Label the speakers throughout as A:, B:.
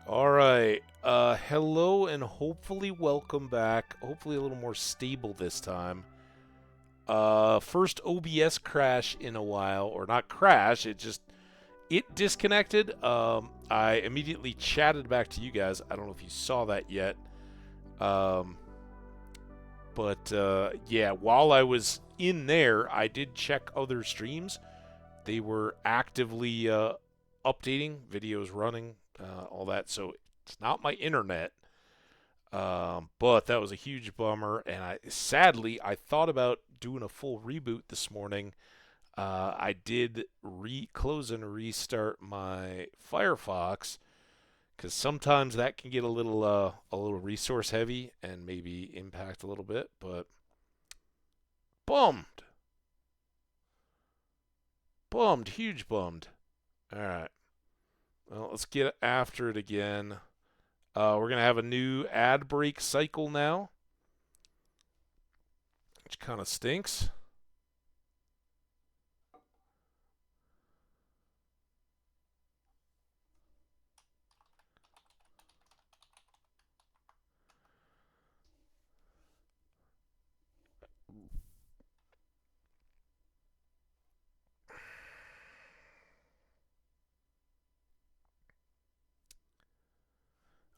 A: All right. Hello and hopefully welcome back. Hopefully a little more stable this time. First OBS crash in a while, or not crash, it disconnected. I immediately chatted back to you guys. I don't know if you saw that yet. Um, but yeah, while I was in there, I did check other streams. They were actively updating, videos running, all that. So it's not my internet. But that was a huge bummer, and sadly I thought about doing a full reboot this morning. I did close and restart my Firefox because sometimes that can get a little resource heavy and maybe impact a little bit. But bummed, bummed, huge bummed. All right, well let's get after it again. We're gonna have a new ad break cycle now, which kind of stinks.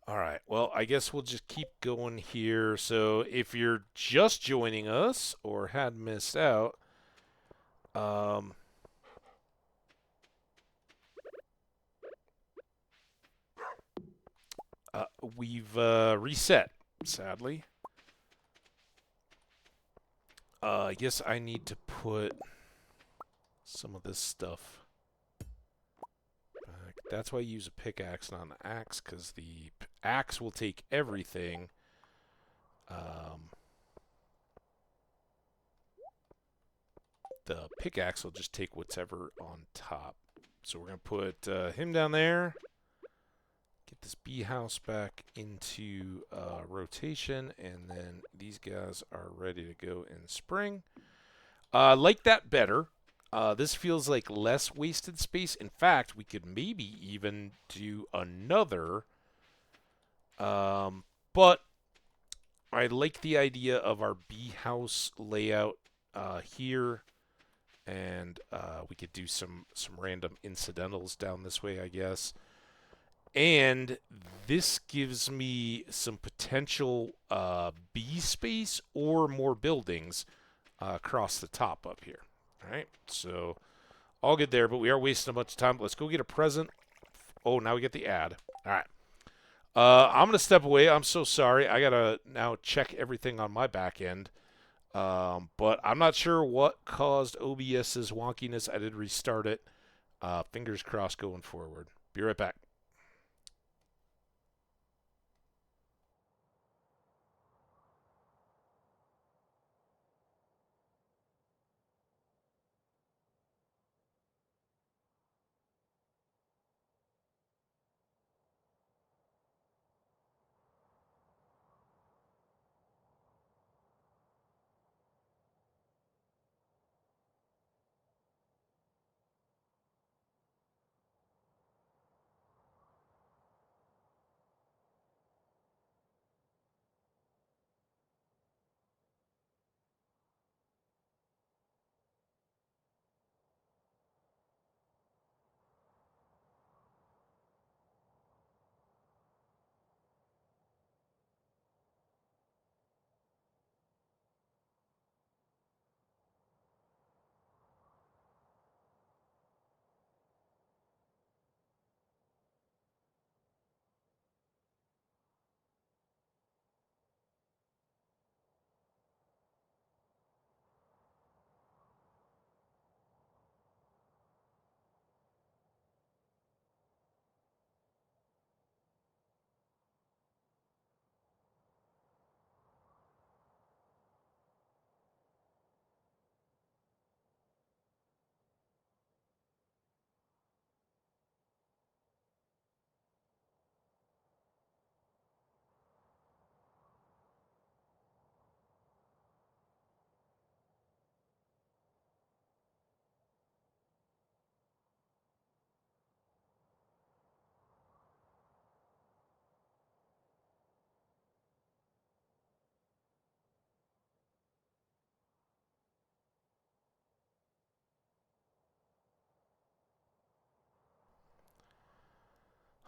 A: All right. Well, I guess we'll just keep going here. So, if you're just joining us or had missed out, um, we've reset, sadly. I guess I need to put some of this stuff back. That's why I use a pickaxe, not an axe, because the axe will take everything. Um, the pickaxe will just take whatever on top. So we're going to put him down there. Get this bee house back into rotation, and then these guys are ready to go in spring. Like that better. This feels like less wasted space. In fact, we could maybe even do another. But I like the idea of our bee house layout here, and we could do some random incidentals down this way, I guess. And this gives me some potential B space or more buildings across the top up here. All right, so all good there, but we are wasting a bunch of time. Let's go get a present. Oh, now we get the ad. All right. I'm going to step away. I'm so sorry. I got to now check everything on my back end. But I'm not sure what caused OBS's wonkiness. I did restart it. Fingers crossed going forward. Be right back.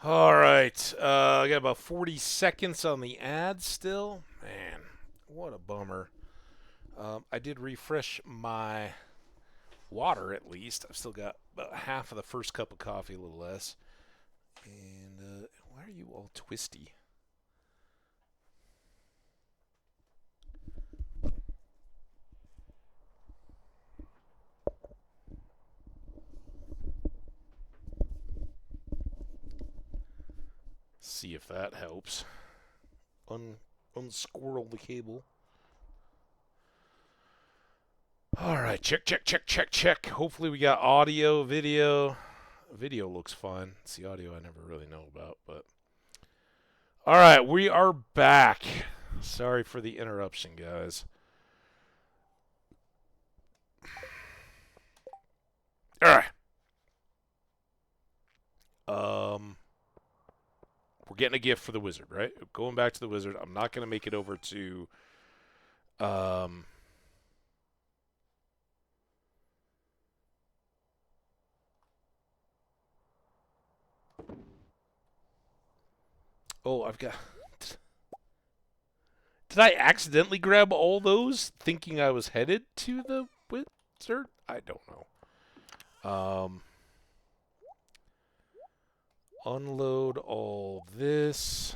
A: All right. I got about 40 seconds on the ad still. Man, what a bummer. I did refresh my water at least. I've still got about half of the first cup of coffee, a little less. And why are you all twisty? See if that helps. Unsquirrel the cable. Alright, check. Hopefully we got audio, video. Video looks fine. It's the audio I never really know about, but... Alright, we are back. Sorry for the interruption, guys. Alright. We're getting a gift for the wizard, right? Going back to the wizard. I'm not going to make it over to... Oh, I've got... Did I accidentally grab all those thinking I was headed to the wizard? I don't know. Unload all this.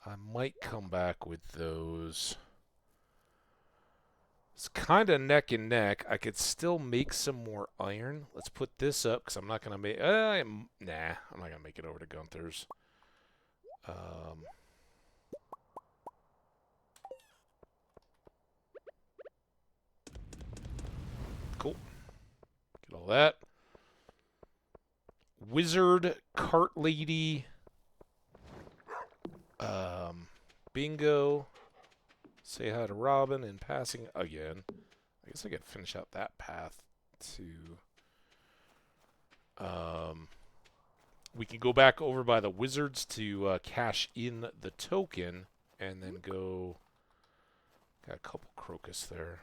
A: I might come back with those. It's kind of neck and neck. I could still make some more iron. Let's put this up because I'm not going to make... nah, I'm not going to make it over to Gunther's. Cool. Get all that. Wizard, cart lady, bingo. Say hi to Robin in passing again. I guess I could finish out that path too. We can go back over by the wizards to cash in the token, and then go. Got a couple crocus there.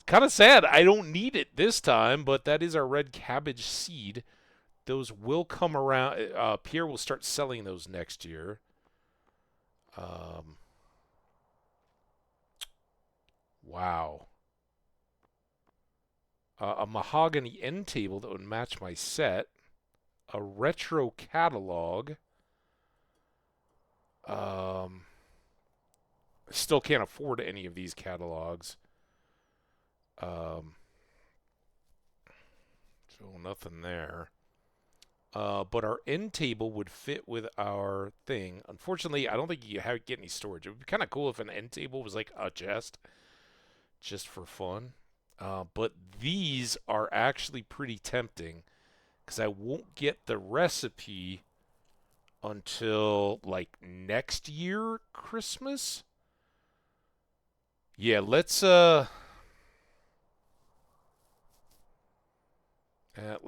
A: Kind of sad. I don't need it this time, but that is our red cabbage seed. Those will come around. Pierre will start selling those next year. Wow. A mahogany end table that would match my set. A retro catalog. Still can't afford any of these catalogs. So nothing there. But our end table would fit with our thing. Unfortunately, I don't think you get any storage. It would be kind of cool if an end table was like a chest, just for fun. But these are actually pretty tempting because I won't get the recipe until like next year, Christmas. Yeah, let's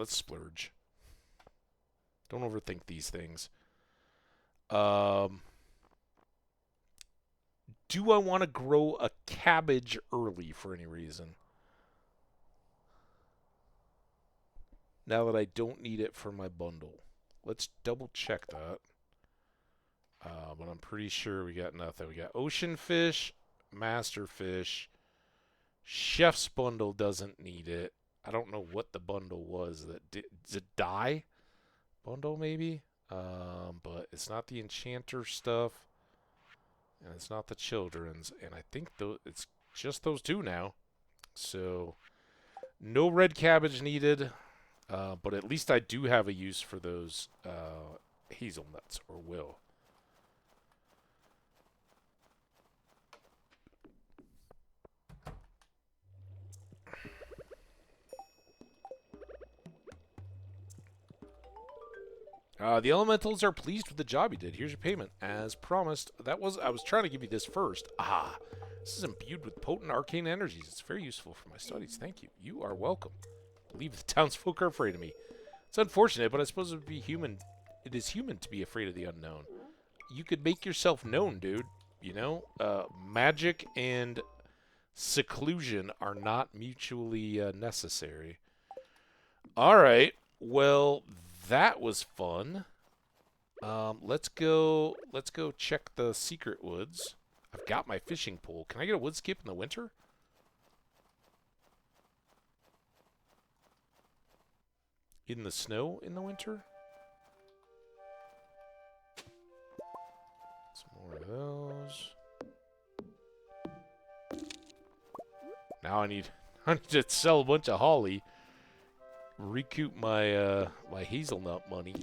A: splurge. Don't overthink these things. Do I want to grow a cabbage early for any reason? Now that I don't need it for my bundle. Let's double check that. But I'm pretty sure we got nothing. We got ocean fish, master fish. Chef's bundle doesn't need it. I don't know what the bundle was. Is it dye bundle maybe? But it's not the enchanter stuff, and it's not the children's, and I think it's just those two now. So no red cabbage needed, but at least I do have a use for those hazelnuts, or will. The elementals are pleased with the job you did. Here's your payment. As promised, I was trying to give you this first. This is imbued with potent arcane energies. It's very useful for my studies. Thank you. You are welcome. I believe the townsfolk are afraid of me. It's unfortunate, but I suppose it is human to be afraid of the unknown. You could make yourself known, dude. You know? Magic and seclusion are not mutually necessary. All right. Well, that was fun. Let's go. Let's go check the secret woods. I've got my fishing pole. Can I get a wood skip in the winter? In the snow in the winter? Some more of those. Now I need to sell a bunch of holly. Recoup my my hazelnut money.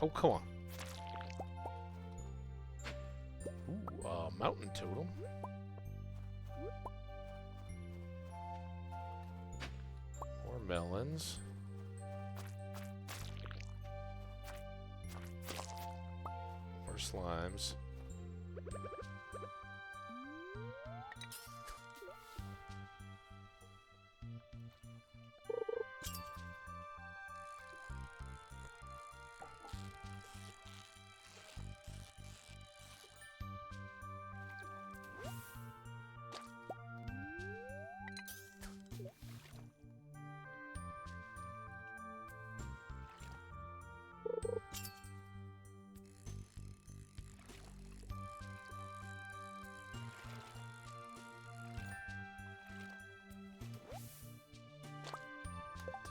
A: Oh, come on. Ooh, mountain totem. More melons. More slimes.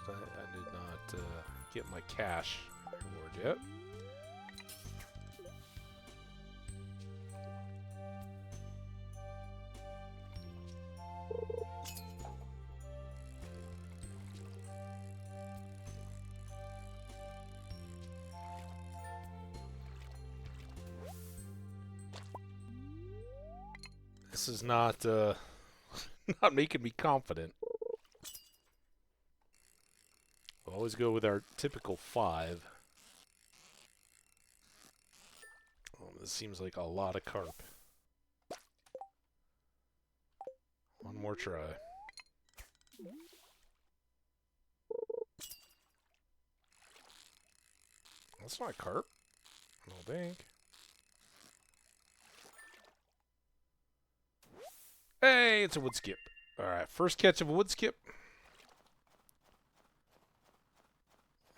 A: I did not get my cash reward yet. This is not not making me confident. We'll always go with our typical 5. Oh, this seems like a lot of carp. One more try. That's not carp. I don't think. Hey, it's a wood skip. Alright, first catch of a wood skip.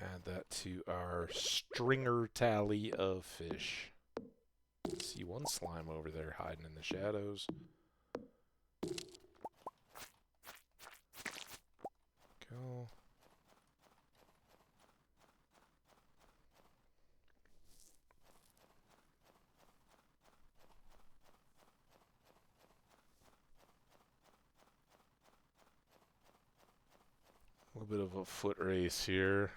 A: Add that to our stringer tally of fish. See one slime over there hiding in the shadows. Go. A little bit of a foot race here.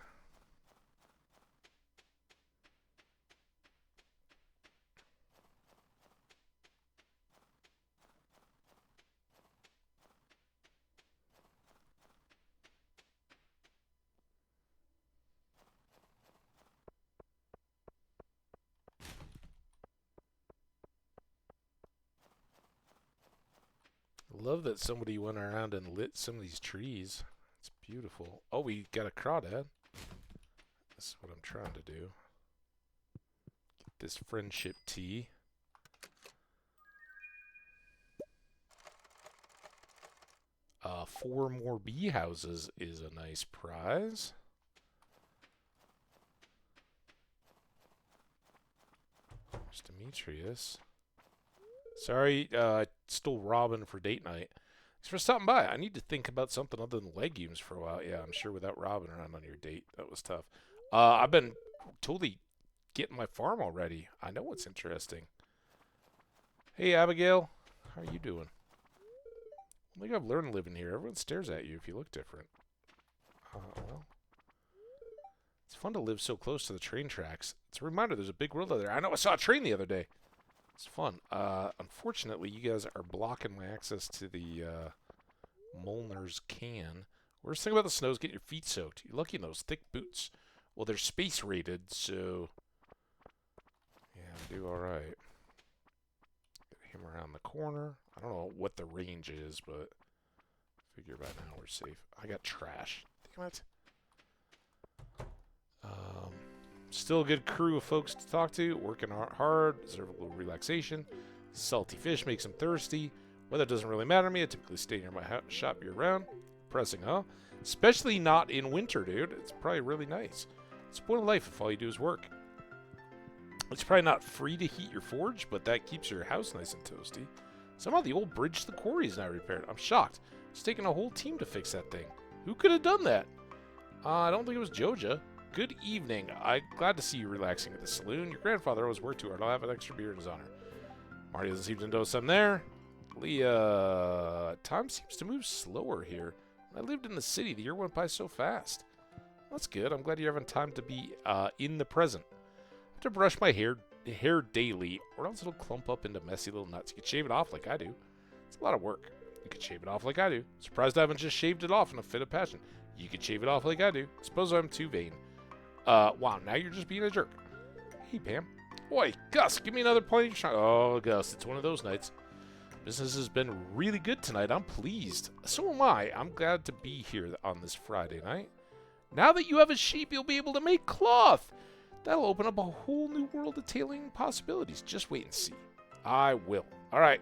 A: I love that somebody went around and lit some of these trees. It's beautiful. Oh, we got a crawdad. This is what I'm trying to do. Get this friendship tea. Four more bee houses is a nice prize. There's Demetrius. Sorry, I stole Robin for date night. Thanks for stopping by. I need to think about something other than legumes for a while. Yeah, I'm sure without Robin around on your date, that was tough. I've been totally getting my farm already. I know what's interesting. Hey, Abigail. How are you doing? I think I've learned living here. Everyone stares at you if you look different. Well, it's fun to live so close to the train tracks. It's a reminder there's a big world out there. I know I saw a train the other day. It's fun. Unfortunately, you guys are blocking my access to the Molnar's can. Worst thing about the snow is getting your feet soaked. You're lucky in those thick boots. Well, they're space rated, so yeah, I'm do all right. Get him around the corner. I don't know what the range is, but figure by now we're safe. I got trash. Damn it. Still a good crew of folks to talk to. Working hard, deserve a little relaxation. Salty fish makes them thirsty. Weather doesn't really matter to me. I typically stay near my shop year round. Pressing, huh? Especially not in winter, dude. It's probably really nice. It's the point of life if all you do is work. It's probably not free to heat your forge, but that keeps your house nice and toasty. Somehow the old bridge to the quarry is not repaired. I'm shocked. It's taken a whole team to fix that thing. Who could have done that? I don't think it was Joja. Good evening. I'm glad to see you relaxing at the saloon. Your grandfather always worked too hard. I'll have an extra beer in his honor. Marty doesn't seem to know something there. Leah, time seems to move slower here. When I lived in the city, the year went by so fast. That's good. I'm glad you're having time to be in the present. I have to brush my hair daily, or else it'll clump up into messy little nuts. You could shave it off like I do. It's a lot of work. You could shave it off like I do. Surprised I haven't just shaved it off in a fit of passion. You could shave it off like I do. Suppose I'm too vain. Wow, now you're just being a jerk. Hey, Pam. Boy, Gus, give me another pint of shot. Oh, Gus, it's one of those nights. Business has been really good tonight. I'm pleased. So am I. I'm glad to be here on this Friday night. Now that you have a sheep, you'll be able to make cloth. That'll open up a whole new world of tailoring possibilities. Just wait and see. I will. All right.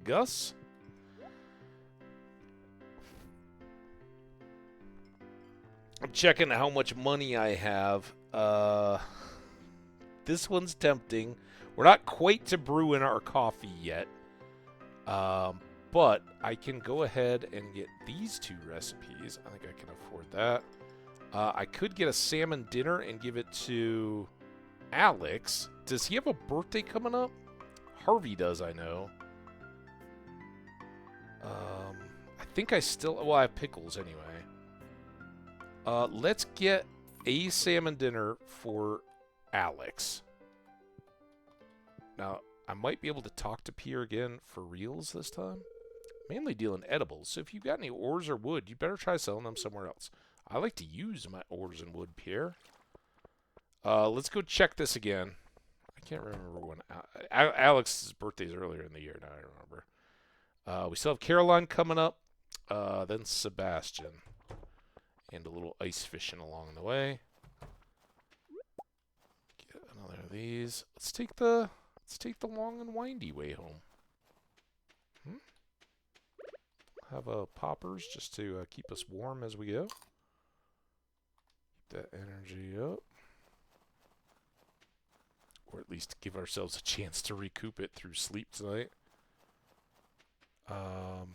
A: Gus? I'm checking how much money I have. This one's tempting. We're not quite to brewing our coffee yet. But I can go ahead and get these two recipes. I think I can afford that. I could get a salmon dinner and give it to Alex. Does he have a birthday coming up? Harvey does, I know. I think I still... Well, I have pickles anyway. Let's get a salmon dinner for Alex. Now, I might be able to talk to Pierre again for reals this time. Mainly dealing edibles, so if you've got any ores or wood, you better try selling them somewhere else. I like to use my ores and wood, Pierre. Let's go check this again. I can't remember when. Alex's birthday is earlier in the year now, I remember. We still have Caroline coming up. Then Sebastian. And a little ice fishing along the way. Get another of these. Let's take the long and windy way home. Have poppers just to keep us warm as we go. Keep that energy up. Or at least give ourselves a chance to recoup it through sleep tonight. I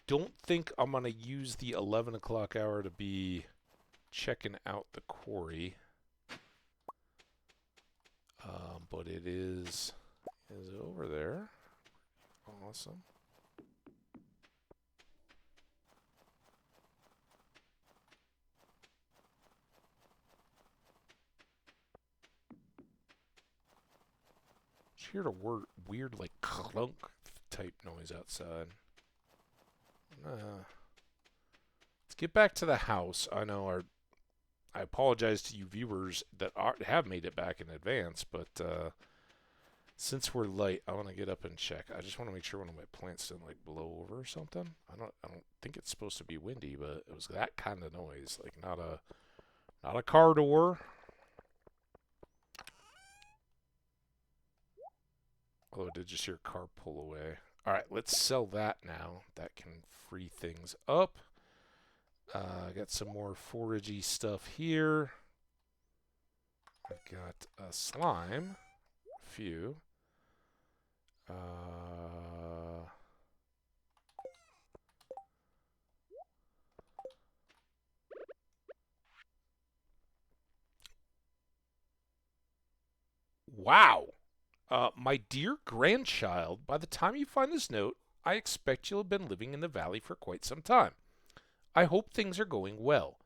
A: don't think I'm going to use the 11 o'clock hour to be checking out the quarry. But it is over there. Awesome. Just heard a weird like clunk type noise outside. Let's get back to the house. I know I apologize to you viewers that have made it back in advance, but since we're late, I want to get up and check. I just want to make sure one of my plants didn't like blow over or something. I don't think it's supposed to be windy, but it was that kind of noise, like not a car door. Although I did just hear a car pull away. All right, let's sell that now. That can free things up. Got some more foragey stuff here. I've got slime. A few. Wow. My dear grandchild, by the time you find this note, I expect you'll have been living in the valley for quite some time. I hope things are going well.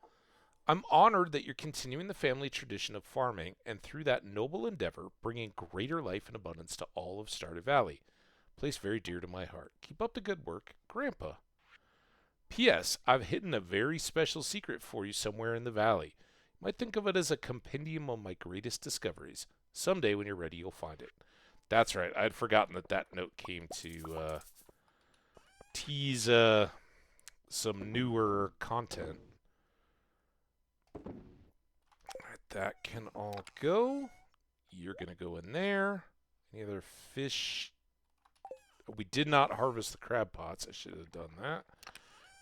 A: I'm honored that you're continuing the family tradition of farming and through that noble endeavor bringing greater life and abundance to all of Stardew Valley. A place very dear to my heart. Keep up the good work. Grandpa. P.S. I've hidden a very special secret for you somewhere in the valley. You might think of it as a compendium of my greatest discoveries. Someday when you're ready, you'll find it. That's right. I'd forgotten that note came to tease some newer content. Alright, that can all go. You're going to go in there. Any other fish? We did not harvest the crab pots. I should have done that.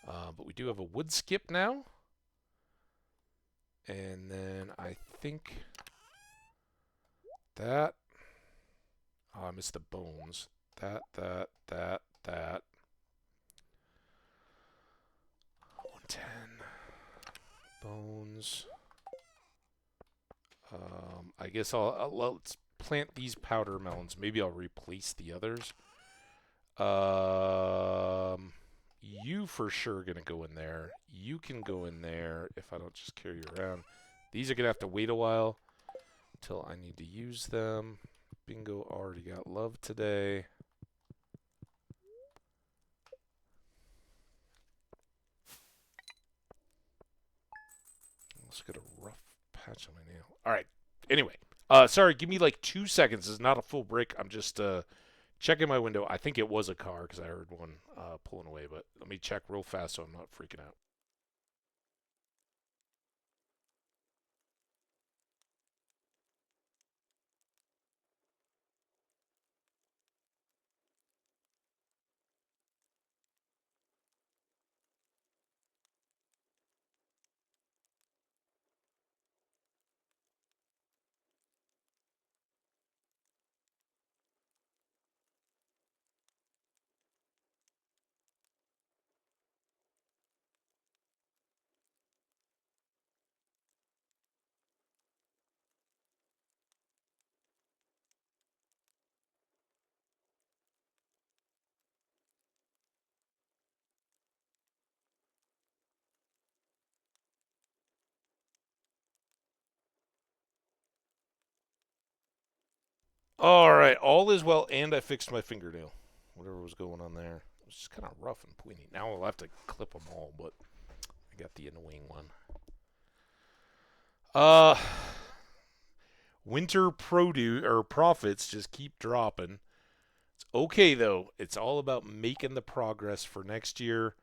A: But we do have a wood skip now. And then I think that... Oh, I missed the bones. That. 110. Bones. I guess let's plant these powder melons. Maybe I'll replace the others. You for sure gonna go in there. You can go in there if I don't just carry you around. These are gonna have to wait a while until I need to use them. Bingo already got love today. Let's get a rough patch on my nail. Alright. Anyway. Sorry, give me like 2 seconds. This is not a full break. I'm just checking my window. I think it was a car because I heard one pulling away, but let me check real fast so I'm not freaking out. Alright, all is well, and I fixed my fingernail. Whatever was going on there. It was just kind of rough and pointy. Now I'll have to clip them all, but I got the annoying one. Winter produce or profits just keep dropping. It's okay though. It's all about making the progress for next year,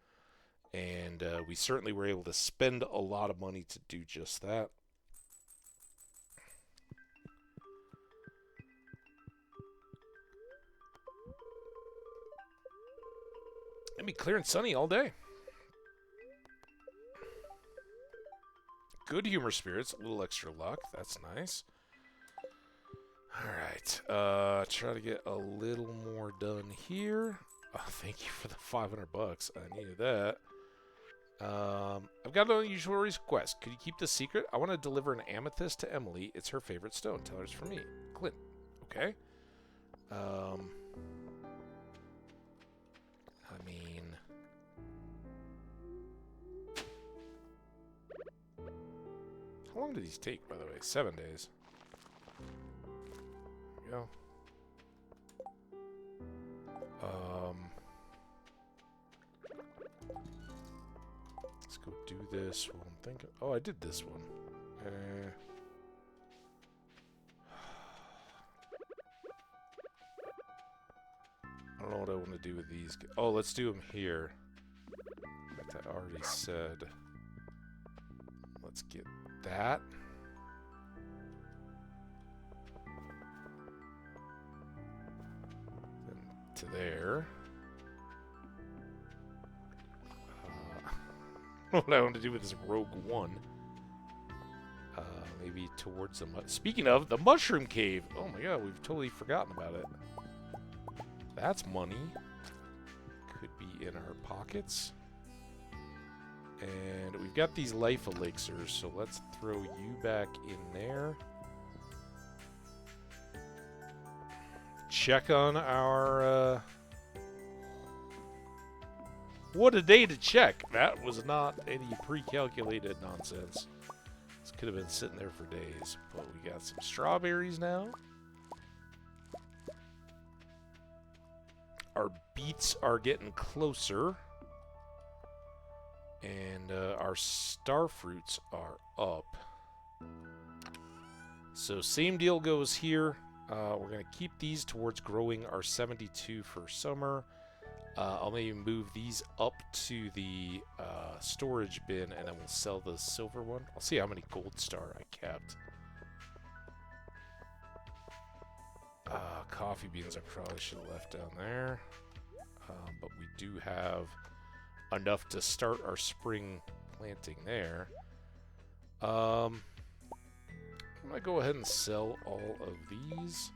A: and we certainly were able to spend a lot of money to do just that. It'll be clear and sunny all day. Good humor spirits, a little extra luck. That's nice. Alright, try to get a little more done here. Oh, thank you for the 500 bucks. I needed that. I've got an unusual request. Could you keep this secret? I want to deliver an amethyst to Emily. It's her favorite stone. Tell her it's for me. Clint. Okay. I mean... How long do these take, by the way? 7 days. There we go. Let's go do this while I'm thinking. Oh, I did this one. I don't know what I want to do with these. Oh, let's do them here. Like I already said. Let's get that. Then to there. What I want to do with this Rogue One. Maybe towards the... Speaking of, the Mushroom Cave. Oh my god, we've totally forgotten about it. That's money. Could be in our pockets. And we've got these life elixirs, so let's throw you back in there. Check on our... What a day to check! That was not any pre-calculated nonsense. This could have been sitting there for days. But we got some strawberries now. Our beets are getting closer. And our star fruits are up. So same deal goes here. We're going to keep these towards growing our 72 for summer. I'll maybe move these up to the storage bin, and then we'll sell the silver one. I'll see how many gold star I kept. Coffee beans I probably should have left down there. But we do have enough to start our spring planting there. I'm going to go ahead and sell all of these.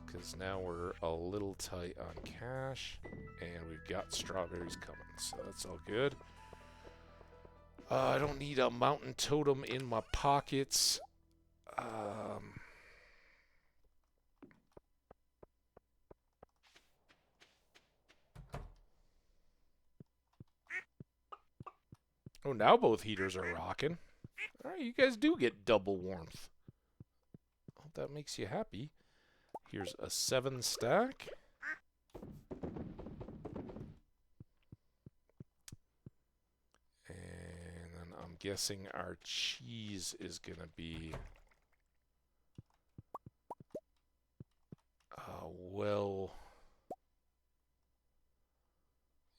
A: Because now we're a little tight on cash. And we've got strawberries coming. So that's all good. I don't need a mountain totem in my pockets. Oh, now both heaters are rocking. Alright, you guys do get double warmth. Hope that makes you happy. Here's a 7 stack. And then I'm guessing our cheese is going to be well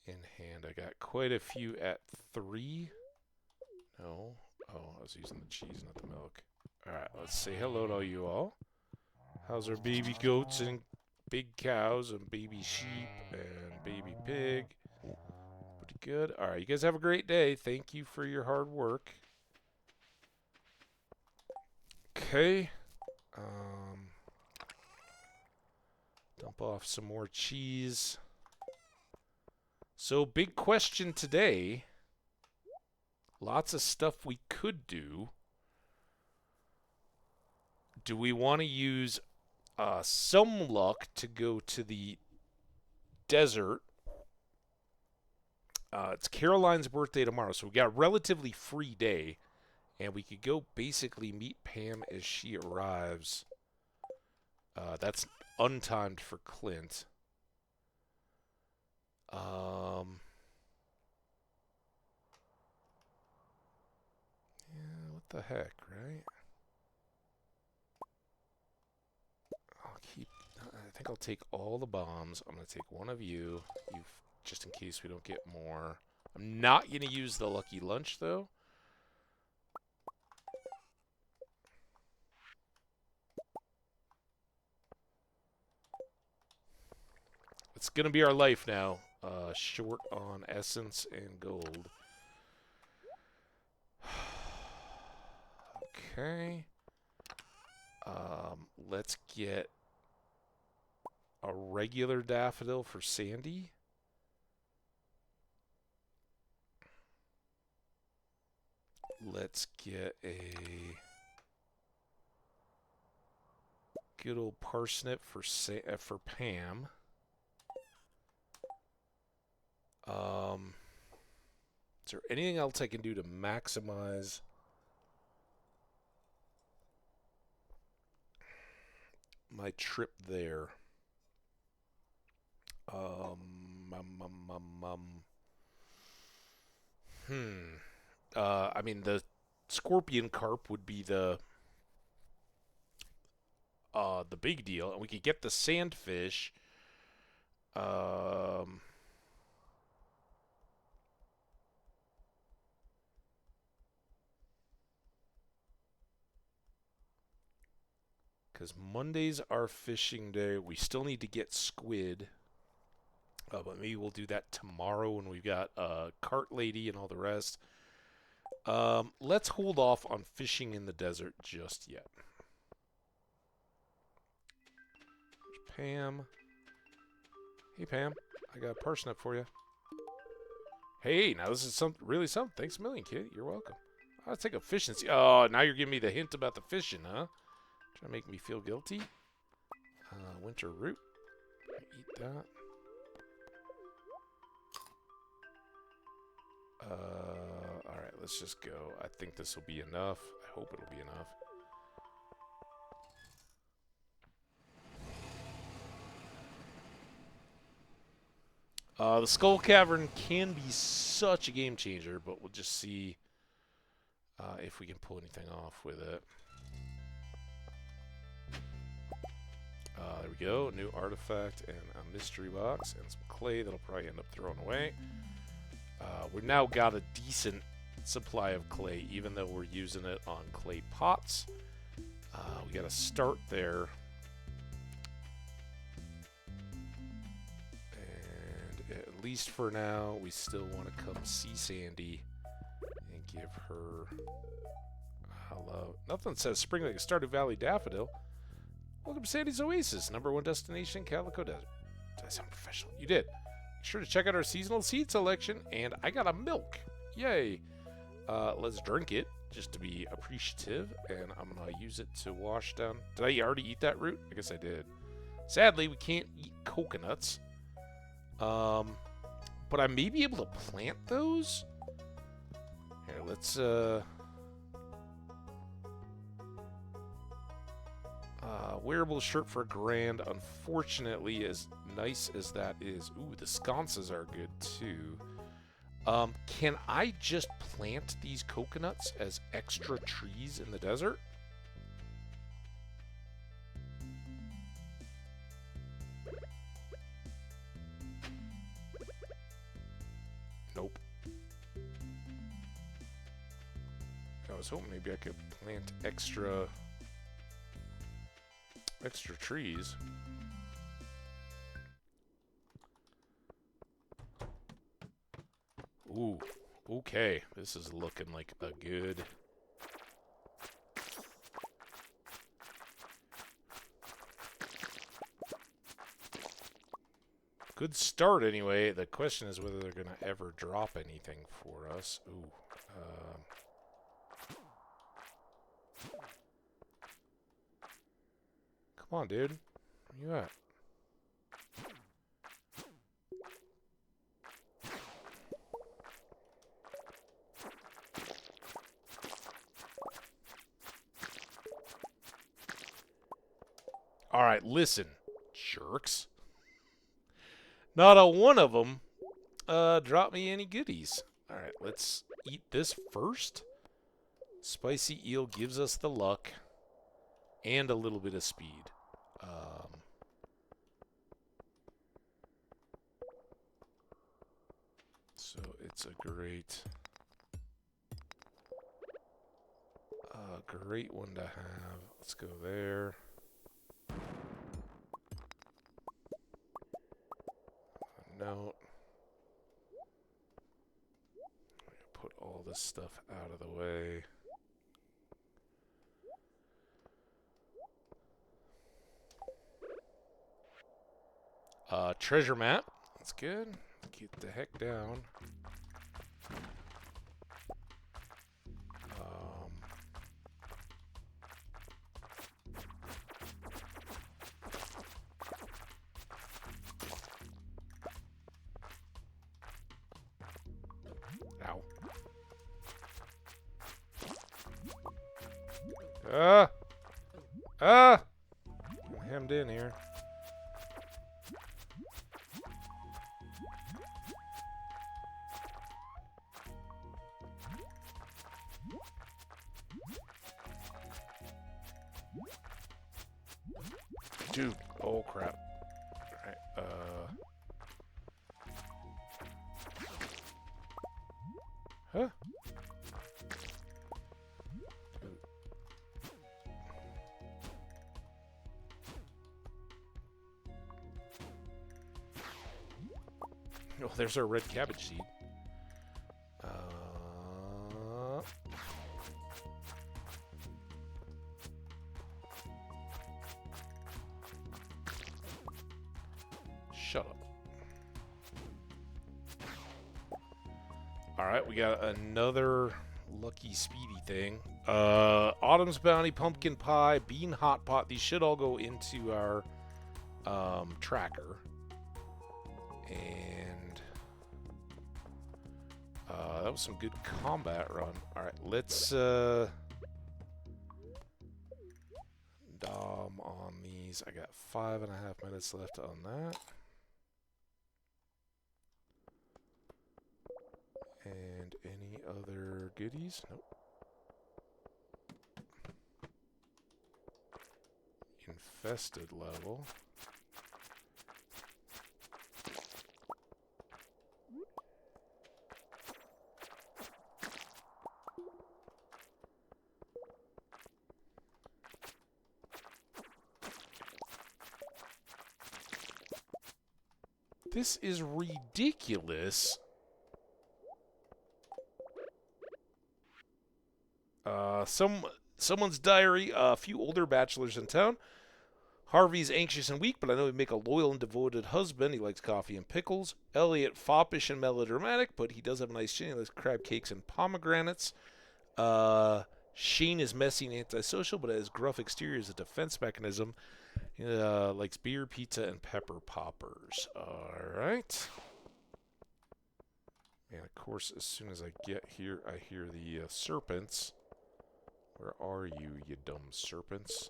A: in hand. I got quite a few at 3. No. Oh, I was using the cheese, not the milk. Alright, let's say hello to you all. How's our baby goats and big cows and baby sheep and baby pig? Pretty good. Alright, you guys have a great day. Thank you for your hard work. Okay. Dump off some more cheese. So, big question today. Lots of stuff we could do. Do we want to use some luck to go to the desert? It's Caroline's birthday tomorrow, so we got a relatively free day. And we could go basically meet Pam as she arrives. That's untimed for Clint. Yeah, what the heck, right? I think I'll take all the bombs. I'm going to take one of you, just in case we don't get more. I'm not going to use the lucky lunch, though. It's going to be our life now. Short on essence and gold. Okay. Let's get a regular daffodil for Sandy. Let's get a good old parsnip for Pam. Is there anything else I can do to maximize my trip there? I mean, the scorpion carp would be the big deal, and we could get the sandfish. Because Monday's our fishing day. We still need to get squid. But maybe we'll do that tomorrow when we've got cart lady and all the rest. Let's hold off on fishing in the desert just yet. There's Pam. Hey, Pam. I got a parsnip for you. Hey, now this is really something. Thanks a million, kid. You're welcome. I'll take a fish and see. Oh, now you're giving me the hint about the fishing, huh? Trying to make me feel guilty. Winter root. Eat that. Alright, let's just go. I think this will be enough. I hope it'll be enough. The Skull Cavern can be such a game changer, but we'll just see if we can pull anything off with it. There we go. New artifact and a mystery box and some clay that'll probably end up thrown away. We've now got a decent supply of clay, even though we're using it on clay pots. We got to start there. And at least for now, we still want to come see Sandy and give her a hello. Nothing says spring like a Stardew Valley daffodil. Welcome to Sandy's Oasis, #1 destination, Calico Desert. Did I sound professional? You did. Make sure to check out our seasonal seed selection, and I got a milk. Yay. Let's drink it, just to be appreciative, and I'm going to use it to wash down. Did I already eat that root? I guess I did. Sadly, we can't eat coconuts. But I may be able to plant those. Here, let's, wearable shirt for $1,000. Unfortunately, as nice as that is, ooh, the sconces are good too. Can I just plant these coconuts as extra trees in the desert? Nope. I was hoping maybe I could plant extra trees. Ooh, okay. This is looking like a good... good start, anyway. The question is whether they're going to ever drop anything for us. Ooh. Come on, dude. Where you at? Alright, listen, jerks. Not a one of them drop me any goodies. Alright, let's eat this first. Spicy eel gives us the luck and a little bit of speed. So it's a great one to have. Let's go there. Note. Put all this stuff out of the way. Treasure map. That's good. Get the heck down. Ow. I'm hemmed in here. Dude, oh crap. Alright, huh? Oh, there's our red cabbage seed. Shut up. Alright, we got another lucky speedy thing. Autumn's Bounty, Pumpkin Pie, Bean Hot Pot. These should all go into our tracker. And that was some good combat run. Alright, let's dom on these. I got 5.5 minutes left on that. other goodies? Nope. Infested level. This is ridiculous. Someone's diary. A few older bachelors in town. Harvey's anxious and weak, but I know he'd make a loyal and devoted husband. He likes coffee and pickles. Elliot, foppish and melodramatic, but he does have a nice chin. He likes crab cakes and pomegranates. Shane is messy and antisocial, but his gruff exterior is a defense mechanism. He likes beer, pizza, and pepper poppers. Alright. And of course, as soon as I get here, I hear the serpents. Where are you, you dumb serpents?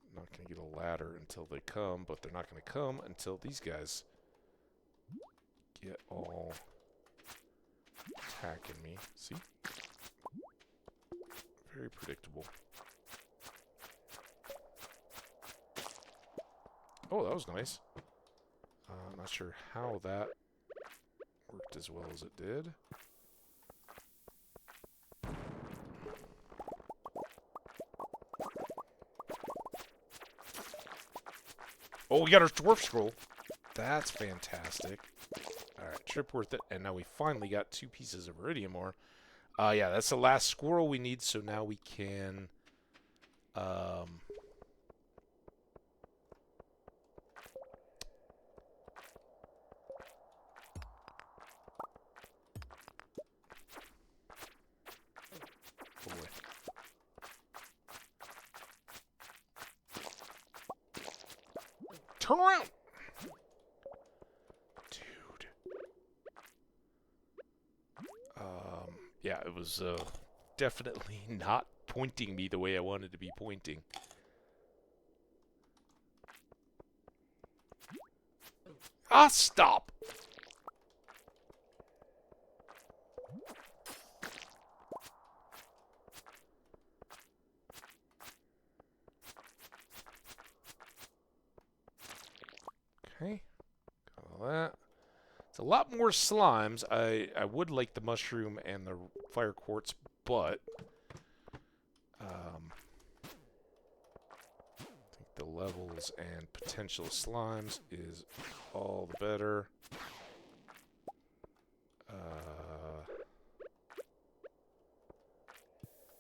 A: I'm not going to get a ladder until they come, but they're not going to come until these guys get all attacking me. See? Very predictable. Oh, that was nice. I'm not sure how that worked as well as it did. Oh, we got our dwarf scroll. That's fantastic. Alright, trip worth it. And now we finally got 2 pieces of iridium ore. Yeah, that's the last squirrel we need, so now we can... Turn around! Dude. Yeah, it was definitely not pointing me the way I wanted to be pointing. Ah, stop! Okay, got all that. It's a lot more slimes. I would like the mushroom and the fire quartz, but I think the levels and potential slimes is all the better.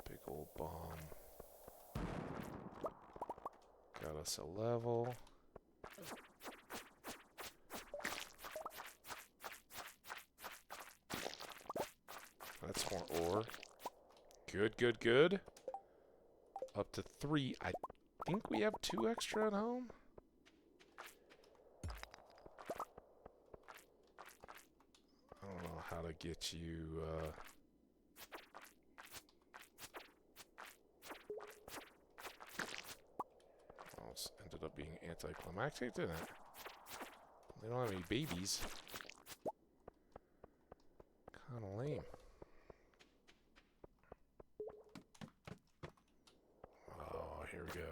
A: Big old bomb. Got us a level. That's more ore. Good, good, good. Up to 3. I think we have 2 extra at home. I don't know how to get you... Almost ended up being anticlimactic, didn't it? They don't have any babies. Kinda lame. Oh, here we go.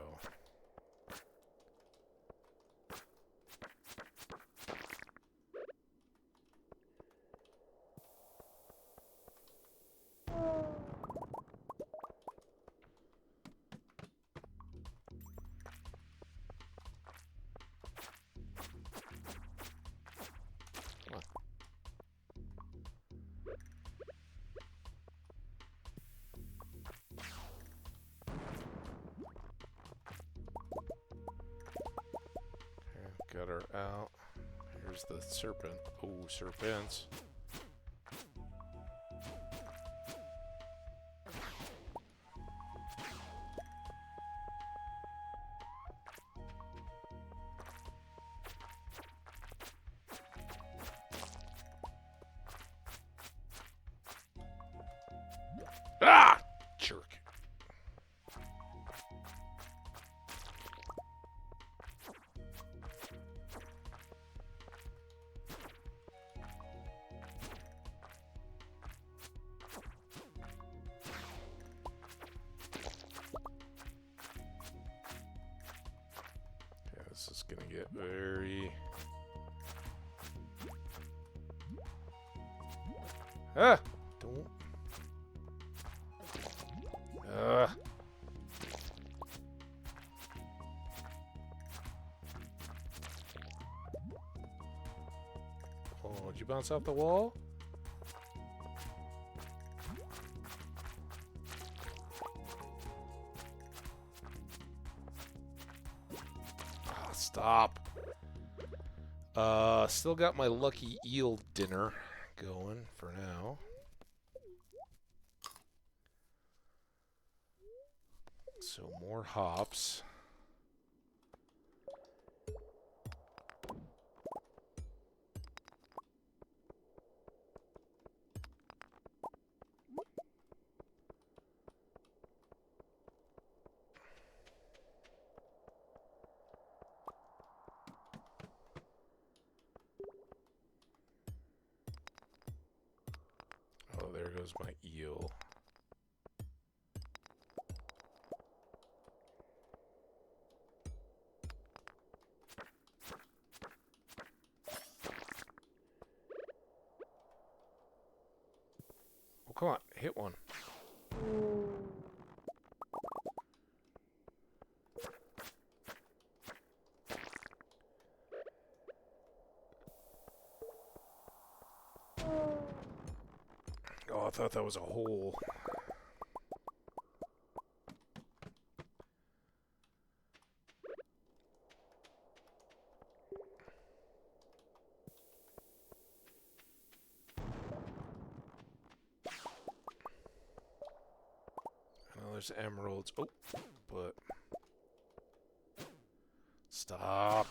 A: Got her out. Here's the serpent. Oh, serpents. Ah! Jerk. get very... Ah! Don't... Oh, did you bounce off the wall? Oh, stop. Still got my lucky eel dinner going for now. So more hops. Oh, there goes my eel. Oh, come on, hit one. Oh, I thought that was a hole. I know there's emeralds. Oh, but... Stop.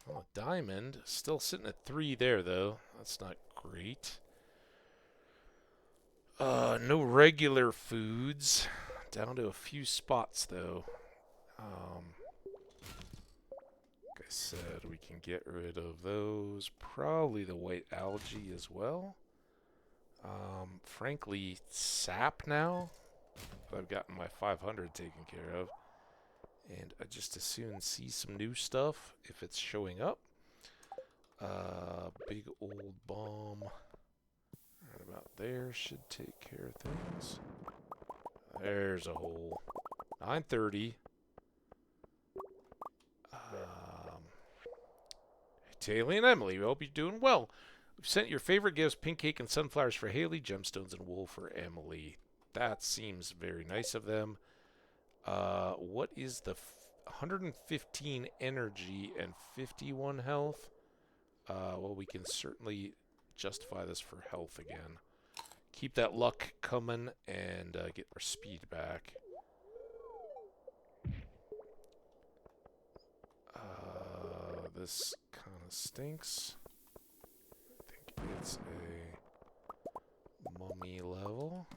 A: Oh, diamond. Still sitting at 3 there, though. That's not great. No regular foods. Down to a few spots, though. Like I said, we can get rid of those. Probably the white algae as well. Frankly, sap now. I've gotten my 500 taken care of. And I just as soon see some new stuff if it's showing up. Big old bomb. Right about there should take care of things. There's a hole. 9:30. Taylor and Emily, we hope you're doing well. We've sent your favorite gifts, pink cake and sunflowers for Haley, gemstones and wool for Emily. That seems very nice of them. What is the 115 energy and 51 health? Well, we can certainly justify this for health again. Keep that luck coming and get our speed back. This kind of stinks. I think it's a mummy level.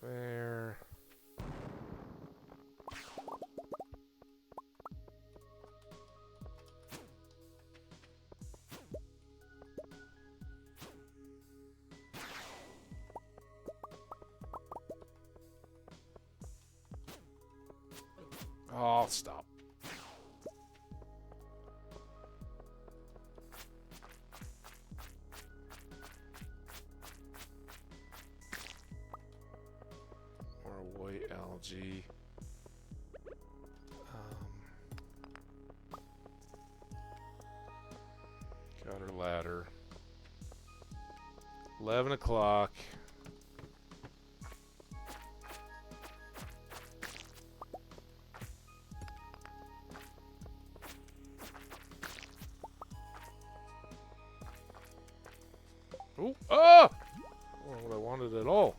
A: There. Oh, I'll stop. More white algae. Got her ladder. 11 o'clock. Oh! Ah! Not what I wanted at all.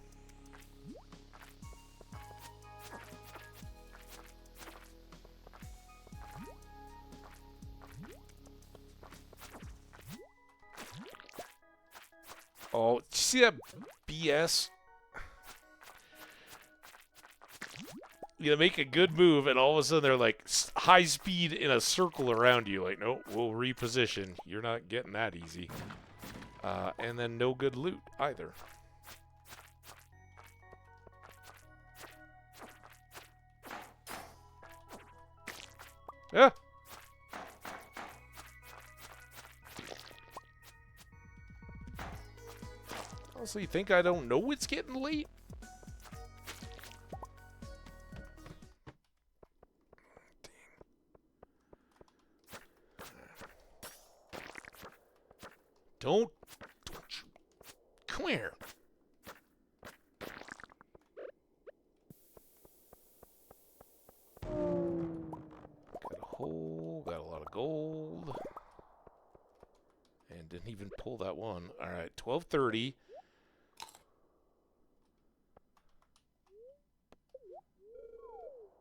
A: see that BS? You make a good move, and all of a sudden they're like high speed in a circle around you. Like, nope, we'll reposition. You're not getting that easy. And then no good loot either. Yeah. Honestly, you think I don't know it's getting late? Don't you come here. Got a hole, got a lot of gold. And didn't even pull that one. Alright, 12:30.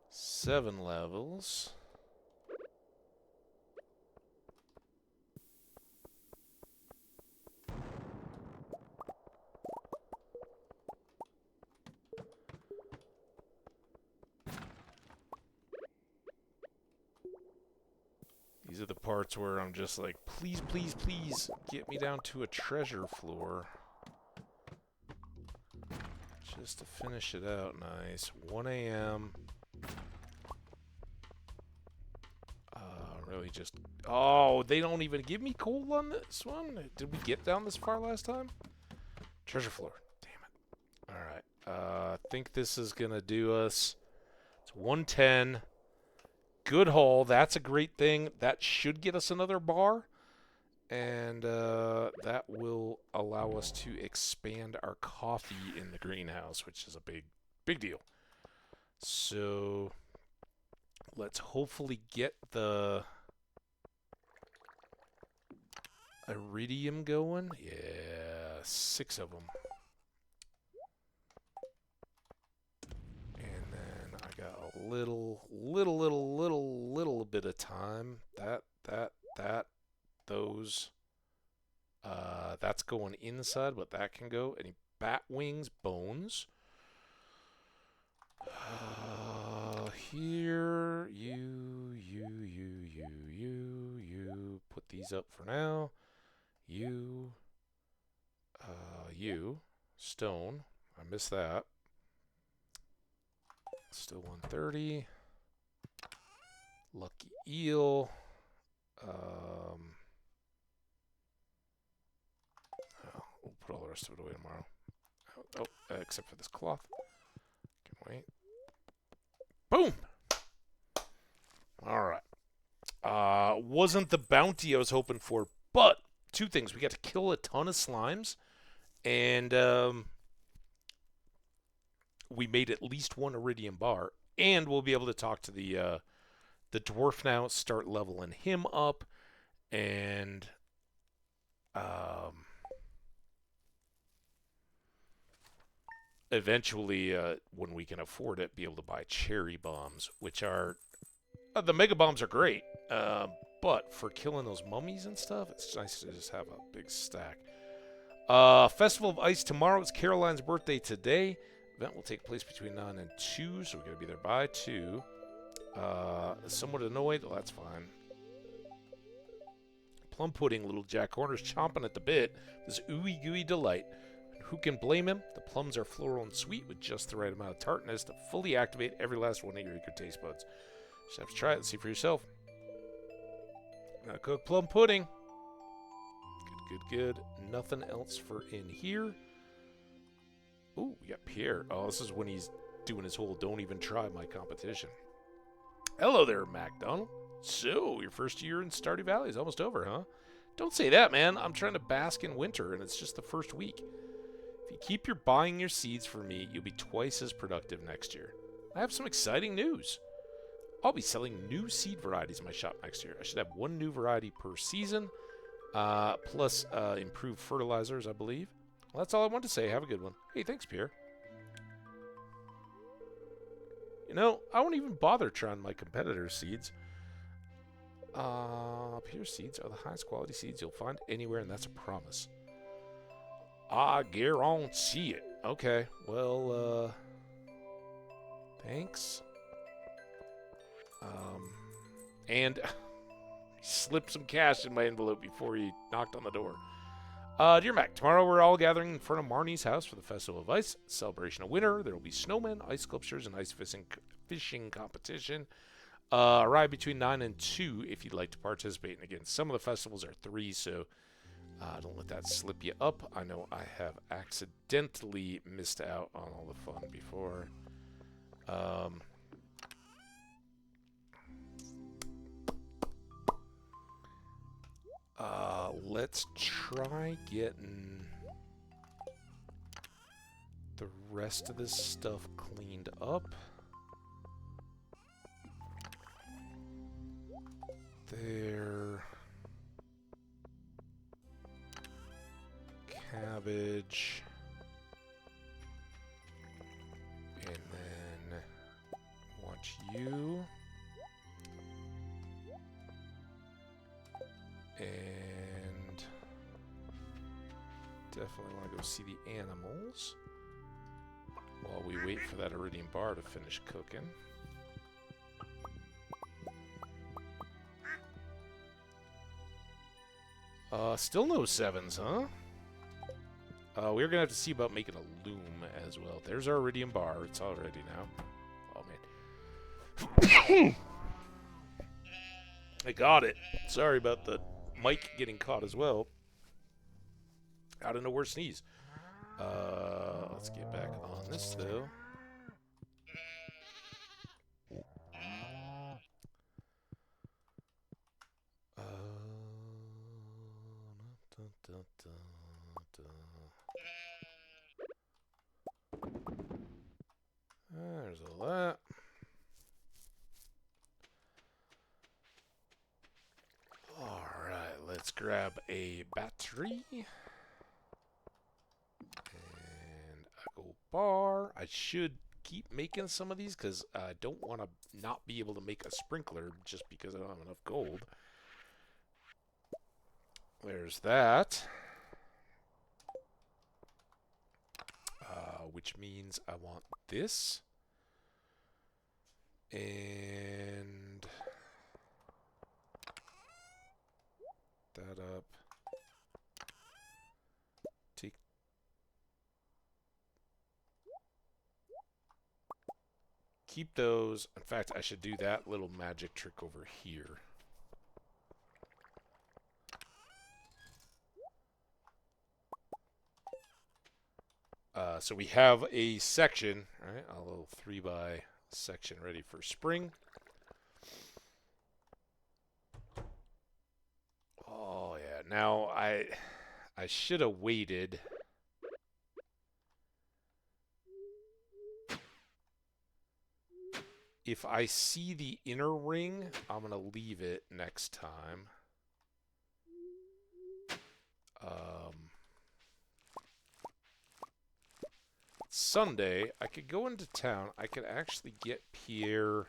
A: Seven levels. These are the parts where I'm just like, please, please, please, get me down to a treasure floor. Just to finish it out nice. 1 a.m. Really just... Oh, they don't even give me coal on this one? Did we get down this far last time? Treasure floor. Damn it. Alright. I think this is going to do us... It's 110. Good haul. That's a great thing. That should get us another bar. And that will allow us to expand our coffee in the greenhouse, which is a big deal. So let's hopefully get the iridium going. Yeah, 6 of them. And then I got a little bit of time. Those. That's going inside, but that can go. Any bat wings, bones. Here, you. Put these up for now. You. Stone. I missed that. Still 130. Lucky eel. We'll put all the rest of it away tomorrow. Except for this cloth. Can wait. Boom! Alright. Wasn't the bounty I was hoping for, but 2 things. We got to kill a ton of slimes, and we made at least 1 iridium bar, and we'll be able to talk to the dwarf now, start leveling him up, and eventually, when we can afford it, be able to buy cherry bombs, which are... the mega bombs are great, but for killing those mummies and stuff, it's nice to just have a big stack. Festival of Ice tomorrow. It's Caroline's birthday today. Event will take place between 9 and 2, so we're going to be there by 2. Somewhat annoyed. Well, that's fine. Plum pudding, little Jack Horner's chomping at the bit. This ooey gooey delight. Who can blame him? The plums are floral and sweet with just the right amount of tartness to fully activate every last one of your eager taste buds. Just have to try it and see for yourself. Cooked plum pudding. Good. Nothing else for in here. Ooh, we got Pierre. Oh, this is when he's doing his whole don't even try my competition. Hello there, MacDonald. So, your first year in Stardew Valley is almost over, huh? Don't say that, man. I'm trying to bask in winter, and it's just the first week. If you keep your buying your seeds for me, you'll be twice as productive next year. I have some exciting news. I'll be selling new seed varieties in my shop next year. I should have 1 new variety per season, plus improved fertilizers, I believe. Well, that's all I want to say. Have a good one. Hey, thanks, Pierre. You know, I won't even bother trying my competitor's seeds. Pierre's seeds are the highest quality seeds you'll find anywhere, and that's a promise. I guarantee it. Okay, well, thanks. And slipped some cash in my envelope before he knocked on the door. Dear Mac, tomorrow we're all gathering in front of Marnie's house for the Festival of Ice. Celebration of winter. There will be snowmen, ice sculptures, and ice fishing competition. Arrive between 9 and 2 if you'd like to participate. And again, some of the festivals are 3, so don't let that slip you up. I know I have accidentally missed out on all the fun before. Let's try getting the rest of this stuff cleaned up. There. Cabbage. And then watch you. And definitely want to go see the animals while we wait for that iridium bar to finish cooking. Still no 7s, huh? We're gonna have to see about making a loom as well. There's our iridium bar. It's all ready now. Oh, man. I got it. Sorry about the mic getting caught as well. Out of nowhere sneeze. Let's get back on this, though. There's all that. Alright, let's grab a battery. And a gold bar. I should keep making some of these because I don't want to not be able to make a sprinkler just because I don't have enough gold. There's that. Which means I want this. And that up. Take. Keep those. In fact, I should do that little magic trick over here. So we have a section, right? A little 3x section ready for spring. Oh yeah. Now I should have waited. If I see the inner ring, I'm gonna leave it next time. Sunday, I could go into town. I could actually get Pierre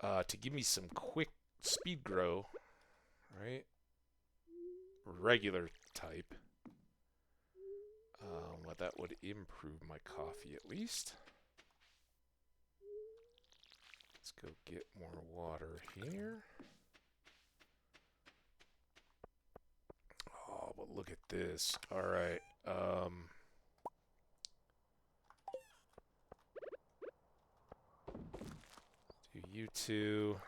A: to give me some quick speed grow, right? Regular type. But that would improve my coffee at least. Let's go get more water here. Oh, but look at this. All right. Do you two.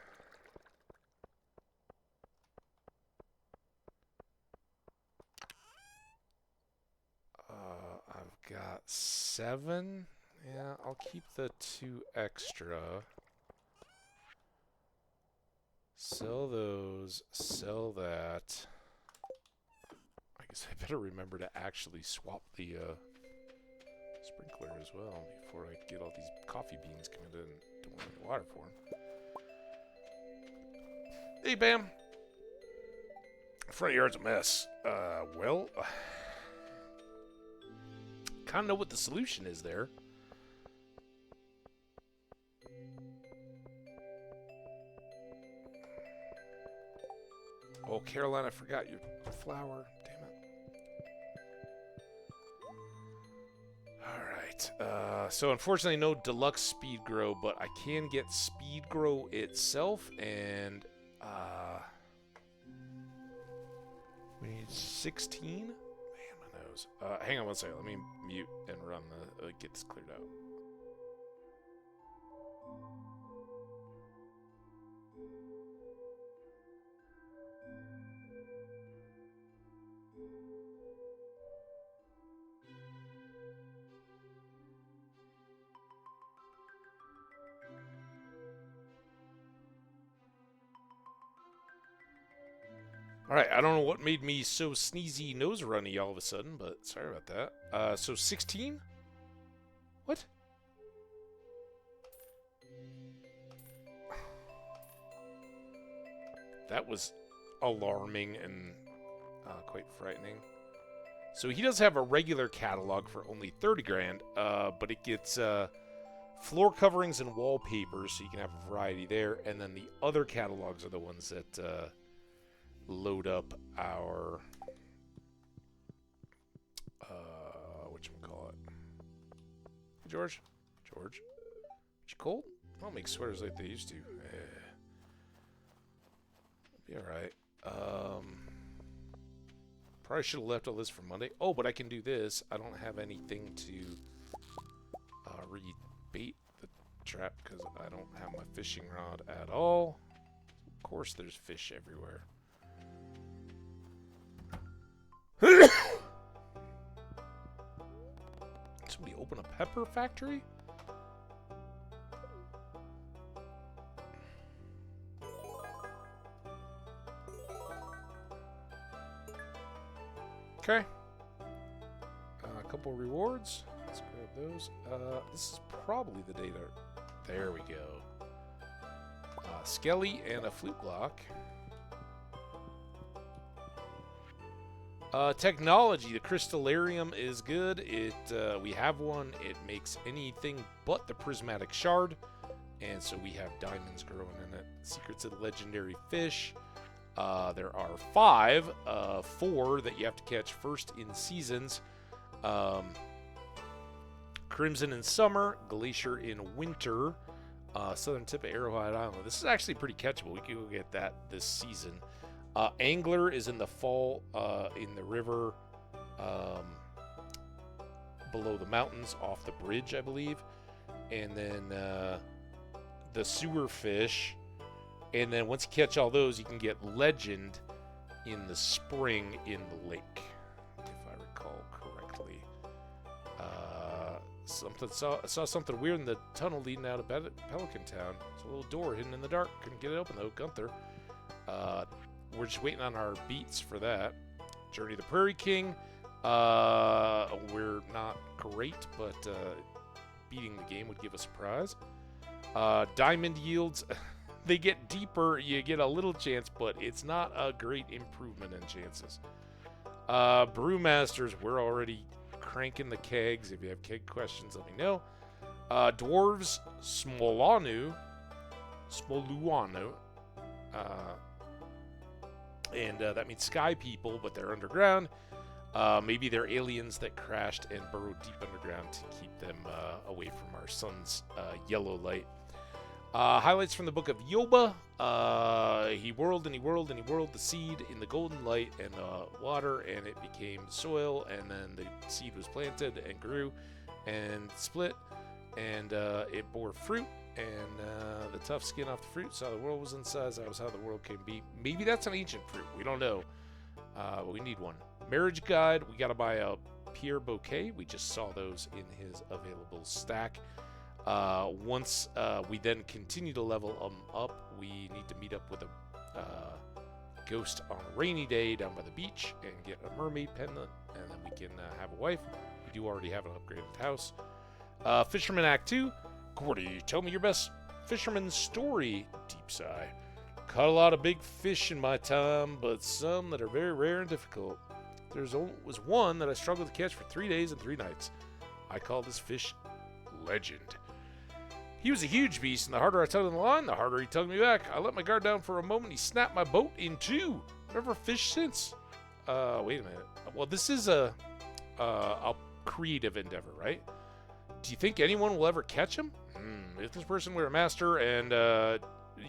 A: I've got 7. Yeah, I'll keep the 2 extra. Sell those. Sell that. I guess I better remember to actually swap the sprinkler as well before I get all these coffee beans coming in. Don't want any water for them. Hey, Bam. Front yard's a mess. Well, kind of know what the solution is there. Oh, Caroline, I forgot your flower. Damn it. Alright, so unfortunately no deluxe speed grow, but I can get speed grow itself, and we need 16? Man, my nose. Hang on one second, let me mute and run the, get this cleared out. Alright, I don't know what made me so sneezy nose runny all of a sudden, but sorry about that. So 16? What? That was alarming and quite frightening. So he does have a regular catalog for only 30 grand, but it gets floor coverings and wallpapers, so you can have a variety there, and then the other catalogs are the ones that load up our whatchamacallit. Hey, George? George? You cold? I don't make sweaters like they used to. Be alright. Probably should have left all this for Monday. Oh, but I can do this. I don't have anything to re-bait the trap because I don't have my fishing rod at all. Of course there's fish everywhere. Somebody open a pepper factory? Okay. A couple rewards. Let's grab those. This is probably the data. There we go. Skelly and a flute block. Technology. The crystallarium is good. We have one. It makes anything but the prismatic shard. And so we have diamonds growing in it. Secrets of the legendary fish. There are 5, 4 that you have to catch first in seasons. Crimson in summer, Glacier in winter, southern tip of Arrowhead Island. This is actually pretty catchable. We can go get that this season. Angler is in the fall, in the river, below the mountains, off the bridge, I believe. And then the sewer fish. And then once you catch all those, you can get legend in the spring in the lake, if I recall correctly. I saw something weird in the tunnel leading out of Pelican Town. It's a little door hidden in the dark. Couldn't get it open though, Gunther. We're just waiting on our beats for that. Journey of the Prairie King. We're not great, but beating the game would give us a prize. Diamond yields. They get deeper, you get a little chance, but it's not a great improvement in chances. Brewmasters, we're already cranking the kegs. If you have keg questions, let me know. Dwarves, Smoluanu. And that means sky people, but they're underground. Maybe they're aliens that crashed and burrowed deep underground to keep them away from our sun's yellow light. Highlights from the book of Yoba. He whirled and he whirled and he whirled the seed in the golden light and water, and it became soil, and then the seed was planted and grew and split, and it bore fruit, and the tough skin off the fruit saw the world was in size. That was how the world came to be. Maybe that's an ancient fruit. We don't know. But we need one. Marriage guide. We got to buy a Pierre bouquet. We just saw those in his available stack. Once we then continue to level up, we need to meet up with a ghost on a rainy day down by the beach and get a mermaid pendant, and then we can have a wife. We do already have an upgraded house. Fisherman Act 2. Gordy, tell me your best fisherman story. Deep sigh. Caught a lot of big fish in my time, but some that are very rare and difficult. There was one that I struggled to catch for 3 days and 3 nights. I call this fish Legend. He was a huge beast, and the harder I tugged on the line, the harder he tugged me back. I let my guard down for a moment. He snapped my boat in 2. Never fished since. Wait a minute. Well, this is a creative endeavor, right? Do you think anyone will ever catch him? If this person were a master and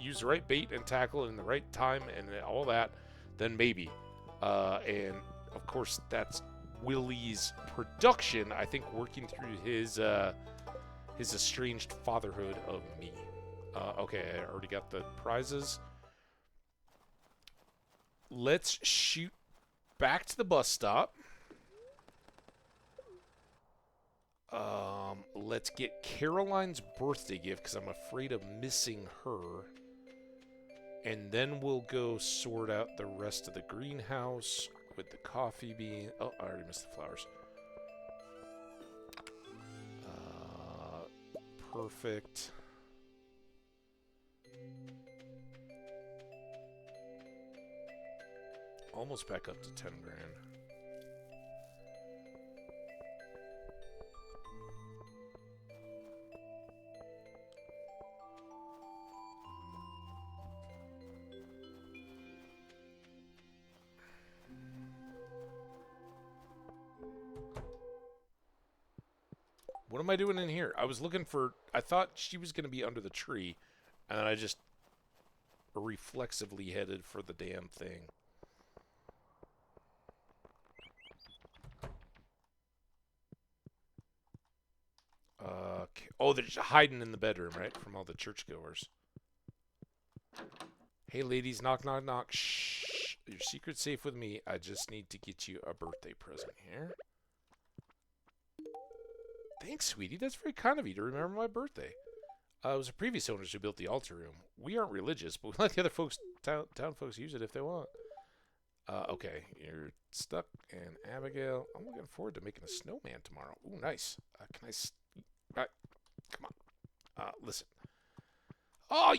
A: use the right bait and tackle in the right time and all that, then maybe. And of course, that's Willie's production. I think working through his estranged fatherhood of me. Okay, I already got the prizes. Let's shoot back to the bus stop. Let's get Caroline's birthday gift because I'm afraid of missing her. And then we'll go sort out the rest of the greenhouse with the coffee bean. Oh, I already missed the flowers. Perfect. Almost back up to 10 grand. What am I doing in here? I was looking for... I thought she was going to be under the tree, and then I just reflexively headed for the damn thing. Okay. Oh, they're just hiding in the bedroom, right? From all the churchgoers. Hey, ladies, knock, knock, knock. Shh. Your secret's safe with me. I just need to get you a birthday present here. Thanks, sweetie. That's very kind of you to remember my birthday. It was the previous owners who built the altar room. We aren't religious, but we let the other folks, town folks, use it if they want. Okay, you're stuck. And Abigail, I'm looking forward to making a snowman tomorrow. Ooh, nice. Can I? Come on. Listen. Oh.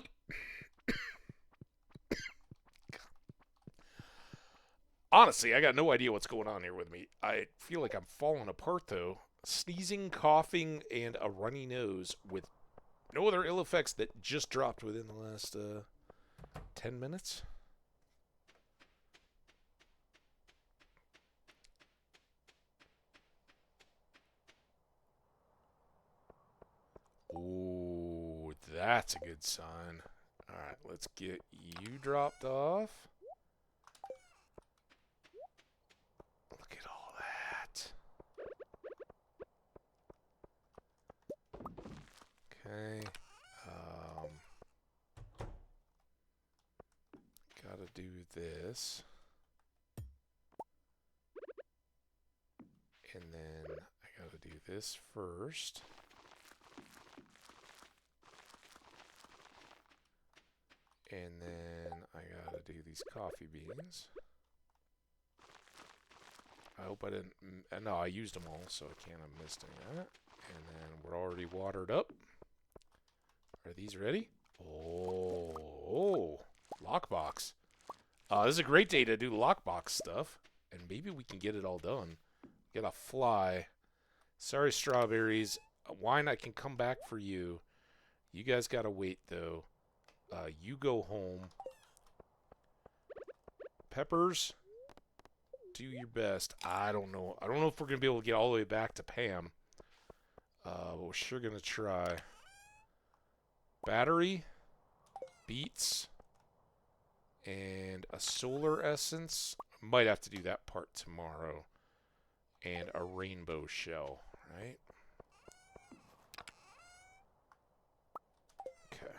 A: Honestly, I got no idea what's going on here with me. I feel like I'm falling apart though. Sneezing, coughing, and a runny nose with no other ill effects that just dropped within the last 10 minutes. Ooh, that's a good sign. Alright, let's get you dropped off. Look at all that. Okay. Gotta do this. And then I gotta do this first. And then I gotta do these coffee beans. I hope I didn't... No, I used them all, so I can't have missed any of that. And then we're already watered up. Are these ready? Oh, lockbox. This is a great day to do lockbox stuff. And maybe we can get it all done. Get a fly. Sorry, strawberries. Wine, I can come back for you. You guys gotta wait, though. You go home. Peppers, do your best. I don't know. I don't know if we're going to be able to get all the way back to Pam. But we're sure going to try. Battery, beets, and a solar essence. Might have to do that part tomorrow. And a rainbow shell, right? Okay.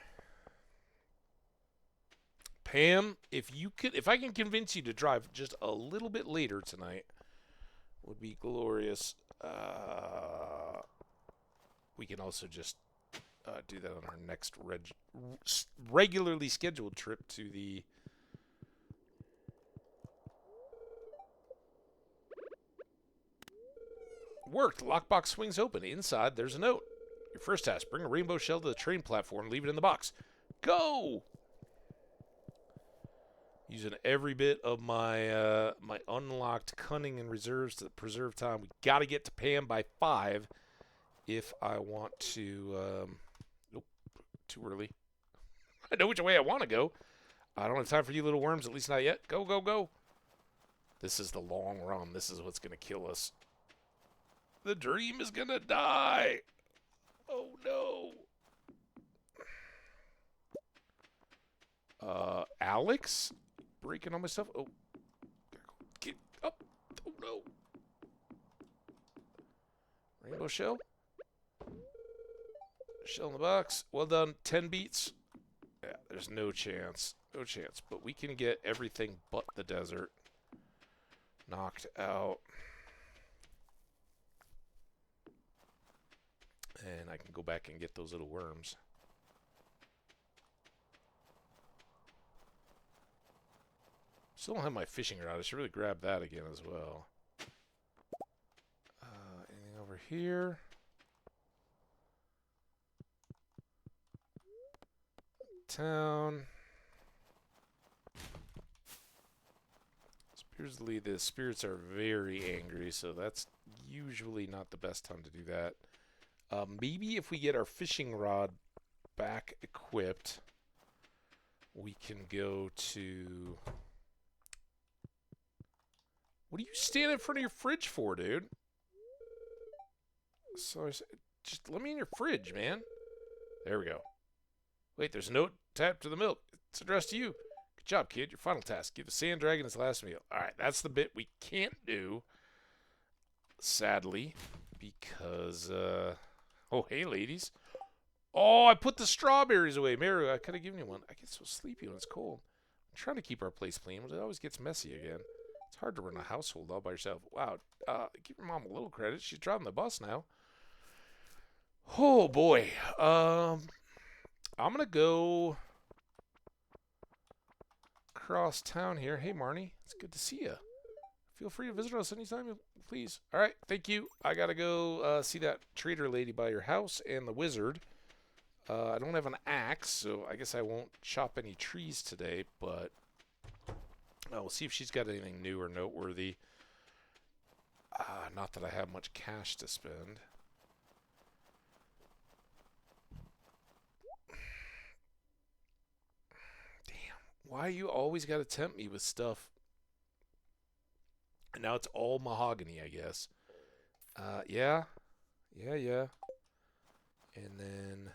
A: Pam, if I can convince you to drive just a little bit later tonight, would be glorious. We can also just do that on our next regularly scheduled trip to the... Worked. Lockbox swings open. Inside, there's a note. Your first task, bring a rainbow shell to the train platform, leave it in the box. Go! Using every bit of my my unlocked cunning and reserves to preserve time. We got to get to Pam by 5 if I want to... nope, too early. I know which way I want to go. I don't have time for you little worms, at least not yet. Go, go, go. This is the long run. This is what's going to kill us. The dream is going to die. Alex breaking all my stuff. Oh, get up. Oh, no. Rainbow shell. Shell in the box. Well done. 10 beats. Yeah, there's no chance. No chance. But we can get everything but the desert knocked out. And I can go back and get those little worms. Still don't have my fishing rod. I should really grab that again as well. Anything over here? Town. Supposedly the spirits are very angry, so that's usually not the best time to do that. Maybe if we get our fishing rod back equipped, we can go to... What are you standing in front of your fridge for, dude? So just let me in your fridge, man. There we go. Wait, there's a note tapped to the milk. It's addressed to you. Good job, kid. Your final task. Give the sand dragon his last meal. Alright, that's the bit we can't do. Sadly. Because, Oh, hey, ladies. Oh, I put the strawberries away. Mary, I could have given you one. I get so sleepy when it's cold. I'm trying to keep our place clean, but it always gets messy again. It's hard to run a household all by yourself. Wow. Give your mom a little credit. She's driving the bus now. Oh, boy. I'm going to go across town here. Hey, Marnie. It's good to see you. Feel free to visit us anytime, please. All right. Thank you. I got to go see that trader lady by your house and the wizard. I don't have an axe, so I guess I won't chop any trees today, but we'll see if she's got anything new or noteworthy. Not that I have much cash to spend. Why you always got to tempt me with stuff? And now it's all mahogany, I guess. Yeah. And then...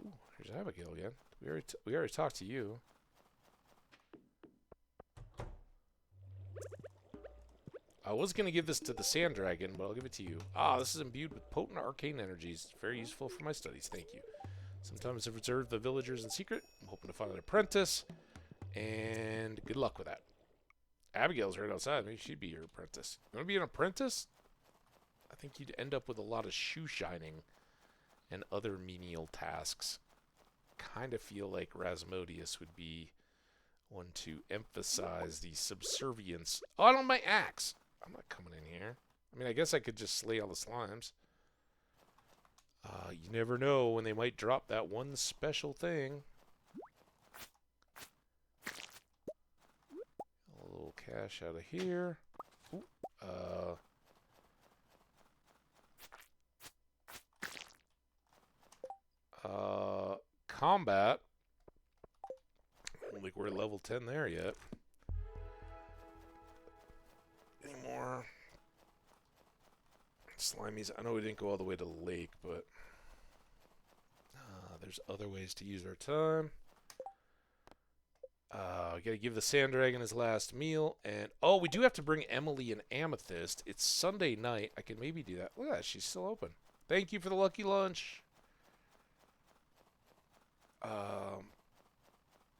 A: Ooh, here's Abigail again. We already talked to you. I was going to give this to the sand dragon, but I'll give it to you. This is imbued with potent arcane energies. Very useful for my studies. Thank you. Sometimes I've observed the villagers in secret. I'm hoping to find an apprentice. And good luck with that. Abigail's right outside. Maybe she'd be your apprentice. You want to be an apprentice? I think you'd end up with a lot of shoe shining and other menial tasks. Kind of feel like Rasmodius would be one to emphasize the subservience. Oh, I don't have my axe. I'm not coming in here. I mean, I guess I could just slay all the slimes. You never know when they might drop that one special thing. A little cash out of here. Ooh, combat. I don't think we're at level 10 there yet. Any more slimies? I know we didn't go all the way to the lake, but there's other ways to use our time. We gotta give the sand dragon his last meal, and oh, we do have to bring Emily an amethyst. It's Sunday night. I can maybe do that. Look at that, she's still open. Thank you for the lucky lunch.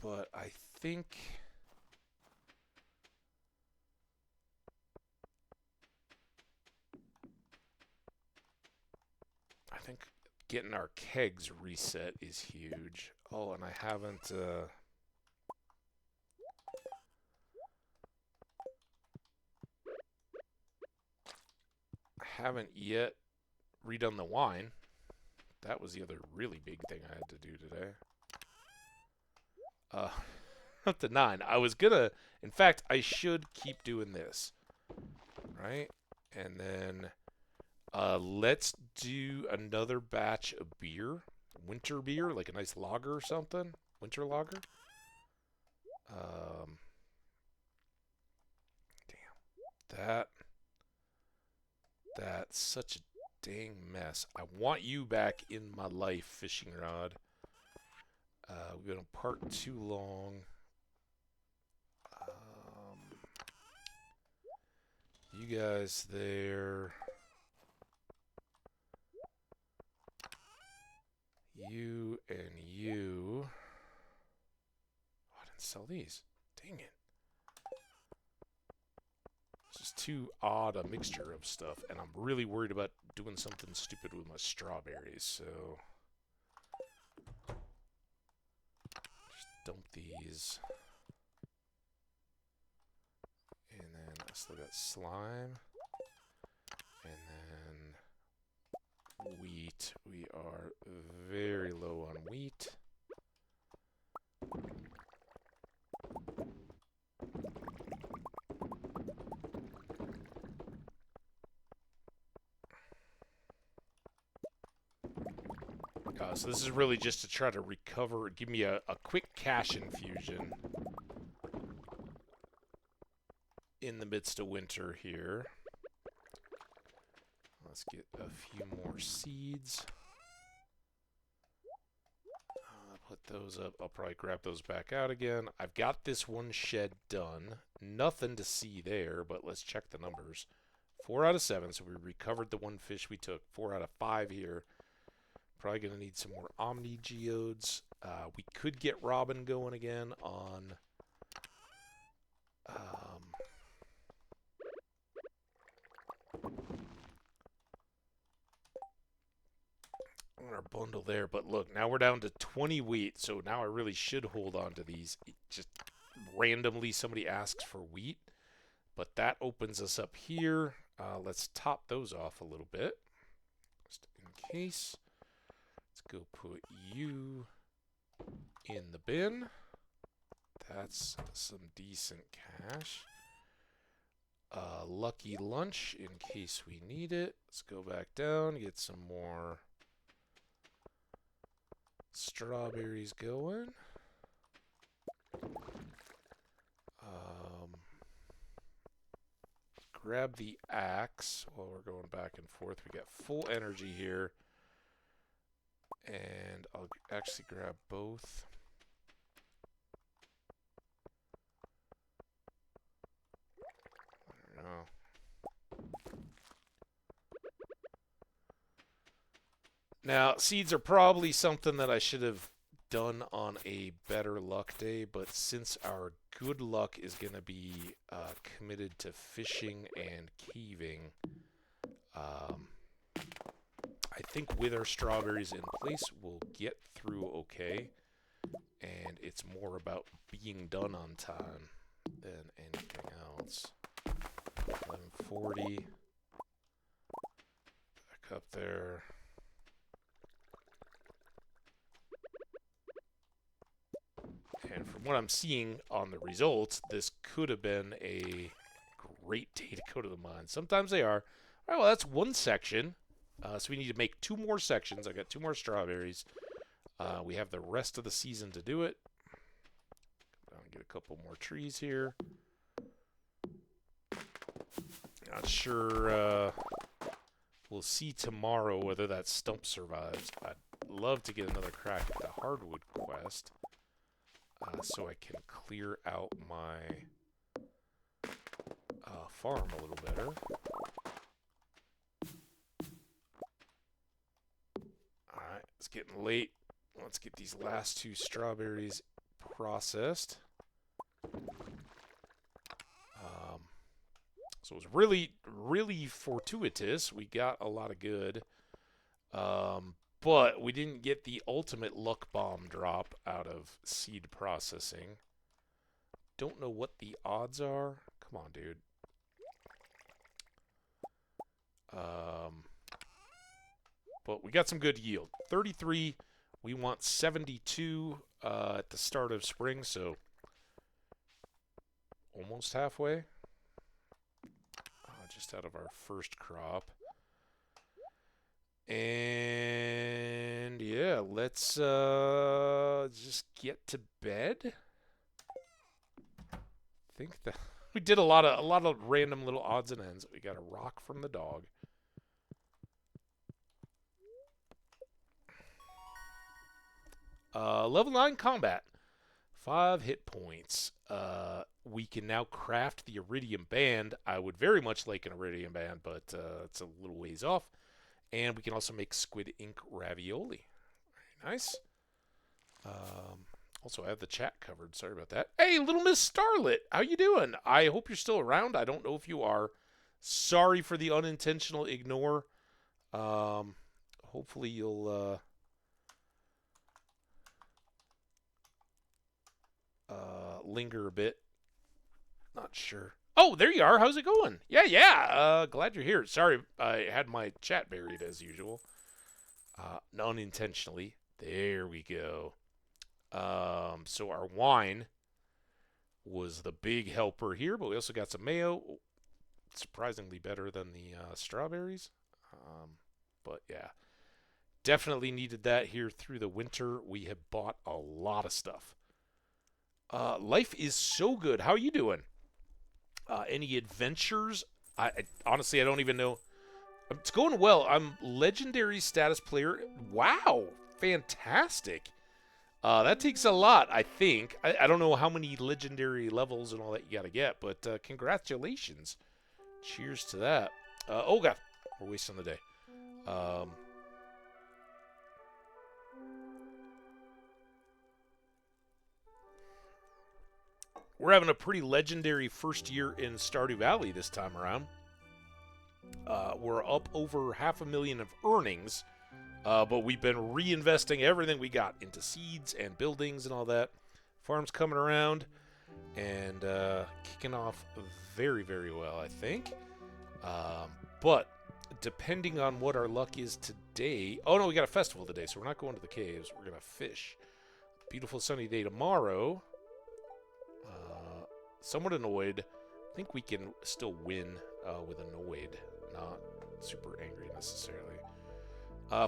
A: But I think getting our kegs reset is huge. Oh, and I haven't yet redone the wine. That was the other really big thing I had to do today. Up to 9. I was gonna... In fact, I should keep doing this. Right? And then... let's do another batch of beer. Winter beer, like a nice lager or something. Winter lager. Damn. That's such a dang mess. I want you back in my life, fishing rod. We've been apart too long. You guys there. You and you. Oh, I didn't sell these. Dang it. This is too odd a mixture of stuff, and I'm really worried about doing something stupid with my strawberries, so just dump these. And then I still got slime. And then wheat. We are very low on wheat. So this is really just to try to recover, give me a quick cash infusion in the midst of winter here. Let's get a few more seeds. Put those up. I'll probably grab those back out again. I've got this one shed done. Nothing to see there, but let's check the numbers. 4 out of 7, so we recovered the one fish we took. 4 out of 5 here. Probably going to need some more Omni Geodes. We could get Robin going again on our bundle there. But look, now we're down to 20 wheat, so now I really should hold on to these. It just randomly somebody asks for wheat, but that opens us up here. Let's top those off a little bit, just in case. Let's go put you in the bin. That's some decent cash. Lucky lunch in case we need it. Let's go back down, get some more strawberries going. Grab the axe while we're going back and forth. We got full energy here. And I'll actually grab both. I don't know. Now, seeds are probably something that I should have done on a better luck day, but since our good luck is going to be committed to fishing and caving, I think with our strawberries in place, we'll get through okay, and it's more about being done on time than anything else. 1140. Back up there. And from what I'm seeing on the results, this could have been a great day to go to the mine. Sometimes they are. All right, well, that's one section. So we need to make 2 more sections. I got 2 more strawberries. We have the rest of the season to do it. Come down and get a couple more trees here. Not sure. We'll see tomorrow whether that stump survives. I'd love to get another crack at the hardwood quest, so I can clear out my farm a little better. Alright, it's getting late. Let's get these last 2 strawberries processed. So it was really, really fortuitous. We got a lot of good. But we didn't get the ultimate luck bomb drop out of seed processing. Don't know what the odds are. Come on, dude. But we got some good yield. 33. We want 72 at the start of spring, so almost halfway. Just out of our first crop. And yeah, let's just get to bed. I think that we did a lot of random little odds and ends. We got a rock from the dog. Level 9 combat. 5 hit points. We can now craft the Iridium Band. I would very much like an Iridium Band, but it's a little ways off. And we can also make squid ink ravioli. Very nice. Also, I have the chat covered. Sorry about that. Hey, Little Miss Starlet, how you doing? I hope you're still around. I don't know if you are. Sorry for the unintentional ignore. Hopefully you'll linger a bit. Not sure. Oh, there you are. How's it going? Yeah. Glad you're here. Sorry, I had my chat buried as usual. Unintentionally. There we go. So our wine was the big helper here, but we also got some mayo. Surprisingly better than the strawberries. But yeah, definitely needed that here through the winter. We have bought a lot of stuff. Life is so good. How are you doing? Any adventures? Honestly, I don't even know. It's going well. I'm legendary status player. Wow, fantastic. That takes a lot, I think. I don't know how many legendary levels and all that you got to get, but congratulations. Cheers to that. Oh, God. We're wasting the day. We're having a pretty legendary first year in Stardew Valley this time around. We're up over $500,000 of earnings, but we've been reinvesting everything we got into seeds and buildings and all that. Farm's coming around and kicking off very, very well, I think. But depending on what our luck is today... Oh, no, we got a festival today, so we're not going to the caves. We're going to fish. Beautiful sunny day tomorrow. Somewhat annoyed. I think we can still win with annoyed, not super angry necessarily.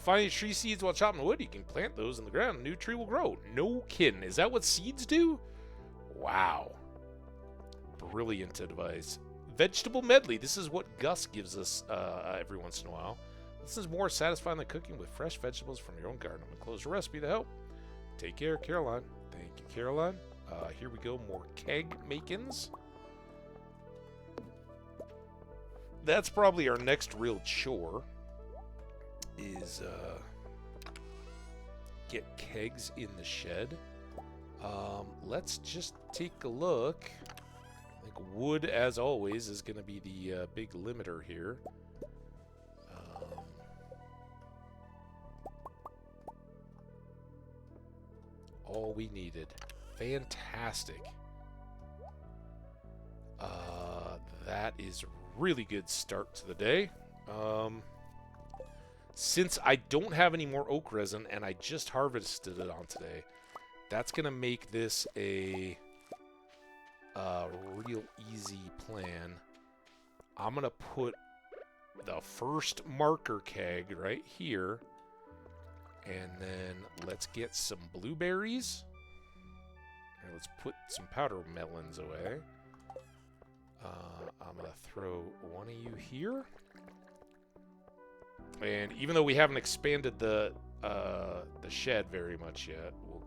A: Finding tree seeds while chopping wood, you can plant those in the ground. A new tree will grow. No kidding. Is that what seeds do? Wow. Brilliant advice. Vegetable medley. This is what Gus gives us every once in a while. This is more satisfying than cooking with fresh vegetables from your own garden. I'm going to close the recipe to help. Take care, Caroline. Thank you, Caroline. Here we go, more keg makings. That's probably our next real chore, is get kegs in the shed. Let's just take a look. I think wood, as always, is going to be the big limiter here. All we needed. Fantastic. That is a really good start to the day. Since I don't have any more oak resin and I just harvested it on today, that's going to make this a real easy plan. I'm going to put the first marker keg right here, and then let's get some blueberries. And let's put some powder melons away. I'm going to throw one of you here. And even though we haven't expanded the shed very much yet, we'll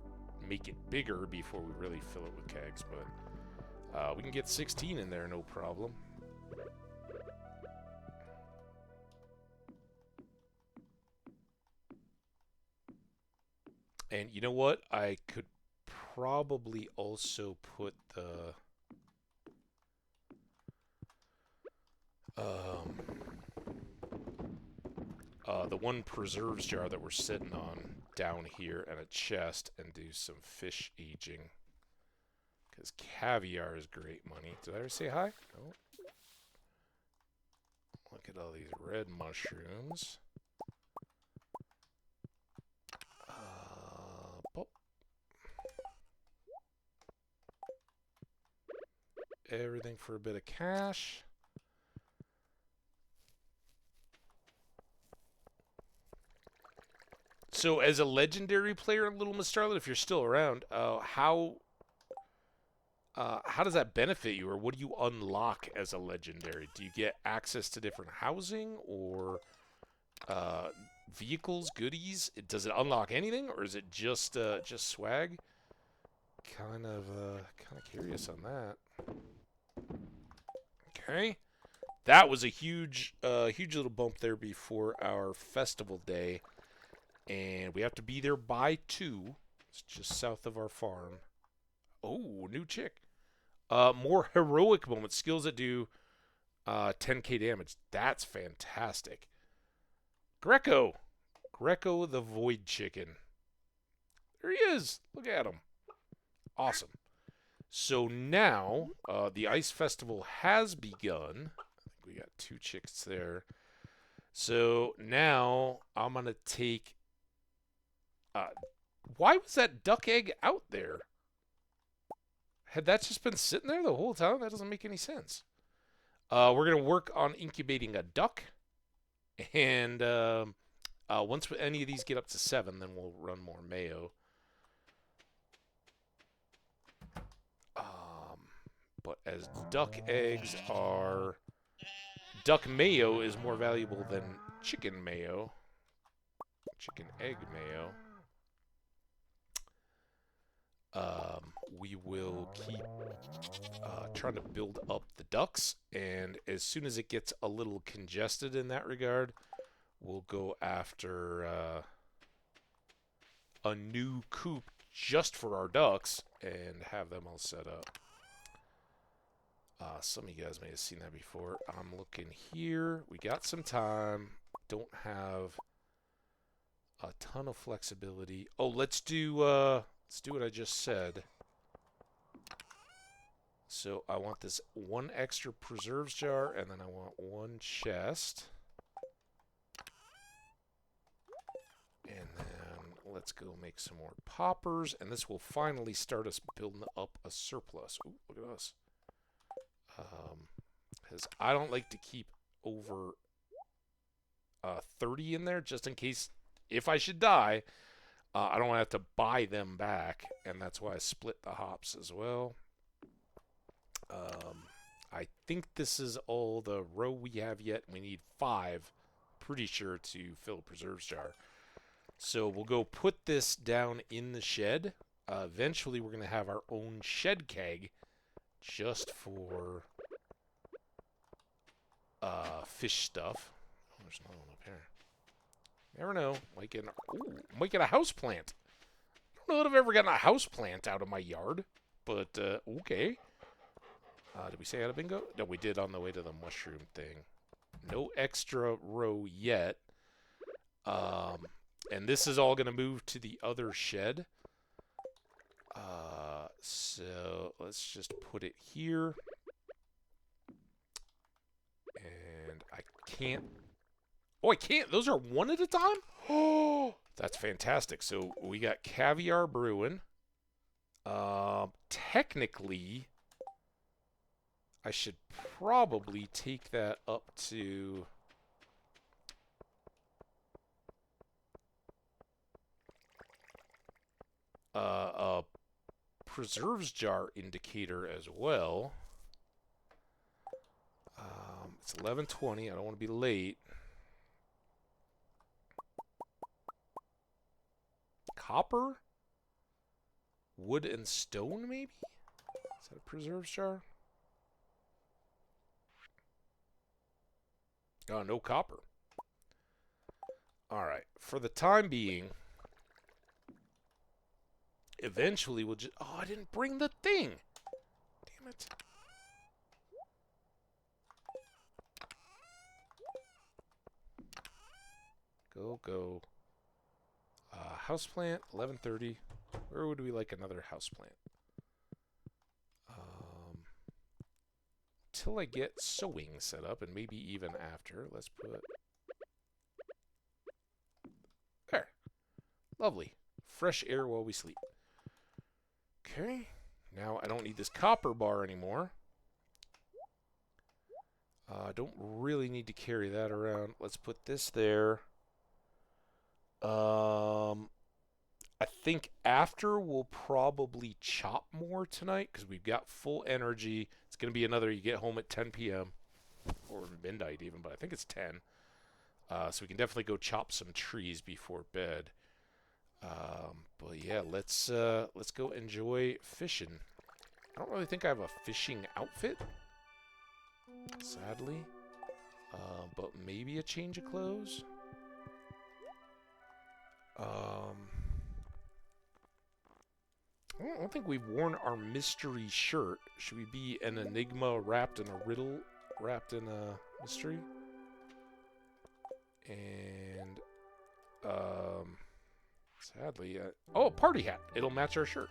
A: make it bigger before we really fill it with kegs. But we can get 16 in there, no problem. And you know what? I could probably also put the one preserves jar that we're sitting on down here and a chest and do some fish aging, because caviar is great money. Did I ever say hi? No. Look at all these red mushrooms. Everything for a bit of cash. So, as a legendary player, Little Miss Starlet, if you're still around, how does that benefit you, or what do you unlock as a legendary? Do you get access to different housing, or vehicles, goodies? Does it unlock anything, or is it just swag? Kind of curious on that. Okay, that was a huge little bump there before our festival day, and we have to be there by 2. It's just south of our farm. Oh, new chick. More heroic moments, skills that do 10k damage. That's fantastic. Greco the Void Chicken. There he is. Look at him. Awesome. So now, the Ice Festival has begun. I think we got 2 chicks there. So now I'm going to take... why was that duck egg out there? Had that just been sitting there the whole time? That doesn't make any sense. We're going to work on incubating a duck. And once any of these get up to 7, then we'll run more mayo. But as duck eggs are... Duck mayo is more valuable than chicken mayo. Chicken egg mayo. We will keep trying to build up the ducks, and as soon as it gets a little congested in that regard, we'll go after a new coop just for our ducks and have them all set up. Some of you guys may have seen that before. I'm looking here. We got some time. Don't have a ton of flexibility. Oh, let's do what I just said. So I want this 1 extra preserves jar, and then I want 1 chest. And then let's go make some more poppers, and this will finally start us building up a surplus. Ooh, look at us. Because I don't like to keep over 30 in there, just in case, if I should die, I don't have to buy them back, and that's why I split the hops as well. I think this is all the row we have yet. We need 5, pretty sure, to fill a preserves jar. So we'll go put this down in the shed. Eventually, we're going to have our own shed keg just for fish stuff. Oh, there's another one up here. Never know. Might get a house plant. I don't know that I've ever gotten a house plant out of my yard, but okay. Did we say out of bingo? No, we did on the way to the mushroom thing. No extra row yet. And this is all going to move to the other shed. So let's just put it here. And I can't... Oh, I can't. Those are 1 at a time? Oh, that's fantastic. So we got caviar brewing. Technically, I should probably take that up to... a preserves jar indicator as well. It's 11:20. I don't want to be late. Copper? Wood and stone, maybe? Is that a preserves jar? Oh, no copper. Alright. For the time being, eventually we'll just... Oh, I didn't bring the thing! Damn it. Go. Houseplant, 11:30. Where would we like another houseplant? Till I get sewing set up, and maybe even after. Let's put... There. Lovely. Fresh air while we sleep. Okay. Now I don't need this copper bar anymore. I don't really need to carry that around. Let's put this there. I think after we'll probably chop more tonight because we've got full energy. It's going to be another, you get home at 10 p.m. or midnight even, but I think it's 10. So we can definitely go chop some trees before bed. But yeah, let's go enjoy fishing. I don't really think I have a fishing outfit, sadly. But maybe a change of clothes. I don't think we've worn our mystery shirt. Should we be an enigma wrapped in a riddle, wrapped in a mystery? And, sadly, oh, a party hat. It'll match our shirt.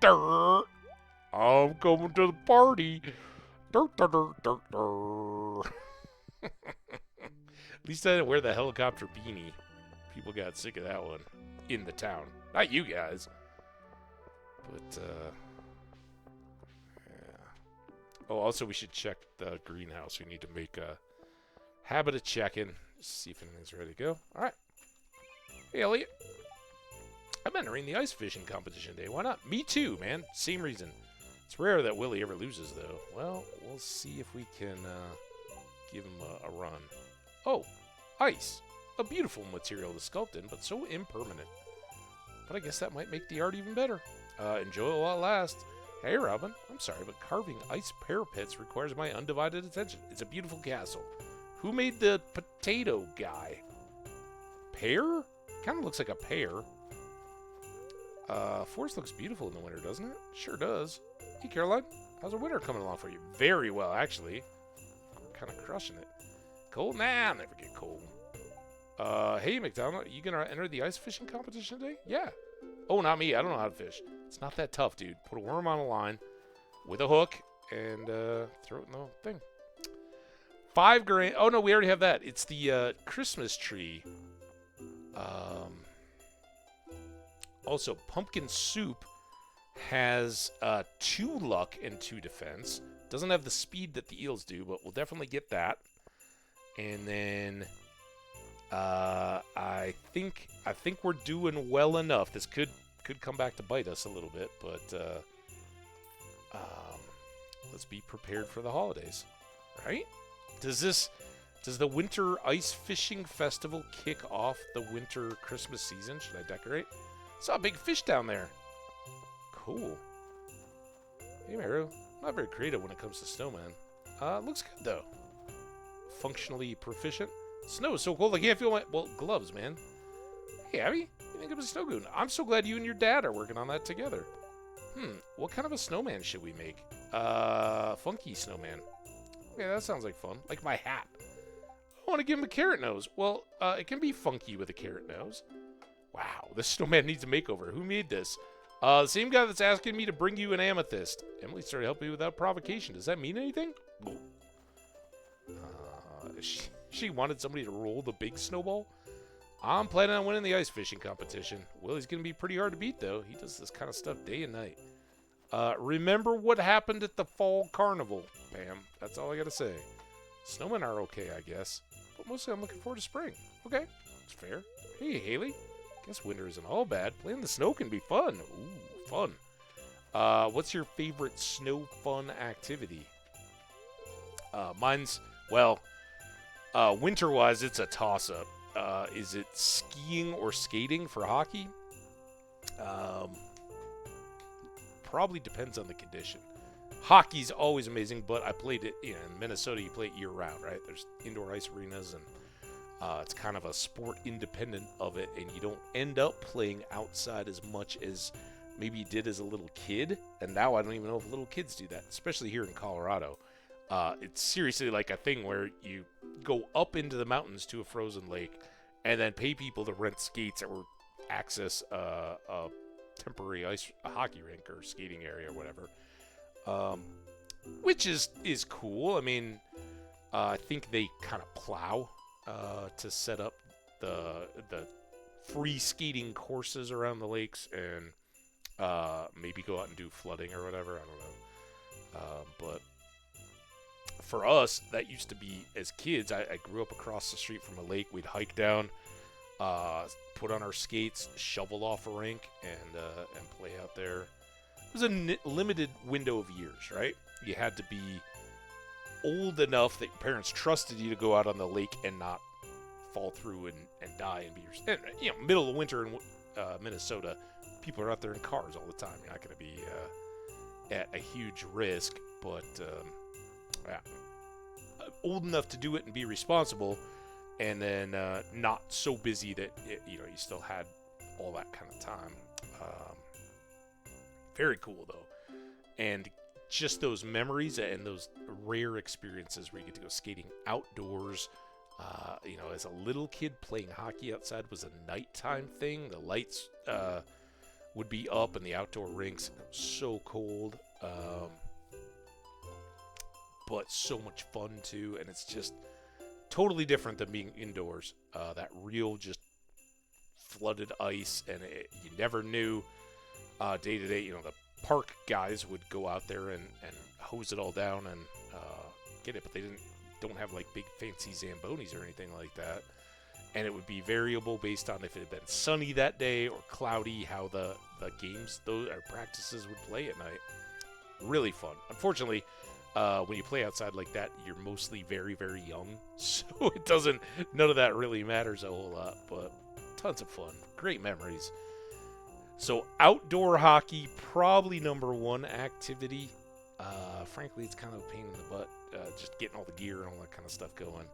A: Durr. I'm coming to the party. Durr, durr, durr, durr, durr. At least I didn't wear the helicopter beanie. People got sick of that one. In the town. Not you guys. But, yeah. Oh, also we should check the greenhouse. We need to make a habit of checking. See if anything's ready to go. Alright. Hey, Elliot. I'm entering the ice fishing competition today. Why not? Me too, man. Same reason. It's rare that Willie ever loses, though. Well, we'll see if we can give him a run. Oh, ice. A beautiful material to sculpt in, but so impermanent. But I guess that might make the art even better. Enjoy it while it lasts. Hey, Robin. I'm sorry, but carving ice parapets requires my undivided attention. It's a beautiful castle. Who made the potato guy? Pear? Kind of looks like a pear. Forest looks beautiful in the winter, doesn't it? Sure does. Hey, Caroline. How's the winter coming along for you? Very well, actually. We're kind of crushing it. Cold? Nah, I'll never get cold. Hey, McDonald, you gonna enter the ice fishing competition today? Yeah. Oh, not me. I don't know how to fish. It's not that tough, dude. Put a worm on a line with a hook and throw it in the thing. $5 grand. Oh, no, we already have that. It's the Christmas tree. Also, pumpkin soup has 2 luck and 2 defense. Doesn't have the speed that the eels do, but we'll definitely get that. And then I think we're doing well enough. This could come back to bite us a little bit, but let's be prepared for the holidays, right? Does the winter ice fishing festival kick off the winter Christmas season? Should I decorate? Saw a big fish down there. Cool. Hey, Maru. Not very creative when it comes to snowman. Looks good though. Functionally proficient. Snow is so cold I can't feel my gloves, man. Hey, Abby, you think of a snow goon? I'm so glad you and your dad are working on that together. What kind of a snowman should we make? Funky snowman. Okay, that sounds like fun. Like my hat. I want to give him a carrot nose. Well, it can be funky with a carrot nose. Wow, this snowman needs a makeover. Who made this? The same guy that's asking me to bring you an amethyst. Emily started helping me without provocation. Does that mean anything? She wanted somebody to roll the big snowball. I'm planning on winning the ice fishing competition. Willie's going to be pretty hard to beat, though. He does this kind of stuff day and night. Remember what happened at the fall carnival, Pam. That's all I got to say. Snowmen are okay, I guess. But mostly I'm looking forward to spring. Okay, that's fair. Hey, Haley. Guess winter isn't all bad. Playing the snow can be fun. Ooh, fun. What's your favorite snow fun activity? Mine's, well, winter-wise, it's a toss-up. Is it skiing or skating for hockey? Probably depends on the condition. Hockey's always amazing, but I played it in Minnesota. You play it year-round, right? There's indoor ice arenas, and it's kind of a sport independent of it, and you don't end up playing outside as much as maybe you did as a little kid. And now I don't even know if little kids do that, especially here in Colorado. It's seriously like a thing where you go up into the mountains to a frozen lake and then pay people to rent skates or access a temporary hockey rink or skating area or whatever, which is cool. I mean, I think they kind of plow to set up the free skating courses around the lakes and maybe go out and do flooding or whatever. I don't know. But for us, that used to be, as kids, I grew up across the street from a lake. We'd hike down, put on our skates, shovel off a rink, and play out there. It was a limited window of years, right? You had to be old enough that your parents trusted you to go out on the lake and not fall through and die and be middle of winter in Minnesota, people are out there in cars all the time. You're not going to be at a huge risk, but old enough to do it and be responsible, and then not so busy that you still had all that kind of time. Very cool though, and just those memories and those rare experiences where you get to go skating outdoors. As a little kid, playing hockey outside was a nighttime thing. The lights would be up in the outdoor rinks. It was so cold, but so much fun too. And it's just totally different than being indoors. That real just flooded ice, and you never knew day to day. The park guys would go out there and hose it all down and get it, but they don't have like big fancy Zambonis or anything like that. And it would be variable based on if it had been sunny that day or cloudy, how the games, those practices would play at night. Really fun. Unfortunately, when you play outside like that, you're mostly very, very young, so none of that really matters a whole lot, but tons of fun. Great memories. So outdoor hockey, probably #1 activity. Frankly, it's kind of a pain in the butt, just getting all the gear and all that kind of stuff going.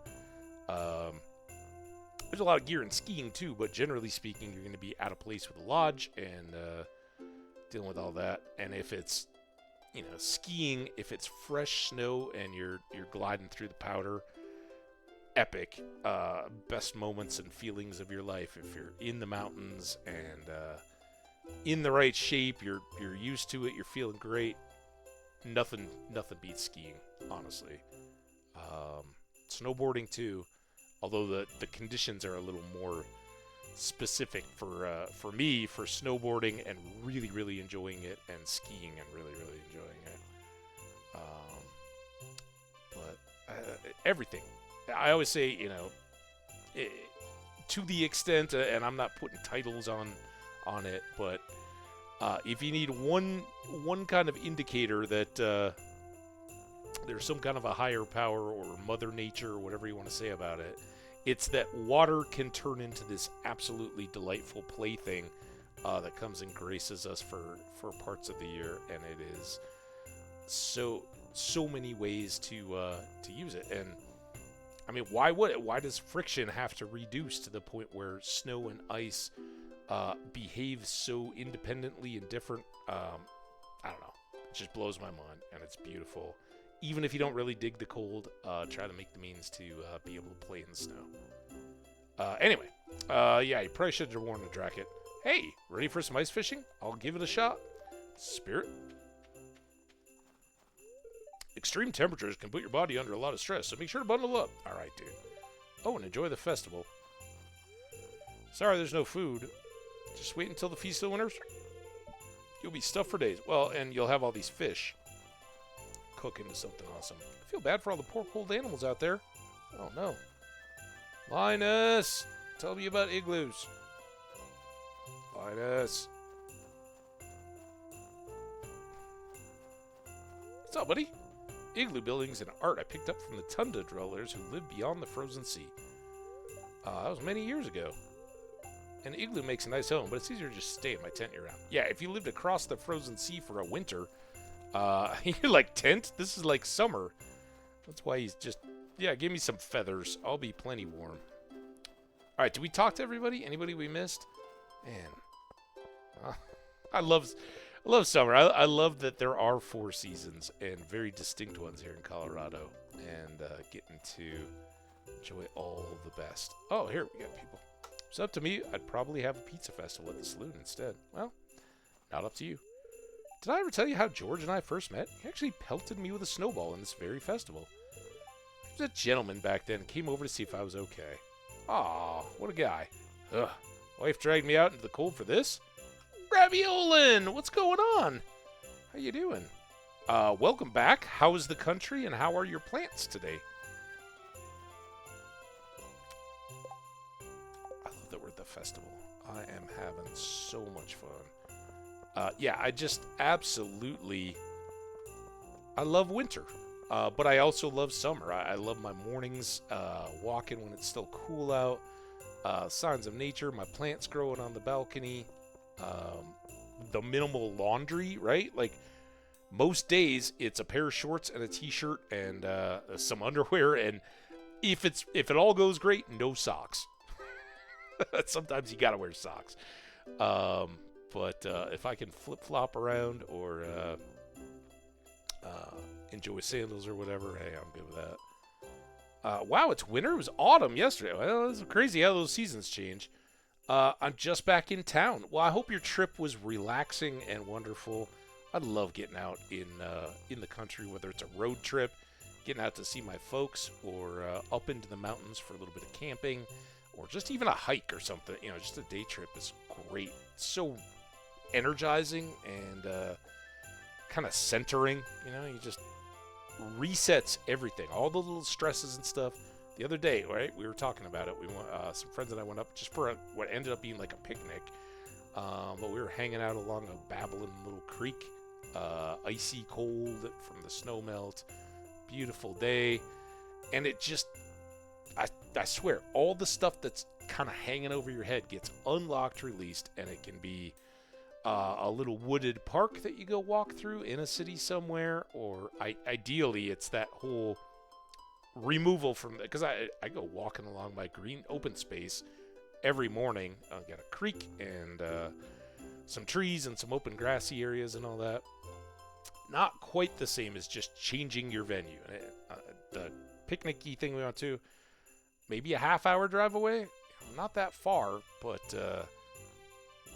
A: There's a lot of gear in skiing too, but generally speaking, you're going to be out of place with a lodge and dealing with all that. And if it's skiing, if it's fresh snow and you're gliding through the powder, epic. Best moments and feelings of your life. If you're in the mountains and in the right shape, you're used to it, you're feeling great. Nothing beats skiing, honestly. Snowboarding too, although the conditions are a little more specific for me for snowboarding and really, really enjoying it, and skiing and really, really enjoying it. But everything. I always say, to the extent, and I'm not putting titles on it, but if you need one kind of indicator that there's some kind of a higher power or Mother Nature or whatever you want to say about it, it's that water can turn into this absolutely delightful plaything that comes and graces us for parts of the year, and it is so many ways to use it. And I mean, why would it? Why does friction have to reduce to the point where snow and ice behave so independently and different? I don't know. It just blows my mind, and it's beautiful. Even if you don't really dig the cold, try to make the means to be able to play in the snow. Anyway, you probably should have worn a jacket. Hey, ready for some ice fishing? I'll give it a shot. Spirit. Extreme temperatures can put your body under a lot of stress, so make sure to bundle up. All right, dude. Oh, and enjoy the festival. Sorry there's no food. Just wait until the Feast of the Winners. You'll be stuffed for days. Well, and you'll have all these fish cook into something awesome. I feel bad for all the poor cold animals out there. Oh, no. Linus! Tell me about igloos. Linus. What's up, buddy? Igloo building's an art I picked up from the tundra dwellers who live beyond the frozen sea. That was many years ago. An igloo makes a nice home, but it's easier to just stay in my tent year round. Yeah, if you lived across the frozen sea for a winter, you're like, tent? This is like summer. That's why he's just... Yeah, give me some feathers. I'll be plenty warm. All right, did we talk to everybody? Anybody we missed? Man. I love summer. I love that there are 4 seasons and very distinct ones here in Colorado. And getting to enjoy all the best. Oh, here we got people. If it's up to me, I'd probably have a pizza festival at the saloon instead. Well, not up to you. Did I ever tell you how George and I first met? He actually pelted me with a snowball in this very festival. He was a gentleman back then and came over to see if I was okay. Aw, what a guy. Ugh, wife dragged me out into the cold for this? Raviolin, what's going on? How you doing? Welcome back. How is the country and how are your plants today? I love that we're at the festival. I am having so much fun. Yeah, I just absolutely... I love winter. But I also love summer. I love my mornings walking when it's still cool out. Signs of nature, my plants growing on the balcony. The minimal laundry, right? Like most days, it's a pair of shorts and a t-shirt and some underwear, and if it all goes great, no socks. Sometimes you gotta wear socks. But if I can flip-flop around or enjoy sandals or whatever, hey, I'm good with that. Wow, it's winter. It was autumn yesterday. Well, it's crazy how those seasons change. I'm just back in town. Well, I hope your trip was relaxing and wonderful. I love getting out in the country, whether it's a road trip, getting out to see my folks, or up into the mountains for a little bit of camping, or just even a hike or something. You know, just a day trip is great. It's so energizing and kind of centering. You know, you just resets everything, all the little stresses and stuff. The other day, right, we were talking about it. We went, some friends and I went up just for what ended up being like a picnic. But we were hanging out along a babbling little creek, icy cold from the snow melt. Beautiful day, and it just, I swear, all the stuff that's kind of hanging over your head gets unlocked, released, and it can be a little wooded park that you go walk through in a city somewhere, or ideally it's that whole removal from, because I go walking along my green open space every morning. I've got a creek and some trees and some open grassy areas and all that. Not quite the same as just changing your venue. The picnic-y thing we went to, maybe a half-hour drive away. Not that far, but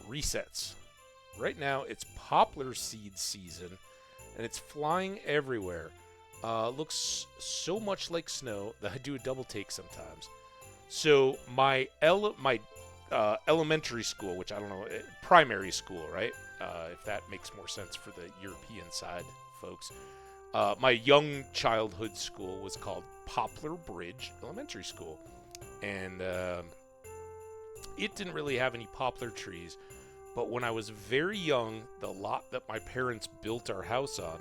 A: resets. Right now, it's poplar seed season, and it's flying everywhere. Looks so much like snow that I do a double take sometimes. So my elementary school, which I don't know, primary school, right? If that makes more sense for the European side folks. My young childhood school was called Poplar Bridge Elementary School. And it didn't really have any poplar trees. But when I was very young, the lot that my parents built our house on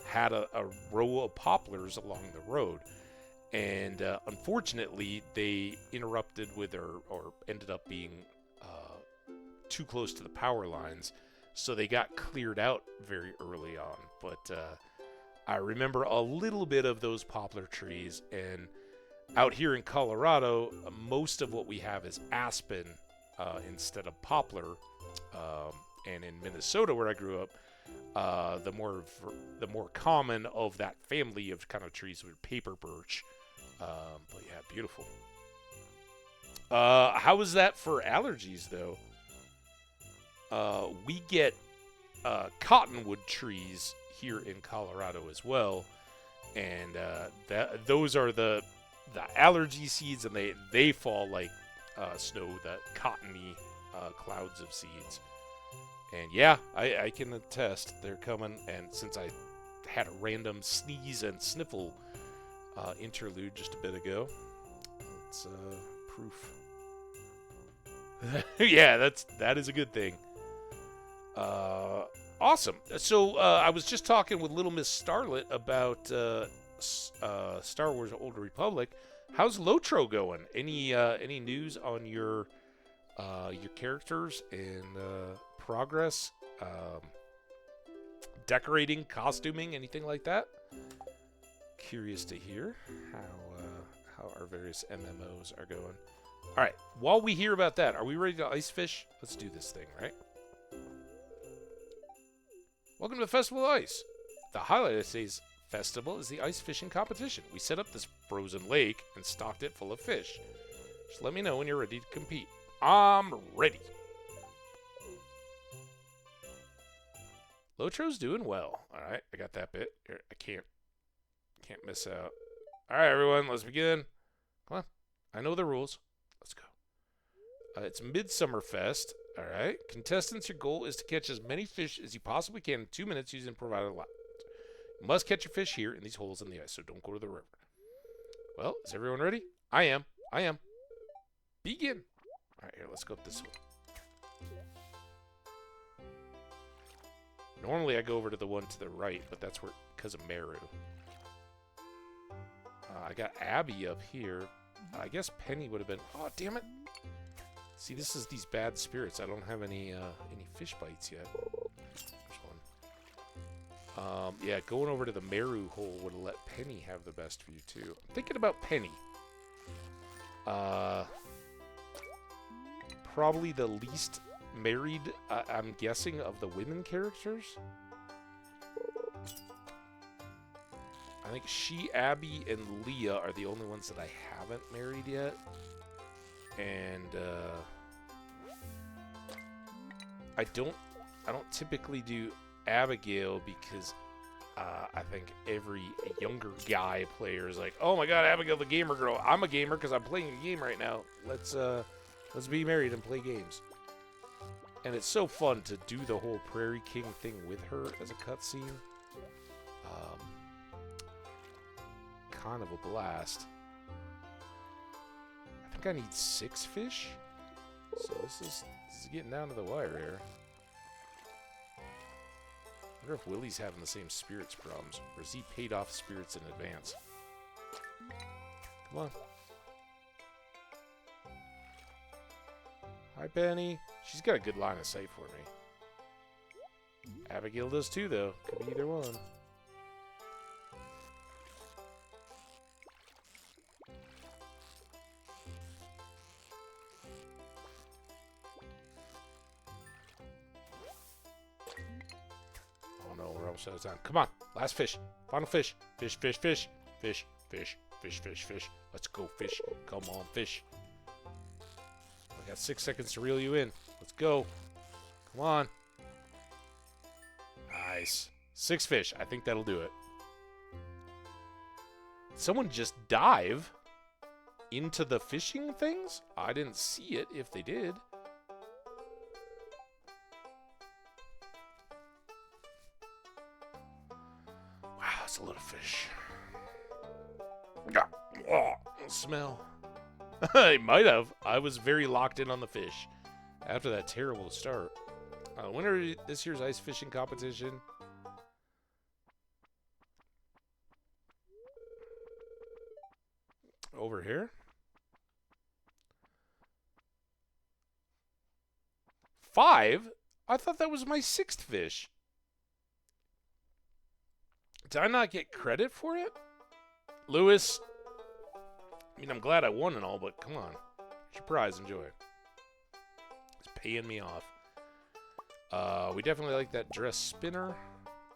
A: had a row of poplars along the road. And unfortunately, they interrupted with or ended up being too close to the power lines. So they got cleared out very early on. But I remember a little bit of those poplar trees. And out here in Colorado, most of what we have is aspen instead of poplar. And in Minnesota, where I grew up, the more common of that family of kind of trees would paper birch. But yeah, beautiful. How is that for allergies, though? We get cottonwood trees here in Colorado as well, and those are the allergy seeds, and they fall like snow, that cottony clouds of seeds. And yeah, I can attest they're coming. And since I had a random sneeze and sniffle interlude just a bit ago, it's proof. Yeah, that is a good thing. Awesome. So I was just talking with Little Miss Starlet about Star Wars: Old Republic. How's Lotro going? Any news on your characters and progress? Decorating, costuming, anything like that? Curious to hear how our various MMOs are going. All right. While we hear about that, are we ready to ice fish? Let's do this thing, right? Welcome to the Festival of Ice. The highlight of today's festival is the ice fishing competition. We set up this frozen lake and stocked it full of fish. Just let me know when you're ready to compete. I'm ready. Lotro's doing well. All right, I got that bit. Here, I can't miss out. All right, everyone, let's begin. Come on, I know the rules. Let's go. It's Midsummer Fest. All right, contestants, your goal is to catch as many fish as you possibly can in 2 minutes using provided lines. You must catch your fish here in these holes in the ice, so don't go to the river. Well, is everyone ready? I am. Begin. All right, here, let's go up this way. Normally I go over to the one to the right, but that's because of Meru. I got Abby up here. I guess Penny would have been... Oh, damn it. See, this is these bad spirits. I don't have any fish bites yet. There's one. Yeah, going over to the Meru hole would have let Penny have the best view, too. I'm thinking about Penny. Probably the least married, I'm guessing, of the women characters. I think she, Abby, and Leah are the only ones that I haven't married yet. And I don't typically do Abigail because I think every younger guy player is like, oh my god, Abigail the gamer girl. I'm a gamer because I'm playing a game right now. Let's be married and play games. And it's so fun to do the whole Prairie King thing with her as a cutscene. Kind of a blast. I think I need 6 fish. So this is getting down to the wire here. I wonder if Willie's having the same spirits problems, or is he paid off spirits in advance? Come on. Hi, Penny. She's got a good line of sight for me. Abigail does too, though. Could be either one. Out of time. Come on, last fish. Final fish. Fish, fish, fish. Fish, fish, fish, fish, fish. Let's go, fish. Come on, fish. I got 6 seconds to reel you in. Let's go. Come on. Nice. 6 fish. I think that'll do it. Someone just dive into the fishing things? I didn't see it if they did. A little fish. Oh, smell. I might have. I was very locked in on the fish after that terrible start. Winner of this year's ice fishing competition. Over here. 5? I thought that was my 6th fish. Did I not get credit for it? Lewis, I mean, I'm glad I won and all, but come on. It's your prize. Enjoy. It's paying me off. We definitely like that dress spinner.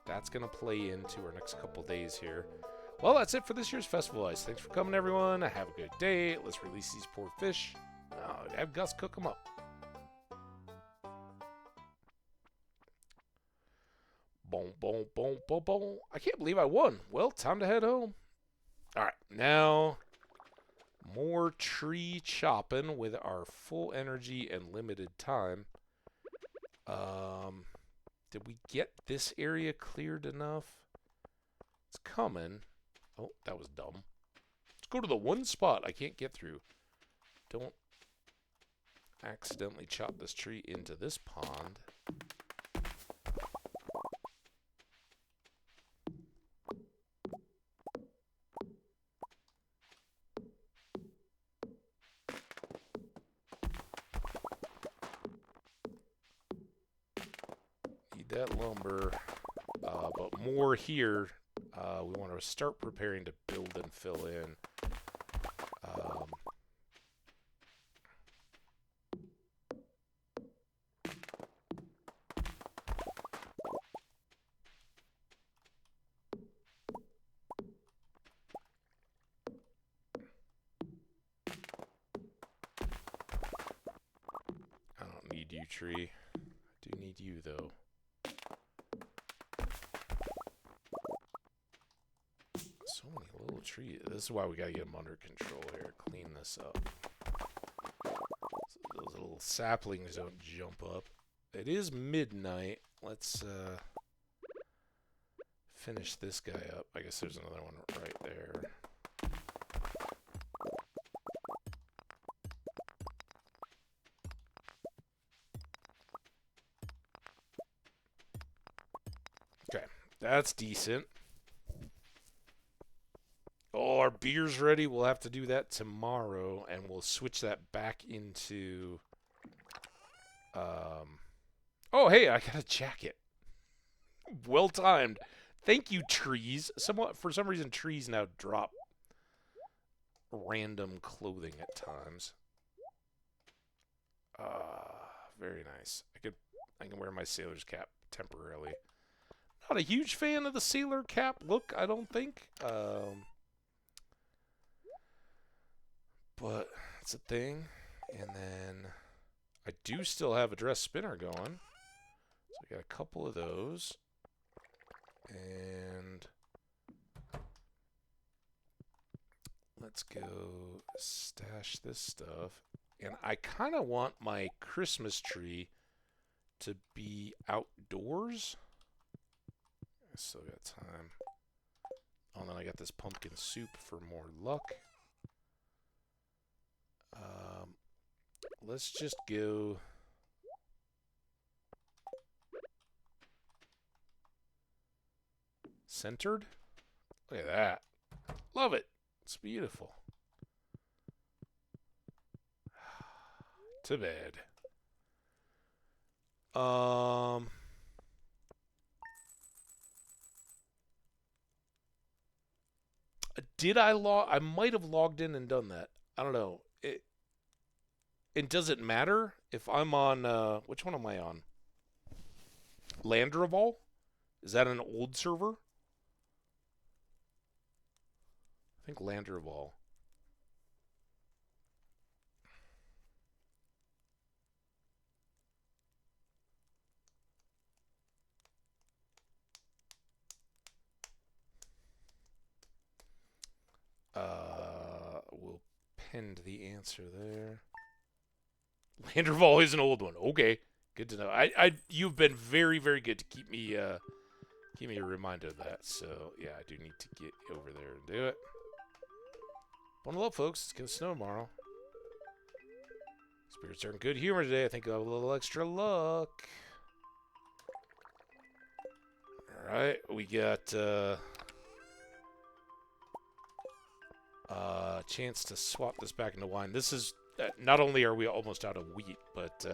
A: That's going to play into our next couple days here. Well, that's it for this year's Festival Ice. Thanks for coming, everyone. Have a good day. Let's release these poor fish. Have Gus cook them up. Boom, boom, boom, boom, boom. I can't believe I won. Well, time to head home. All right, now more tree chopping with our full energy and limited time. Did we get this area cleared enough? It's coming. Oh, that was dumb. Let's go to the one spot I can't get through. Don't accidentally chop this tree into this pond. That lumber, but more here. We want to start preparing to build and fill in. I don't need you, tree. I do need you, though. So many little trees. This is why we gotta get them under control here. Clean this up. So those little saplings don't jump up. It is midnight. Let's finish this guy up. I guess there's another one right there. Okay, that's decent. Oh, our beer's ready. We'll have to do that tomorrow, and we'll switch that back into... Oh, hey, I got a jacket. Well timed. Thank you, trees. For some reason, trees now drop random clothing at times. Very nice. I can wear my sailor's cap temporarily. Not a huge fan of the sailor cap look, I don't think. But it's a thing. And then I do still have a dress spinner going. So I got a couple of those. And let's go stash this stuff. And I kind of want my Christmas tree to be outdoors. I still got time. Oh, and then I got this pumpkin soup for more luck. Let's just go... centered? Look at that. Love it. It's beautiful. To bed. Did I log? I might have logged in and done that. I don't know. And does it matter if I'm on, which one am I on? Landreval? Is that an old server? I think Landreval. We'll pend the answer there. Landreval is an old one. Okay, good to know. You've been very, very good to keep me reminded of that. So yeah, I do need to get over there and do it. Bundle up, folks. It's gonna snow tomorrow. Spirits are in good humor today. I think I'll have a little extra luck. All right, we got chance to swap this back into wine. This is not only are we almost out of wheat, but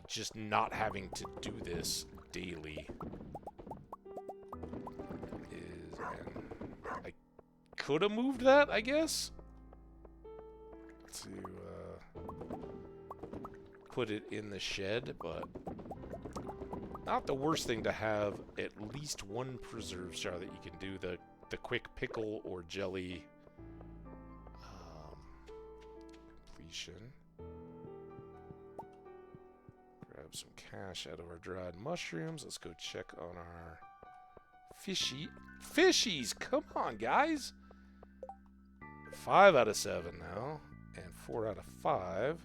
A: just not having to do this daily is... I could have moved that, I guess, to put it in the shed, but not the worst thing to have at least one preserve jar that you can do the quick pickle or jelly completion. Grab some cash out of our dried mushrooms. Let's go check on our fishies. Come on, guys. 5 out of 7 now, and 4 out of 5.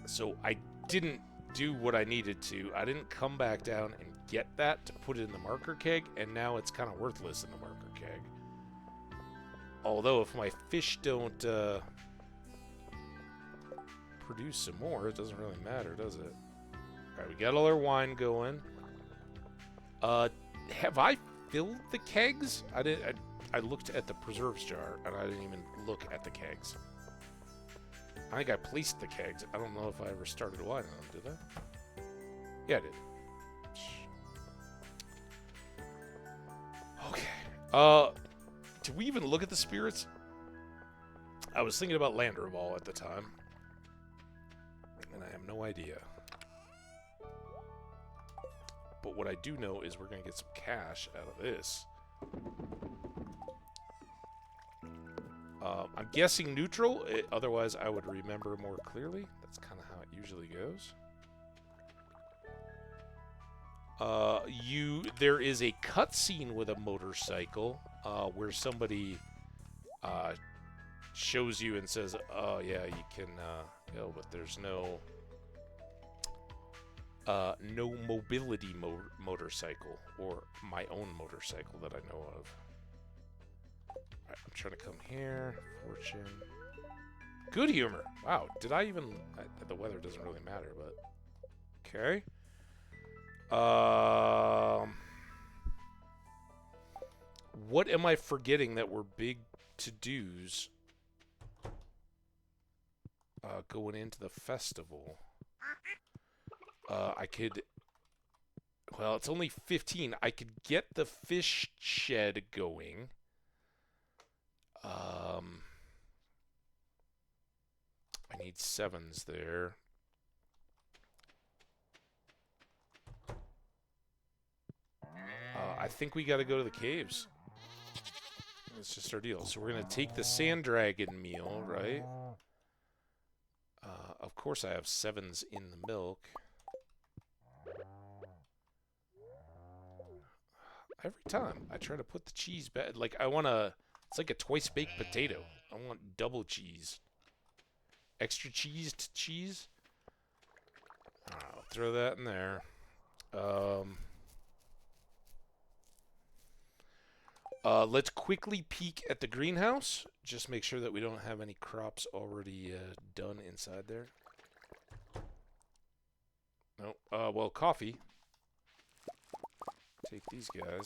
A: So I didn't do what I needed to. I didn't come back down and get that to put it in the marker keg, and now it's kind of worthless in the marker keg. Although if my fish don't produce some more, it doesn't really matter, does it? Alright, we got all our wine going. Have I filled the kegs? I looked at the preserves jar, and I didn't even look at the kegs. I think I placed the kegs. I don't know if I ever started wine on them, did I? Yeah, I did. Okay. Did we even look at the spirits? I was thinking about Landreval at the time. And I have no idea. But what I do know is we're going to get some cash out of this. I'm guessing neutral, otherwise I would remember more clearly. That's kind of how it usually goes. There is a cutscene with a motorcycle where somebody shows you and says, "Oh yeah, you can go," but there's no mobility motorcycle or my own motorcycle that I know of. Alright, I'm trying to come here. Fortune. Good humor. Wow, did I even... the weather doesn't really matter, but... Okay. What am I forgetting that were big to-dos going into the festival? I could... Well, it's only 15. I could get the fish shed going. I need 7s there. I think we got to go to the caves. That's just our deal. So we're going to take the sand dragon meal, right? Of course I have 7s in the milk. Every time I try to put the cheese back, like I want to, it's like a twice baked potato. I want double cheese. Extra cheesed cheese. I'll throw that in there. Let's quickly peek at the greenhouse. Just make sure that we don't have any crops already done inside there. No. Well, coffee. Take these guys.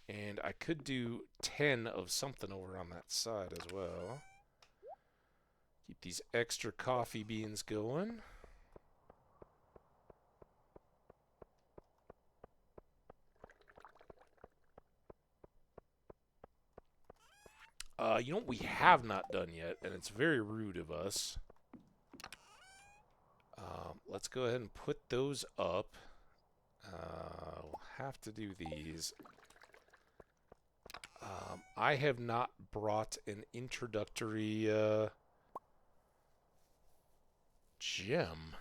A: And I could do 10 of something over on that side as well. Keep these extra coffee beans going. You know what we have not done yet, and it's very rude of us. Let's go ahead and put those up. We'll have to do these. I have not brought an introductory gem.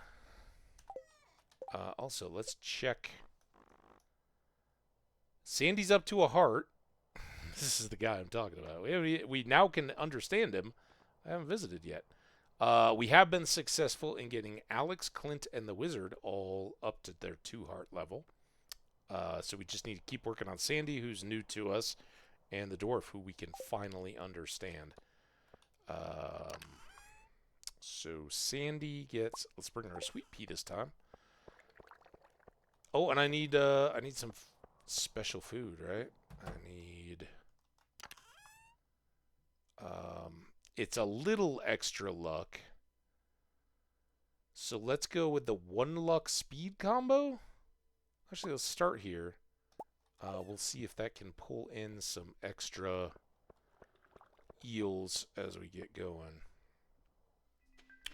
A: Also, let's check. Sandy's up to a heart. This is the guy I'm talking about. We now can understand him. I haven't visited yet. We have been successful in getting Alex, Clint, and the Wizard all up to their 2-heart level. So we just need to keep working on Sandy, who's new to us, and the dwarf, who we can finally understand. So Sandy gets... Let's bring her a sweet pea this time. Oh, and I need some special food, right? I need... it's a little extra luck. So let's go with the 1 luck speed combo. Actually, let's start here. We'll see if that can pull in some extra eels as we get going.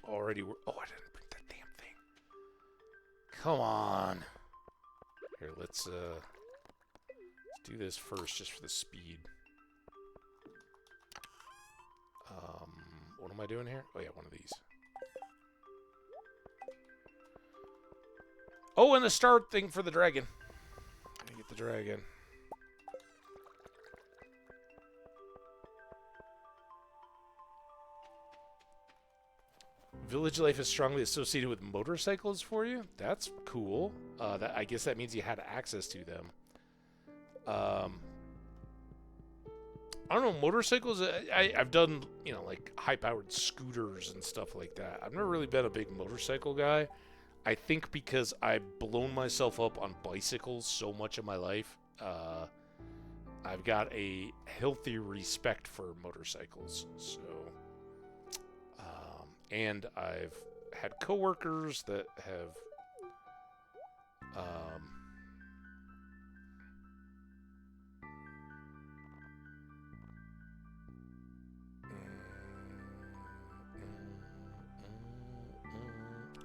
A: Already we're... Oh, I didn't bring that damn thing. Come on. Here, let's do this first just for the speed. What am I doing here? Oh, yeah, one of these. Oh, and the start thing for the dragon. Gotta get the dragon. Village life is strongly associated with motorcycles for you? That's cool. I guess that means you had access to them. I don't know, motorcycles, I've done, you know, like high-powered scooters and stuff like that. I've never really been a big motorcycle guy. I think because I've blown myself up on bicycles so much of my life, I've got a healthy respect for motorcycles. So, and I've had coworkers that have,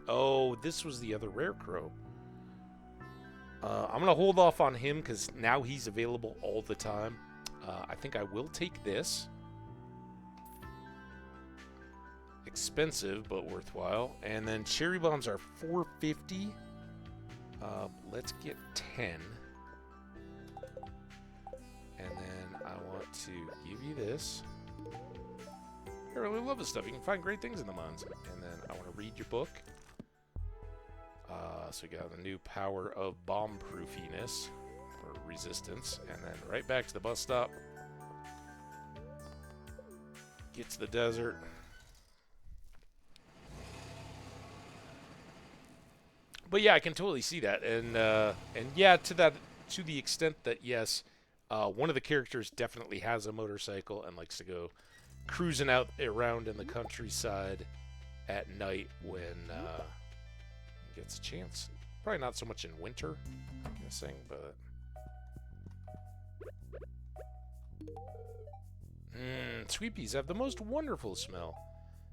A: oh, this was the other rare crow. I'm going to hold off on him because now he's available all the time. I think I will take this. Expensive, but worthwhile. And then cherry bombs are $4.50. Let's get 10. And then I want to give you this. I really love this stuff. You can find great things in the mines. And then I want to read your book. So we got the new power of bomb-proofiness, or resistance, and then right back to the bus stop. Get to the desert. But yeah, I can totally see that, and yeah, to the extent that yes, one of the characters definitely has a motorcycle and likes to go cruising out around in the countryside at night when he gets a chance. Probably not so much in winter, I'm guessing, but sweet peas have the most wonderful smell.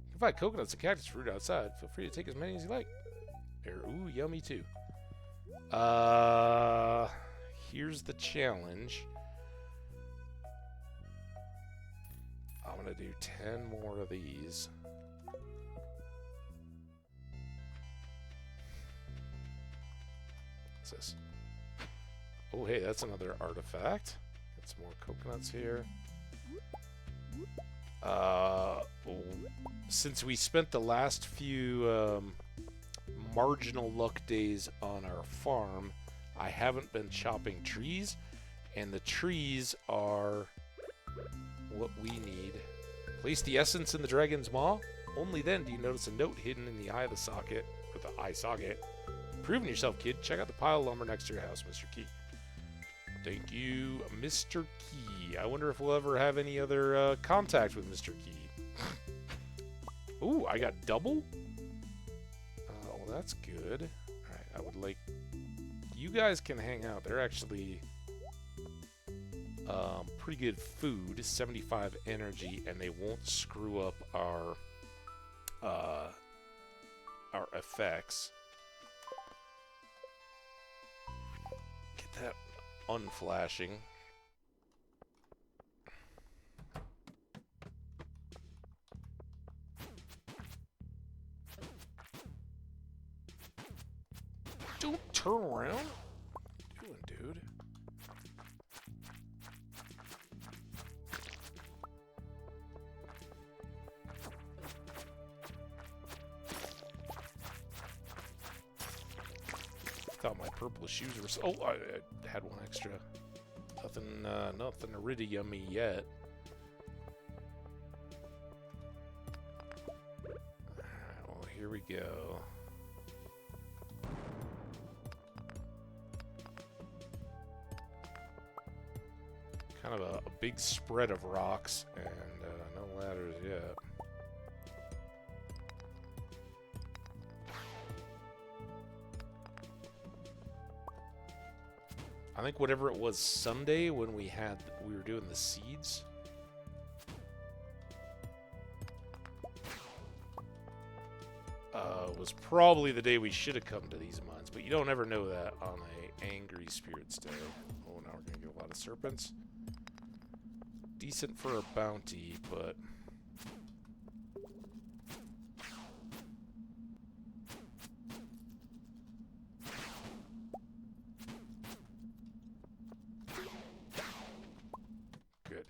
A: You can find coconuts and cactus fruit outside. Feel free to take as many as you like. Ooh, yummy too. Here's the challenge. I'm gonna do 10 more of these. What's this? Oh, hey, that's another artifact. Got some more coconuts here. Since we spent the last few marginal luck days on our farm, I haven't been chopping trees, and the trees are what we need. Place the essence in the dragon's maw. Only then do you notice a note hidden in the eye of the socket, with the eye socket. Proving yourself, kid. Check out the pile of lumber next to your house, Mr. Key. Thank you, Mr. Key. I wonder if we'll ever have any other contact with Mr. Key. Ooh, I got double? Well, that's good. Alright, I would like... You guys can hang out. They're actually pretty good food. 75 energy, and they won't screw up our effects. Get that unflashing. Don't turn around. What are you doing, dude? Thought my purple shoes were. Oh, I had one extra. Nothing really yummy yet. Alright, well, here we go. Kind of a big spread of rocks, and no ladders yet. I think whatever it was Sunday when we were doing the seeds. Was probably the day we should have come to these mines, but you don't ever know that on a Angry Spirits Day. Oh, now we're gonna get a lot of serpents. Decent for a bounty, but good.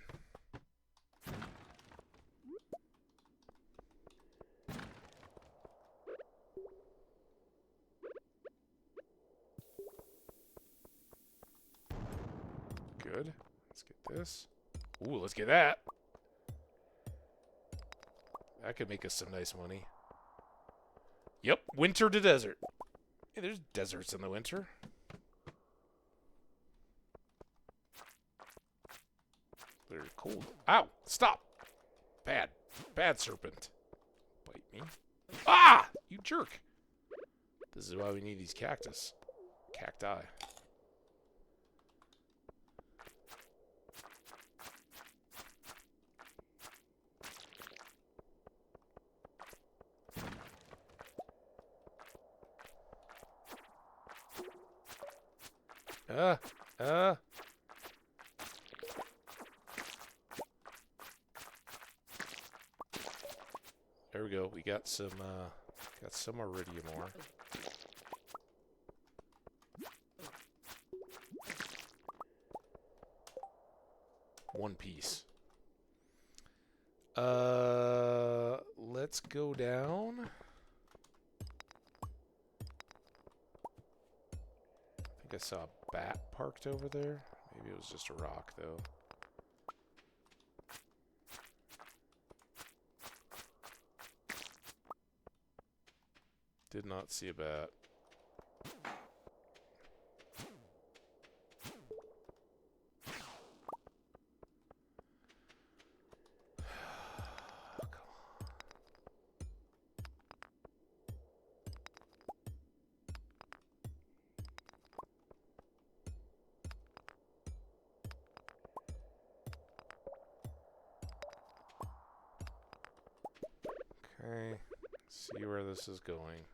A: Good. Let's get this. Ooh, let's get that. That could make us some nice money. Yep, winter to desert. Hey, there's deserts in the winter. They're cold. Ow! Stop! Bad. Bad serpent. Bite me. Ah! You jerk! This is why we need these cactus. Cacti. There we go. We got some iridium ore. One piece. Let's go down. I think I saw a bat parked over there. Maybe it was just a rock, though. Did not see a bat. Okay. See where this is going.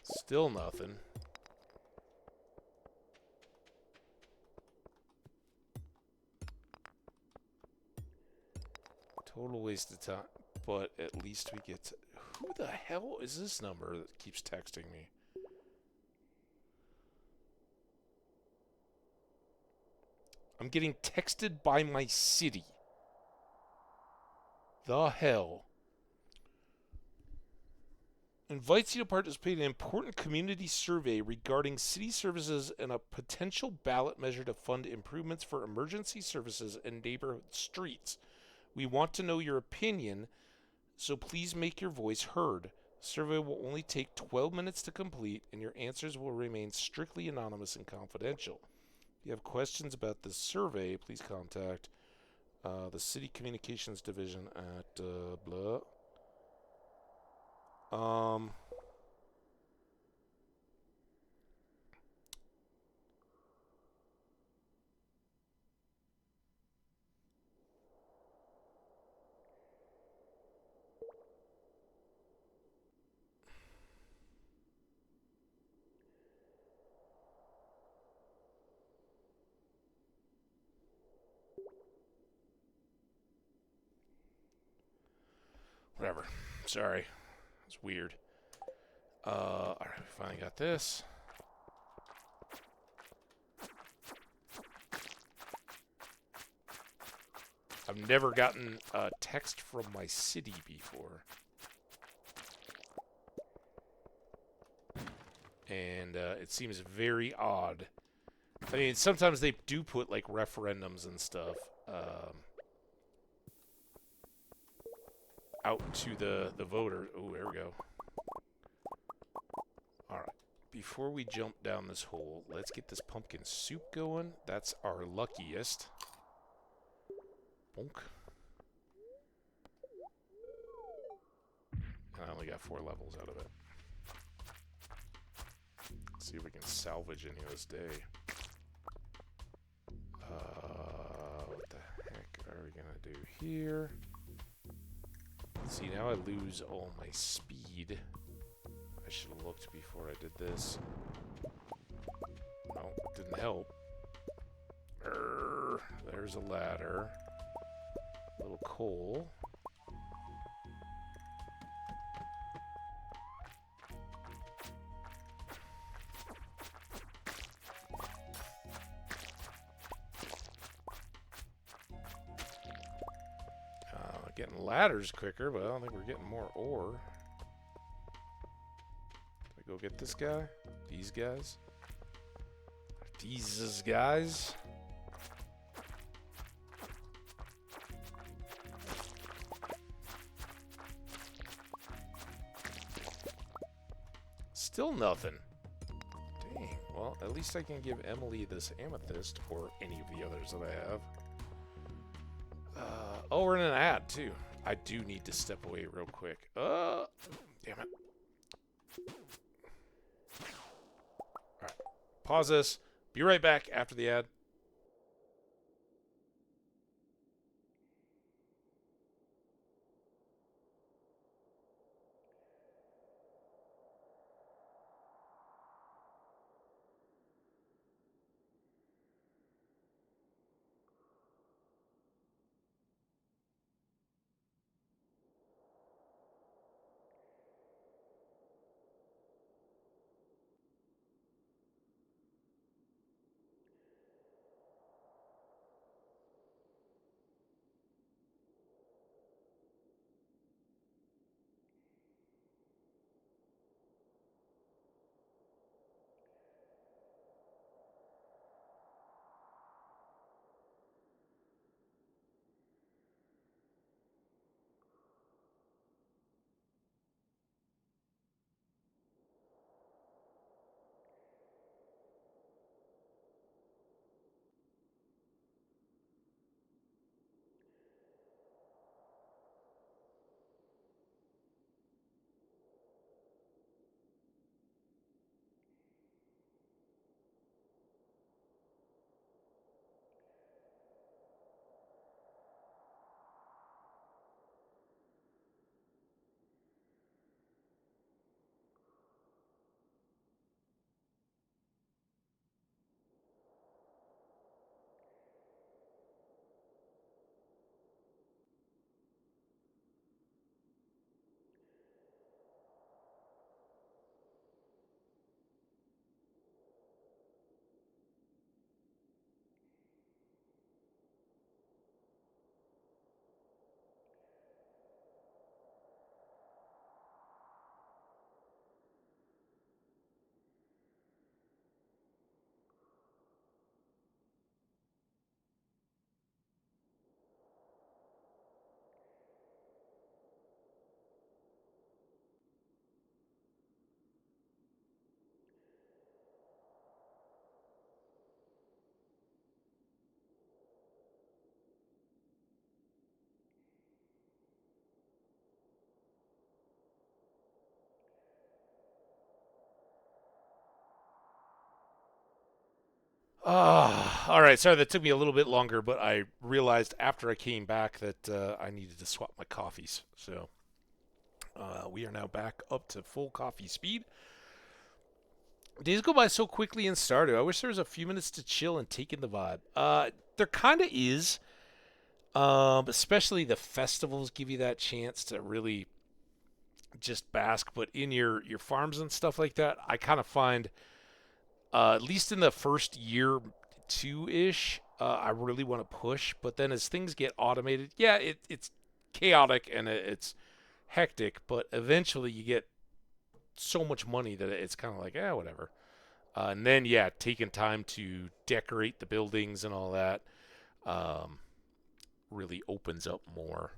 A: Still nothing. Total waste of time. But at least we get to... Who the hell is this number that keeps texting me? I'm getting texted by my city. The hell? Invites you to participate in an important community survey regarding city services and a potential ballot measure to fund improvements for emergency services and neighborhood streets. We want to know your opinion, so please make your voice heard. The survey will only take 12 minutes to complete, and your answers will remain strictly anonymous and confidential. If you have questions about this survey, please contact the City Communications Division at blah. Whatever. Sorry. It's weird. Alright, we finally got this. I've never gotten a text from my city before. And it seems very odd. I mean, sometimes they do put, like, referendums and stuff out to the voter. Oh, there we go. Alright. Before we jump down this hole, let's get this pumpkin soup going. That's our luckiest. Bonk. And I only got 4 levels out of it. Let's see if we can salvage any of this day. What the heck are we gonna do here? See, now I lose all my speed. I should have looked before I did this. No, it didn't help. There's a ladder. A little coal. Getting ladders quicker, but I don't think we're getting more ore. Did I go get this guy? These guys? These guys? Still nothing. Dang. Well, at least I can give Emily this amethyst, or any of the others that I have. Oh, we're in an ad, too. I do need to step away real quick. Damn it. Alright. Pause this. Be right back after the ad. All right. Sorry, that took me a little bit longer, but I realized after I came back that I needed to swap my coffees. So we are now back up to full coffee speed. Days go by so quickly in Stardew. I wish there was a few minutes to chill and take in the vibe. There kind of is. Especially the festivals give you that chance to really just bask. But in your farms and stuff like that, I kind of find, at least in the first year, two ish, I really want to push. But then as things get automated, yeah, it's chaotic and it's hectic. But eventually, you get so much money that it's kind of like, whatever. And then, yeah, taking time to decorate the buildings and all that really opens up more.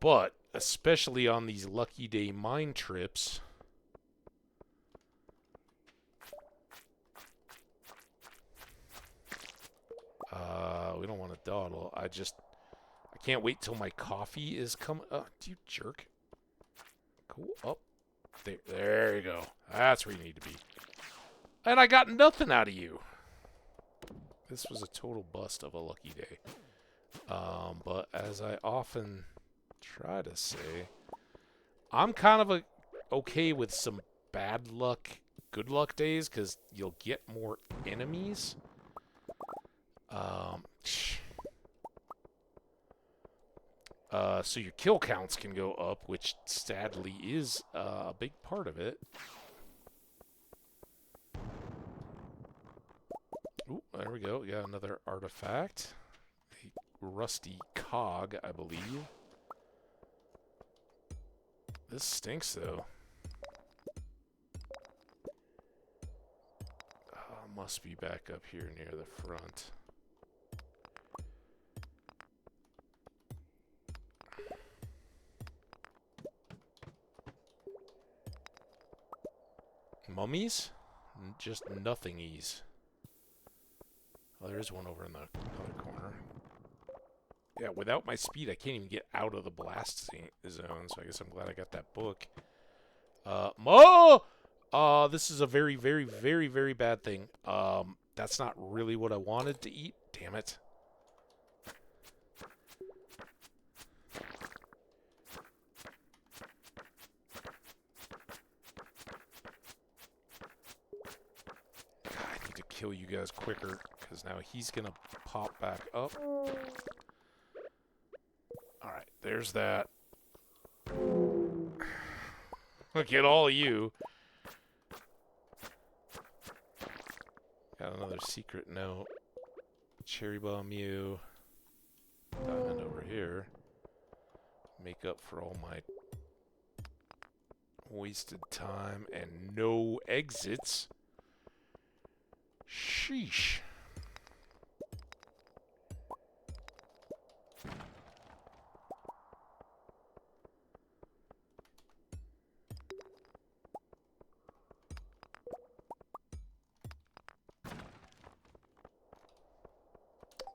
A: But especially on these lucky day mine trips, we don't want to dawdle. I can't wait till my coffee is coming. You jerk. Go up. There you go. That's where you need to be. And I got nothing out of you. This was a total bust of a lucky day. But as I often try to say, I'm kind of okay with some bad luck, good luck days because you'll get more enemies. So your kill counts can go up, which sadly is a big part of it. Ooh, there we go. We got another artifact. A rusty cog, I believe. This stinks, though. Must be back up here near the front. Mummies? Just nothingies. Oh, there's one over in the other corner. Yeah, without my speed, I can't even get out of the blast zone, so I guess I'm glad I got that book. This is a very, very, very, very bad thing. That's not really what I wanted to eat. Damn it. I need to kill you guys quicker, because now he's going to pop back up. Alright, there's that. Look at all of you. Got another secret note. Cherry bomb you. Diamond over here. Make up for all my wasted time and no exits. Sheesh.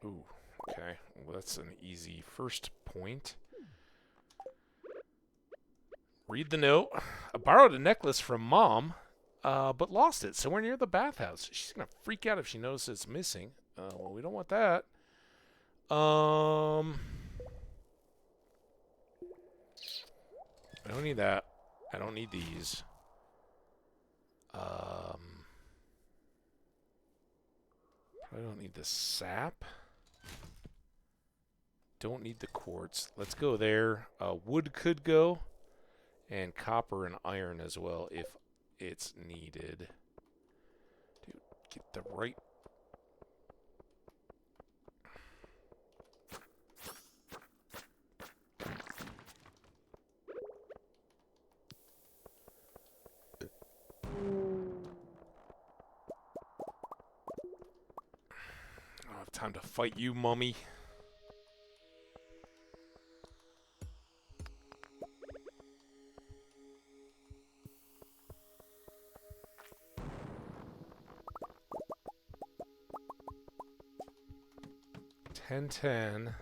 A: Ooh, okay. Well, that's an easy first point. Read the note. I borrowed a necklace from Mom, but lost it somewhere near the bathhouse. She's going to freak out if she knows it's missing. Well, we don't want that. I don't need that. I don't need these. I don't need the sap. Don't need the quartz. Let's go there. Wood could go. And copper and iron as well if it's needed. Dude, get the right... I don't have time to fight you, mummy. $10.10.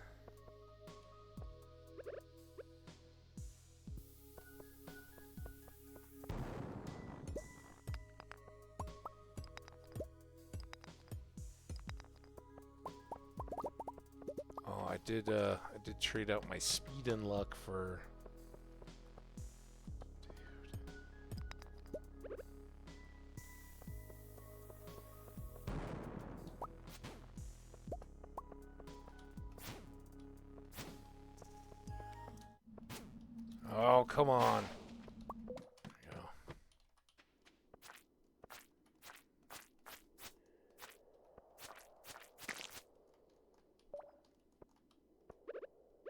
A: I did trade out my speed and luck for. Oh, come on. There we go.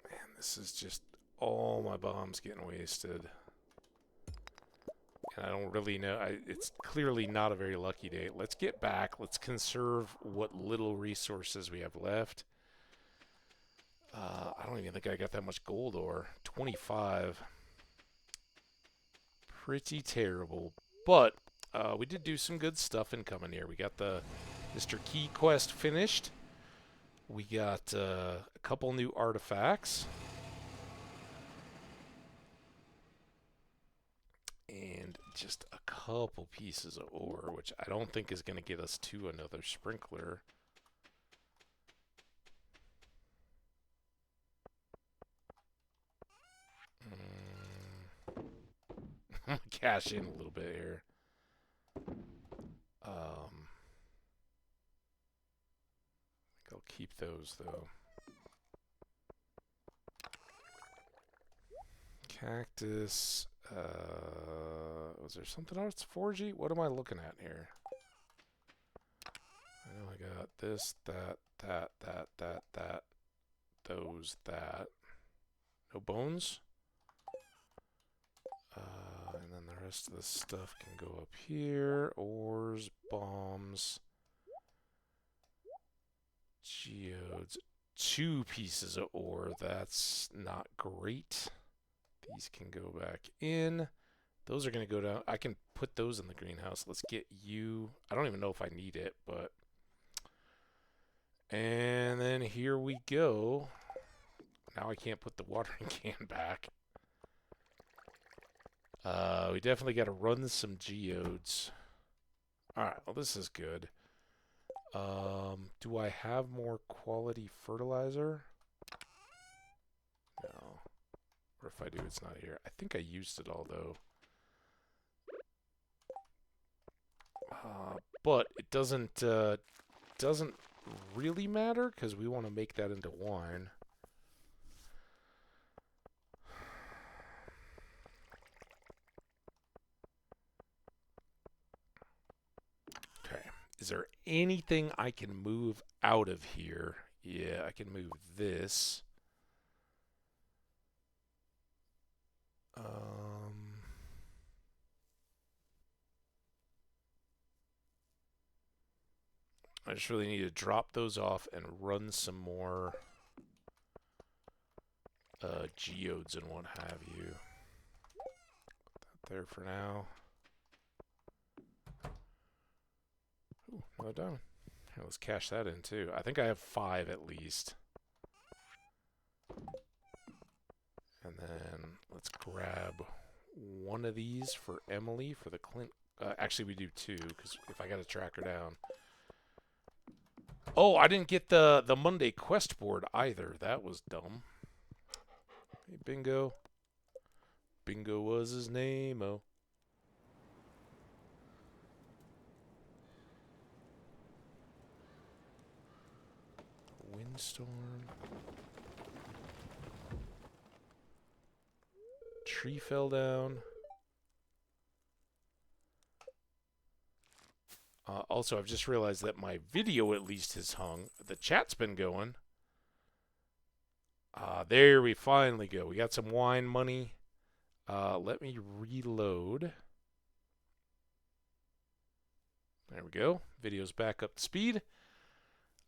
A: Man, this is just all my bombs getting wasted. And I don't really know. It's clearly not a very lucky day. Let's get back. Let's conserve what little resources we have left. I don't even think I got that much gold ore. 25. Pretty terrible. But we did do some good stuff incoming here. We got the Mr. Key quest finished. We got a couple new artifacts. And just a couple pieces of ore, which I don't think is going to get us to another sprinkler. I'm going to cash in a little bit here. I think I'll keep those, though. Cactus. Was there something else? 4G? What am I looking at here? I know I got this, that, those, that. No bones? And then the rest of the stuff can go up here. Ores, bombs, geodes. 2 pieces of ore. That's not great. These can go back in. Those are going to go down. I can put those in the greenhouse. Let's get you. I don't even know if I need it, but. And then here we go. Now I can't put the watering can back. We definitely got to run some geodes. Alright, well this is good. Do I have more quality fertilizer? No. Or if I do, it's not here. I think I used it all, though. But it doesn't really matter, because we want to make that into wine. Okay. Is there anything I can move out of here? Yeah, I can move this. I just really need to drop those off and run some more geodes and what have you. Put that there for now. Ooh, another diamond. Here, let's cash that in too. I think I have 5 at least. And then let's grab one of these for Emily for the Clint. Actually, we do 2 because if I got to track her down. Oh, I didn't get the Monday quest board either. That was dumb. Hey, Bingo. Bingo was his name, oh. Windstorm. Tree fell down. Also, I've just realized that my video at least has hung. The chat's been going. There we finally go. We got some wine money. Let me reload. There we go. Video's back up to speed.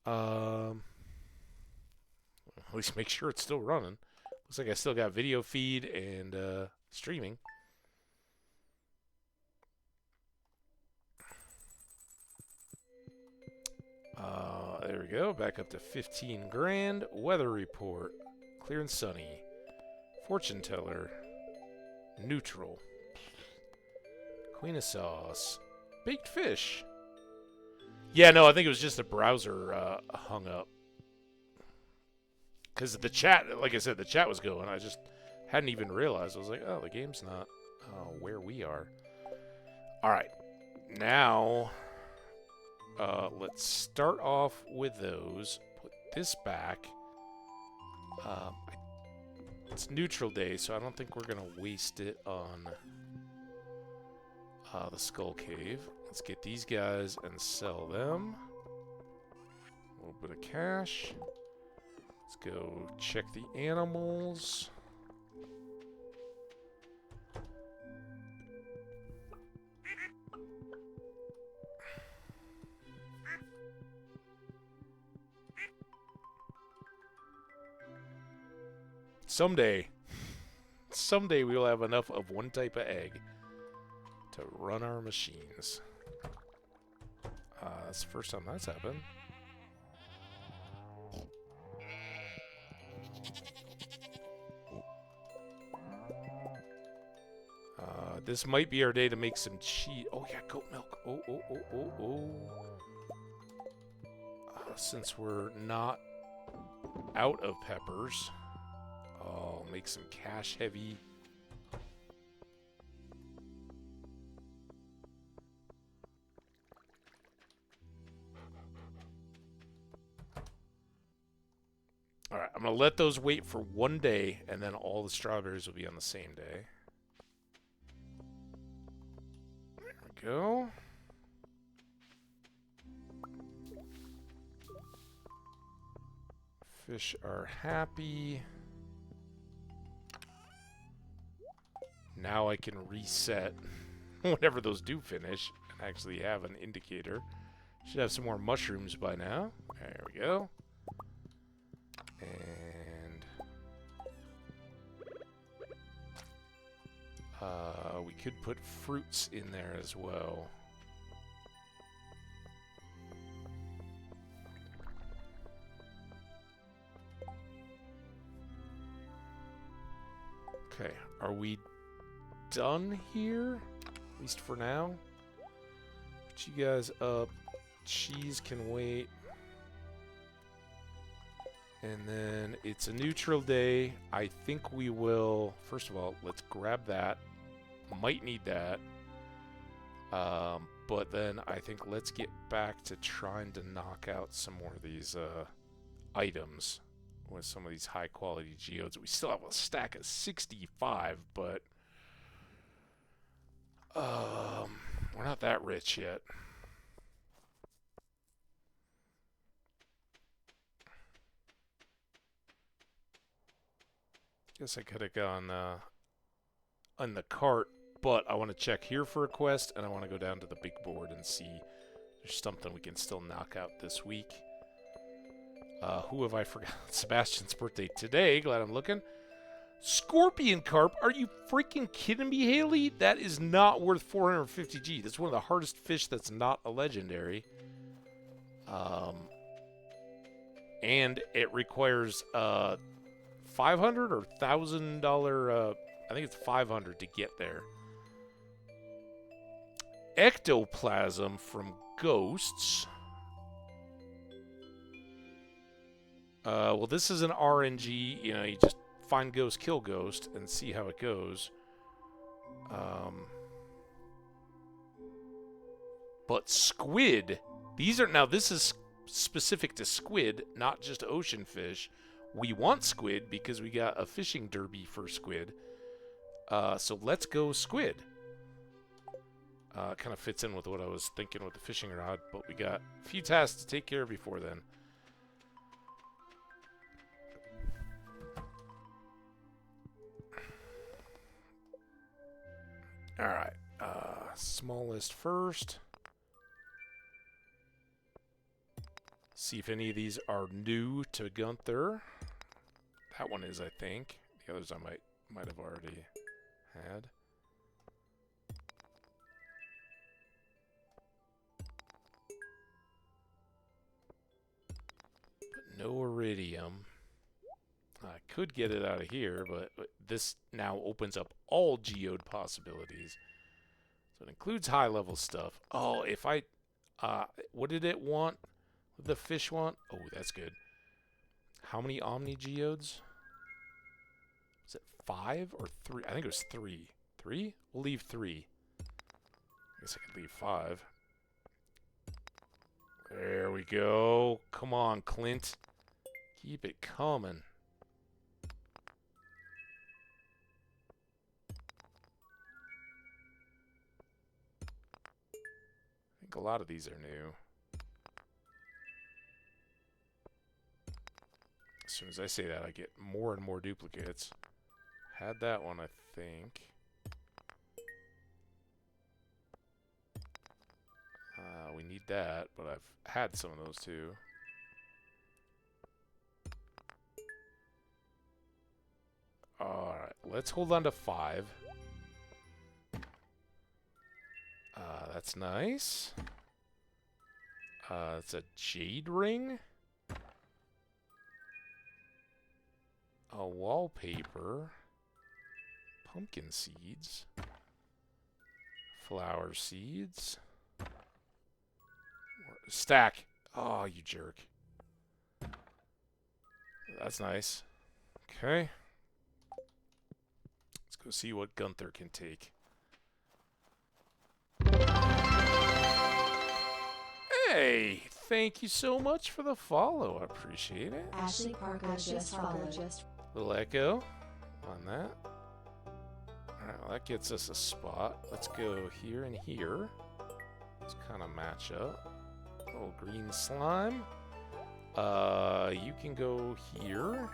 A: At least make sure it's still running. Looks like I still got video feed and streaming. There we go. Back up to 15 grand. Weather report. Clear and sunny. Fortune teller. Neutral. Queen of sauce. Baked fish. Yeah, no, I think it was just the browser hung up. Because the chat, like I said, the chat was going. I just hadn't even realized. I was like, oh, the game's not where we are. All right. Now, let's start off with those. Put this back. It's neutral day, so I don't think we're going to waste it on the Skull Cave. Let's get these guys and sell them. A little bit of cash. Let's go check the animals. Someday we will have enough of one type of egg to run our machines. That's the first time that's happened. This might be our day to make some cheese. Oh yeah, goat milk. Oh. Since we're not out of peppers, I'll make some cash heavy. Alright, I'm going to let those wait for one day, and then all the strawberries will be on the same day. There we go. Fish are happy. Now I can reset whenever those do finish and actually have an indicator. Should have some more mushrooms by now. There we go. And we could put fruits in there as well. Okay, are we done here? At least for now. Put you guys up. Cheese can wait. And then it's a neutral day. I think we will... First of all, let's grab that. Might need that. But then I think let's get back to trying to knock out some more of these items with some of these high-quality geodes. We still have a stack of 65, but... we're not that rich yet. Guess I could have gone on the cart, but I want to check here for a quest, and I want to go down to the big board and see if there's something we can still knock out this week. Who have I forgotten? Sebastian's birthday today. Glad I'm looking. Scorpion carp? Are you freaking kidding me, Haley? That is not worth 450G. That's one of the hardest fish that's not a legendary. And it requires 500 or $1,000. I think it's 500 to get there. Ectoplasm from ghosts. Well, this is an RNG. You know, you just find ghost, kill ghost, and see how it goes. But squid, these are, now this is specific to squid, not just ocean fish. We want squid because we got a fishing derby for squid. So let's go squid. Kind of fits in with what I was thinking with the fishing rod, but we got a few tasks to take care of before then. Alright, smallest first. See if any of these are new to Gunther. That one is, I think. The others I might have already had. But no iridium. I could get it out of here, but this now opens up all geode possibilities. So it includes high-level stuff. Oh, if I... what did it want? What did the fish want? Oh, that's good. how many Omni Geodes? Is it 5 or 3? I think it was 3. 3? We'll leave 3. I guess I could leave 5. There we go. Come on, Clint. Keep it coming. I think a lot of these are new. As soon as I say that, I get more and more duplicates. Had that one, I think. We need that, but I've had some of those too. Alright, let's hold on to 5. That's nice. It's a jade ring. A wallpaper. Pumpkin seeds. Flower seeds. Stack. Oh, you jerk. That's nice. Okay. Let's go see what Gunther can take. Hey, thank you so much for the follow. I appreciate it.
B: Ashley Parker just followed.
A: Little echo on that. Alright, well, that gets us a spot. Let's go here and here. Let's kind of match up. Little green slime. You can go here.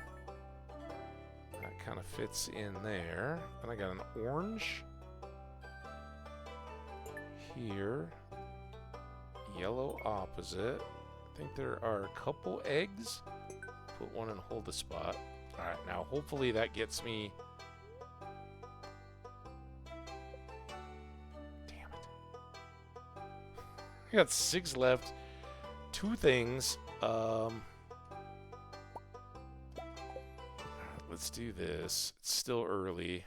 A: That kind of fits in there. And I got an orange. Here. Yellow opposite. I think there are a couple eggs. Put one and hold the spot. Alright, now hopefully that gets me... Damn it. I got 6 left. 2 things. Let's do this. It's still early.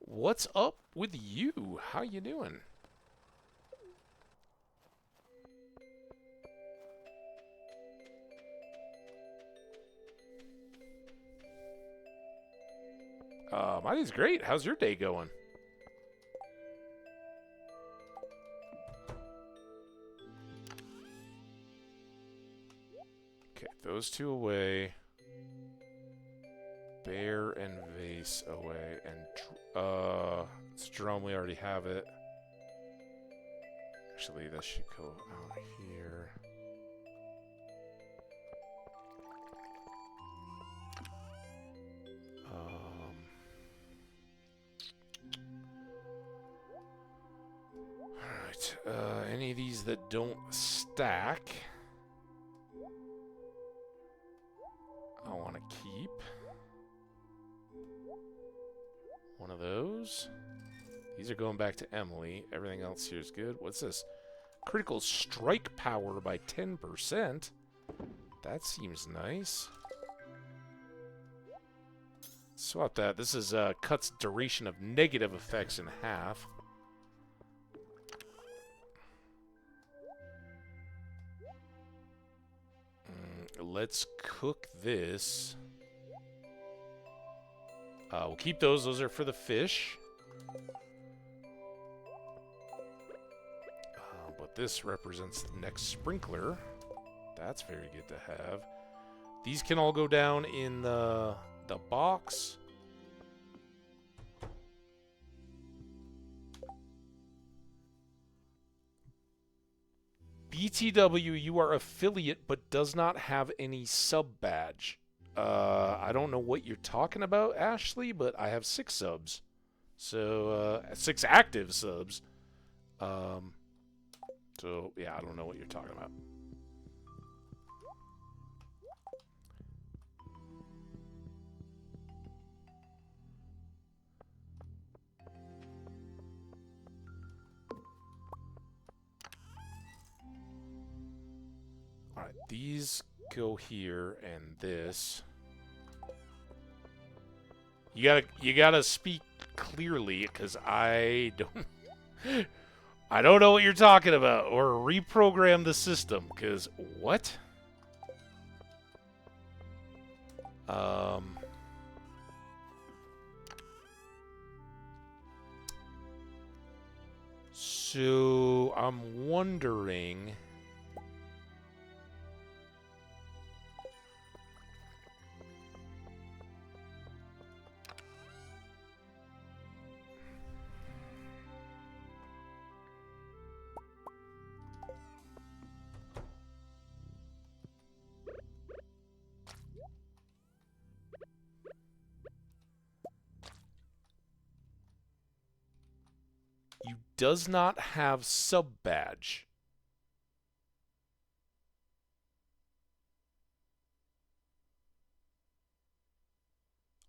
A: What's up with you? How you doing? My day's great. How's your day going? Okay, those 2 away. Bear and vase away. And it's drum, we already have it. Actually, this should go out here. Alright, any of these that don't stack, I want to keep. One of those. These are going back to Emily. Everything else here is good. What's this? Critical strike power by 10%. That seems nice. Swap that. This is cuts duration of negative effects in half. Let's cook this. We'll keep those. Those are for the fish. But this represents the next sprinkler. That's very good to have. These can all go down in the box. BTW, you are affiliate but does not have any sub badge. I don't know what you're talking about, Ashley, but I have 6 subs. So, 6 active subs. So, yeah, I don't know what you're talking about. Alright, these go here, and this. You gotta speak clearly, because I don't know what you're talking about, or reprogram the system, because what? Um, so I'm wondering. You does not have sub badge.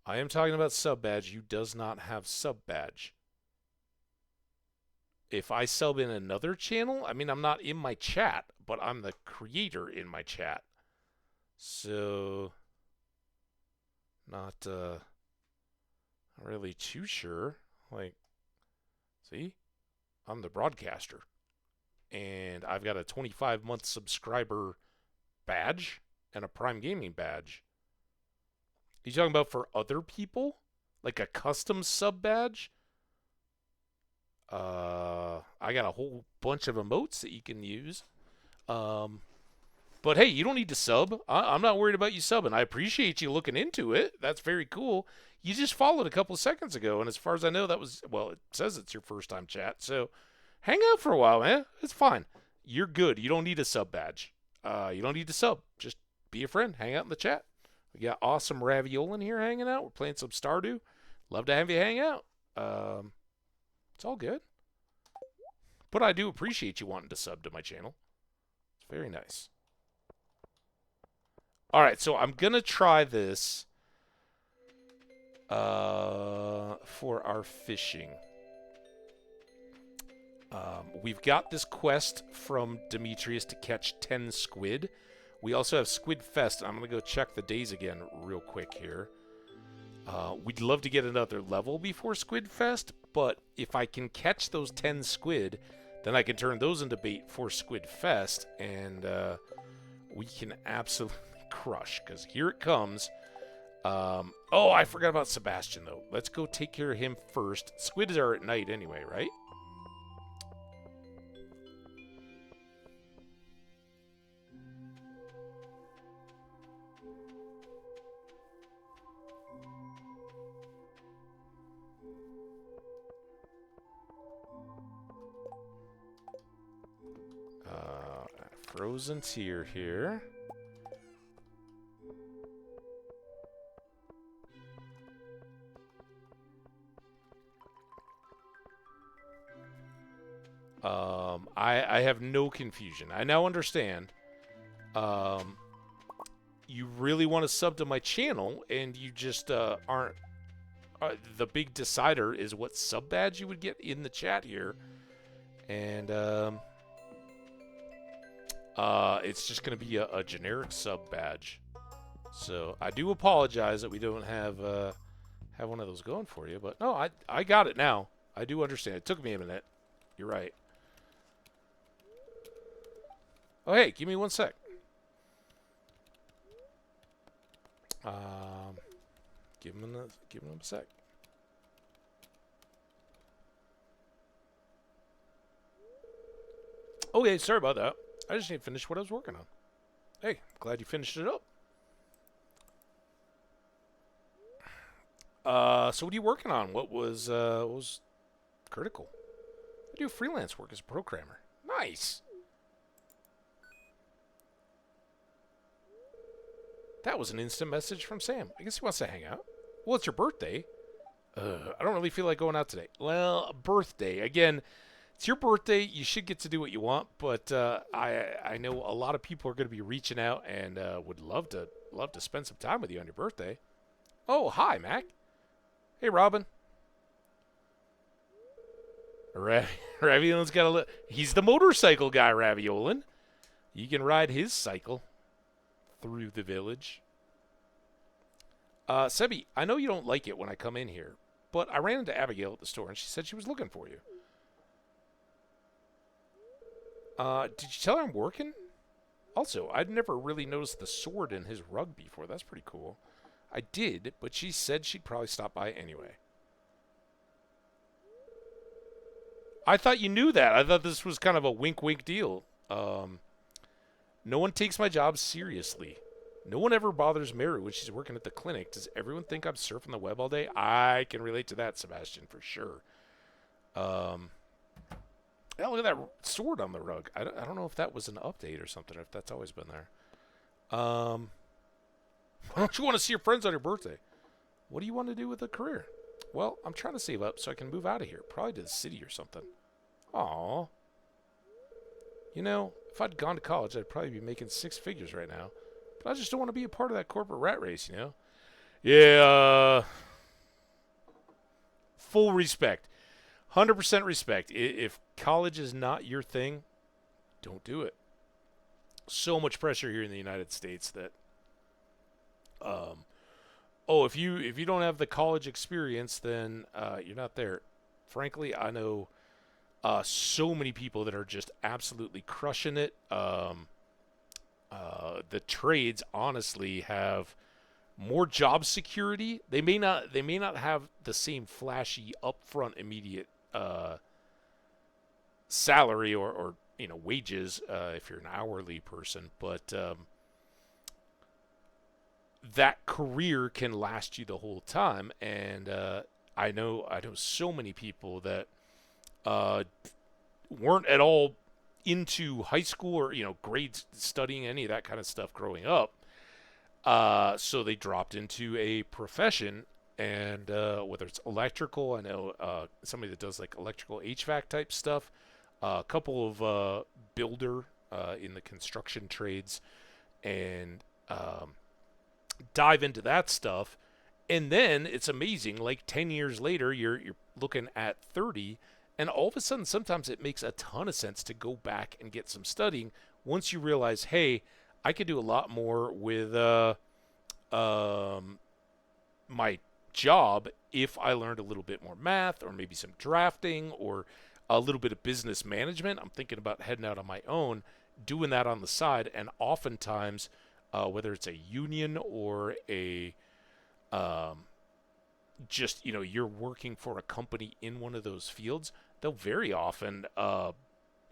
A: I am talking about sub badge. You does not have sub badge. If I sub in another channel, I mean, I'm not in my chat, but I'm the creator in my chat. So, not really too sure. Like, see, I'm the broadcaster, and I've got a 25-month subscriber badge and a Prime Gaming badge. Are you talking about for other people? Like a custom sub badge? I got a whole bunch of emotes that you can use. But hey, you don't need to sub. I'm not worried about you subbing. I appreciate you looking into it. That's very cool. You just followed a couple of seconds ago, and as far as I know, that was, well, it says it's your first time chat. So hang out for a while, man. It's fine. You're good. You don't need a sub badge. You don't need to sub. Just be a friend. Hang out in the chat. We got awesome Raviolin here hanging out. We're playing some Stardew. Love to have you hang out. It's all good. But I do appreciate you wanting to sub to my channel. It's very nice. All right, so I'm going to try this for our fishing. We've got this quest from Demetrius to catch 10 squid. We also have Squid Fest. I'm going to go check the days again real quick here. We'd love to get another level before Squid Fest, but if I can catch those 10 squid, then I can turn those into bait for Squid Fest, and we can absolutely crush, because here it comes. Oh, I forgot about Sebastian, though. Let's go take care of him first. Squids are at night anyway, right? Frozen Tear here. I have no confusion. I now understand. You really want to sub to my channel, and you just aren't. The big decider is what sub badge you would get in the chat here, and it's just going to be a generic sub badge. So I do apologize that we don't have one of those going for you, but no, I got it now. I do understand. It took me a minute. You're right. Oh, hey, give me one sec. Give him a sec. Okay, sorry about that. I just need to finish what I was working on. Hey, glad you finished it up. So what are you working on? What was critical? I do freelance work as a programmer. Nice. That was an instant message from Sam. I guess he wants to hang out. Well, it's your birthday. I don't really feel like going out today. Well, birthday. Again, it's your birthday. You should get to do what you want, but I know a lot of people are going to be reaching out and would love to spend some time with you on your birthday. Oh, hi, Mack. Hey, Robin. Raviolin's got he's the motorcycle guy, Raviolin. You can ride his cycle through the village. Sebi, I know you don't like it when I come in here, but I ran into Abigail at the store, and she said she was looking for you. Did you tell her I'm working? Also, I'd never really noticed the sword in his rug before. That's pretty cool. I did, but she said she'd probably stop by anyway. I thought you knew that. I thought this was kind of a wink wink deal. No one takes my job seriously. No one ever bothers Mary when she's working at the clinic. Does everyone think I'm surfing the web all day? I can relate to that, Sebastian, for sure. Yeah, look at that sword on the rug. I don't know if that was an update or something, or if that's always been there. Why don't you want to see your friends on your birthday? What do you want to do with a career? Well, I'm trying to save up so I can move out of here, probably to the city or something. Aw. You know, if I'd gone to college, I'd probably be making six figures right now. But I just don't want to be a part of that corporate rat race, you know? Yeah, full respect. 100% respect. If college is not your thing, don't do it. So much pressure here in the United States that if you don't have the college experience, then you're not there. Frankly, I know so many people that are just absolutely crushing it. The trades honestly have more job security. They may not have the same flashy upfront immediate salary or wages if you're an hourly person, but that career can last you the whole time. And I know so many people that weren't at all into high school or grades, studying any of that kind of stuff growing up. So they dropped into a profession, and whether it's electrical, I know somebody that does like electrical HVAC type stuff, a couple of builder in the construction trades, and dive into that stuff. And then it's amazing, like 10 years later, you're looking at 30, and all of a sudden, sometimes it makes a ton of sense to go back and get some studying once you realize, hey, I could do a lot more with my job if I learned a little bit more math or maybe some drafting or a little bit of business management. I'm thinking about heading out on my own, doing that on the side, and oftentimes, whether it's a union or a just you're working for a company in one of those fields, they'll very often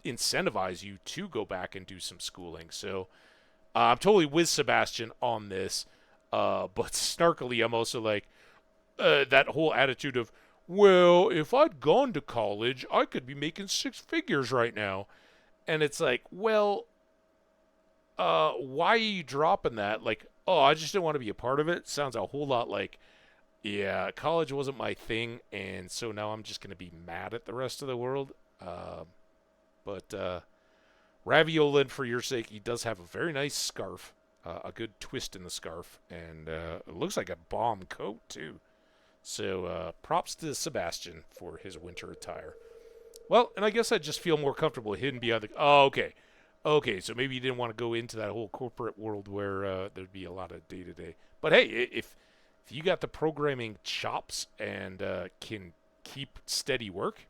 A: incentivize you to go back and do some schooling. So I'm totally with Sebastian on this, but snarkily, I'm also like that whole attitude of, well, if I'd gone to college, I could be making six figures right now. And it's like, well, why are you dropping that? Like, oh, I just didn't want to be a part of it. Sounds a whole lot like, yeah, college wasn't my thing, and so now I'm just going to be mad at the rest of the world. But Raviolin, for your sake, he does have a very nice scarf, a good twist in the scarf, and it looks like a bomb coat, too. So props to Sebastian for his winter attire. Well, and I guess I just feel more comfortable hidden behind the... Oh, okay. Okay, so maybe you didn't want to go into that whole corporate world where there'd be a lot of day-to-day. But hey, if you got the programming chops and can keep steady work,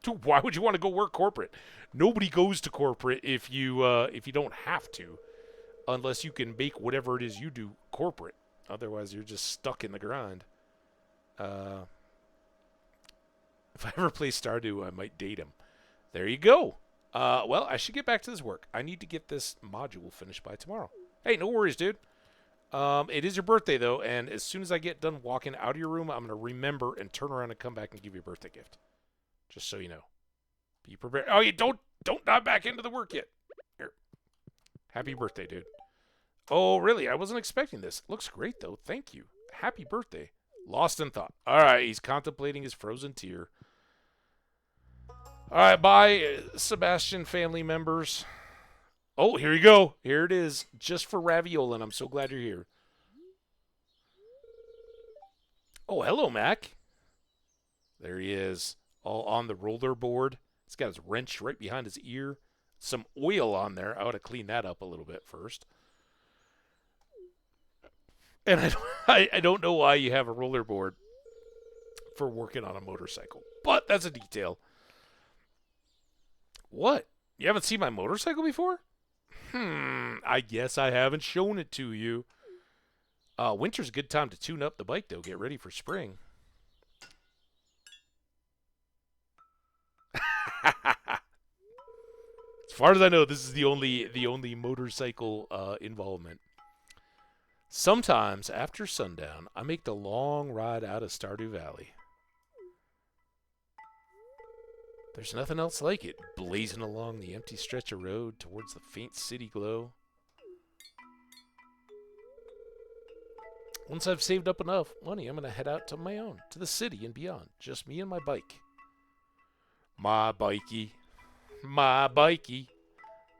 A: dude, why would you want to go work corporate? Nobody goes to corporate if you don't have to, unless you can make whatever it is you do corporate. Otherwise, you're just stuck in the grind. If I ever play Stardew, I might date him. There you go. Well, I should get back to this work. I need to get this module finished by tomorrow. Hey, no worries, dude. It is your birthday, though, and as soon as I get done walking out of your room, I'm going to remember and turn around and come back and give you a birthday gift. Just so you know. Be prepared. Oh, you don't dive back into the work yet. Here. Happy birthday, dude. Oh, really? I wasn't expecting this. Looks great, though. Thank you. Happy birthday. Lost in thought. All right, he's contemplating his frozen tear. All right, bye, Sebastian family members. Oh, here you go. Here it is. Just for Raviolin. I'm so glad you're here. Oh, hello, Mack. There he is. All on the roller board. He's got his wrench right behind his ear. Some oil on there. I ought to clean that up a little bit first. And I don't know why you have a roller board for working on a motorcycle. But that's a detail. What? You haven't seen my motorcycle before? I guess I haven't shown it to you. Winter's a good time to tune up the bike, though. Get ready for spring. As far as I know, this is the only motorcycle involvement. Sometimes after sundown, I make the long ride out of Stardew Valley. There's nothing else like it, blazing along the empty stretch of road towards the faint city glow. Once I've saved up enough money, I'm going to head out to my own, to the city and beyond. Just me and my bike. My bikey. My bikey.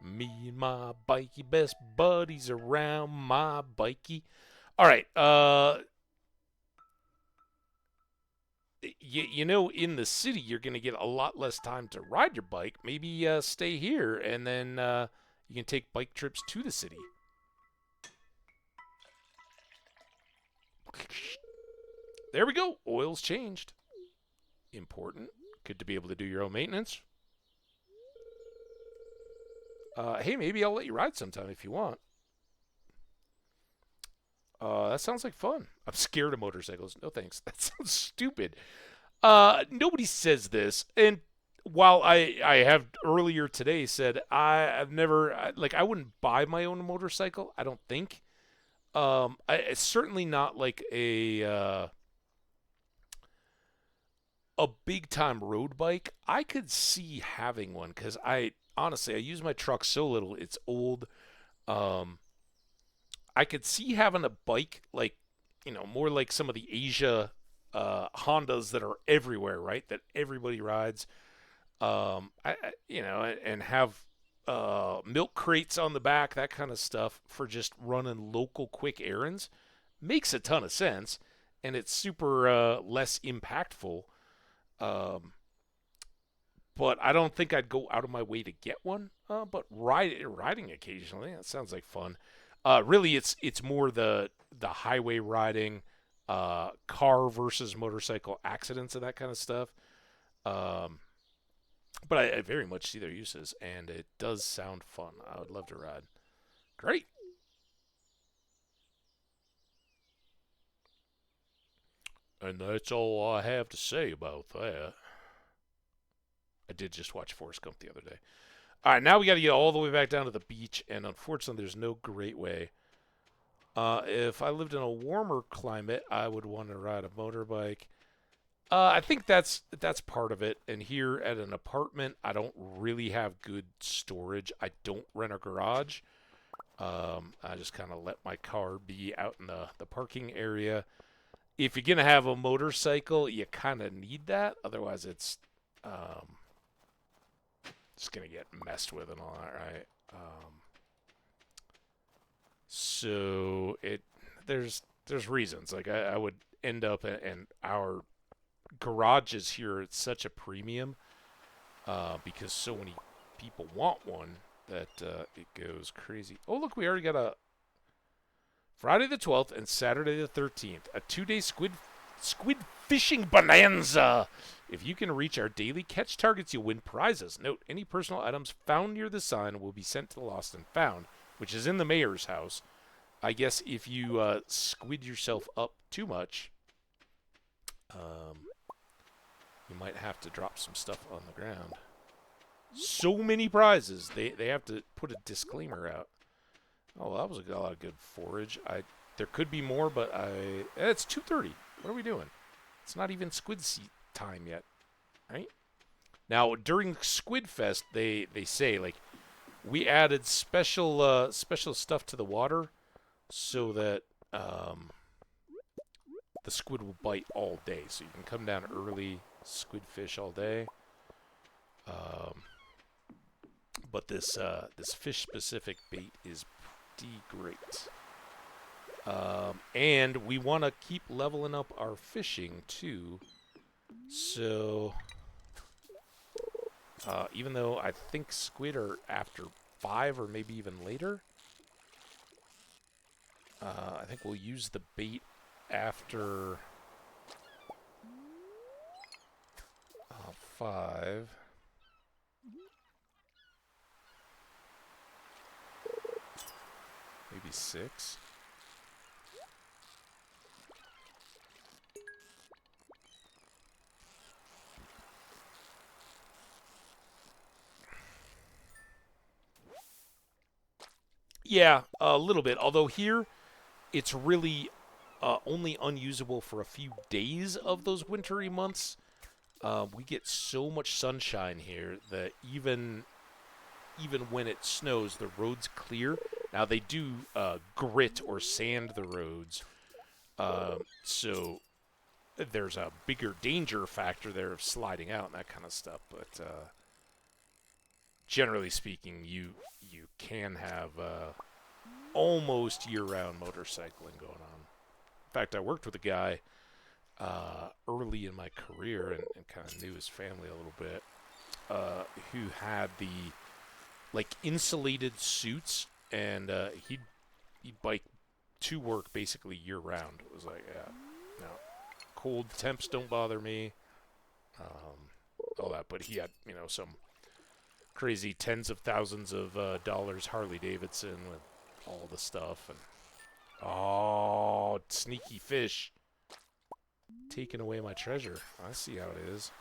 A: Me and my bikey, best buddies around my bikey. All right, you know, in the city, you're going to get a lot less time to ride your bike. Maybe stay here, and then you can take bike trips to the city. There we go. Oil's changed. Important. Good to be able to do your own maintenance. Hey, maybe I'll let you ride sometime if you want. That sounds like fun. I'm scared of motorcycles. No thanks. That sounds stupid. Nobody says this, and while I have earlier today said I've never I wouldn't buy my own motorcycle. I don't think. It's certainly not like a big time road bike. I could see having one because honestly I use my truck so little. It's old. I could see having a bike like, you know, more like some of the Asia Hondas that are everywhere, right? That everybody rides. You know, and have milk crates on the back, that kind of stuff for just running local quick errands. Makes a ton of sense, and it's super less impactful. But I don't think I'd go out of my way to get one. But riding occasionally, that sounds like fun. Really, it's more the highway riding, car versus motorcycle accidents and that kind of stuff. But I very much see their uses, and it does sound fun. I would love to ride. Great. And that's all I have to say about that. I did just watch Forrest Gump the other day. All right, now we got to get all the way back down to the beach, and unfortunately, there's no great way. If I lived in a warmer climate, I would want to ride a motorbike. I think that's part of it. And here at an apartment, I don't really have good storage. I don't rent a garage. I just kind of let my car be out in the parking area. If you're gonna have a motorcycle, you kind of need that. Otherwise, it's just gonna get messed with and all that, right? So there's reasons. Like I would end up and our garages here at such a premium because so many people want one that it goes crazy. Oh, look, we already got a Friday the 12th and Saturday the 13th, a 2-day squid fishing bonanza. If you can reach our daily catch targets, you'll win prizes. Note, any personal items found near the sign will be sent to the Lost and Found, which is in the mayor's house. I guess if you squid yourself up too much, you might have to drop some stuff on the ground. So many prizes. They have to put a disclaimer out. Oh, that was a lot of good forage. There could be more, but it's 2:30. What are we doing? It's not even squid time yet, right? Now, during Squid Fest, they say, like, we added special stuff to the water so that the squid will bite all day. So you can come down early, squid fish all day. But this fish-specific bait is pretty great. And we want to keep leveling up our fishing, too. So, even though I think squid are after 5 or maybe even later, I think we'll use the bait after 5. Maybe 6. Yeah, a little bit. Although here, it's really only unusable for a few days of those wintry months. We get so much sunshine here that even when it snows, the roads clear. Now they do grit or sand the roads, so there's a bigger danger factor there of sliding out and that kind of stuff. But generally speaking, you can have almost year-round motorcycling going on. In fact, I worked with a guy early in my career and kind of knew his family a little bit, who had the like insulated suits, and he'd bike to work basically year-round. It was like, yeah, no, cold temps don't bother me, all that. But he had some crazy tens of thousands of dollars Harley Davidson with all the stuff, and oh, sneaky fish taking away my treasure. I see how it is.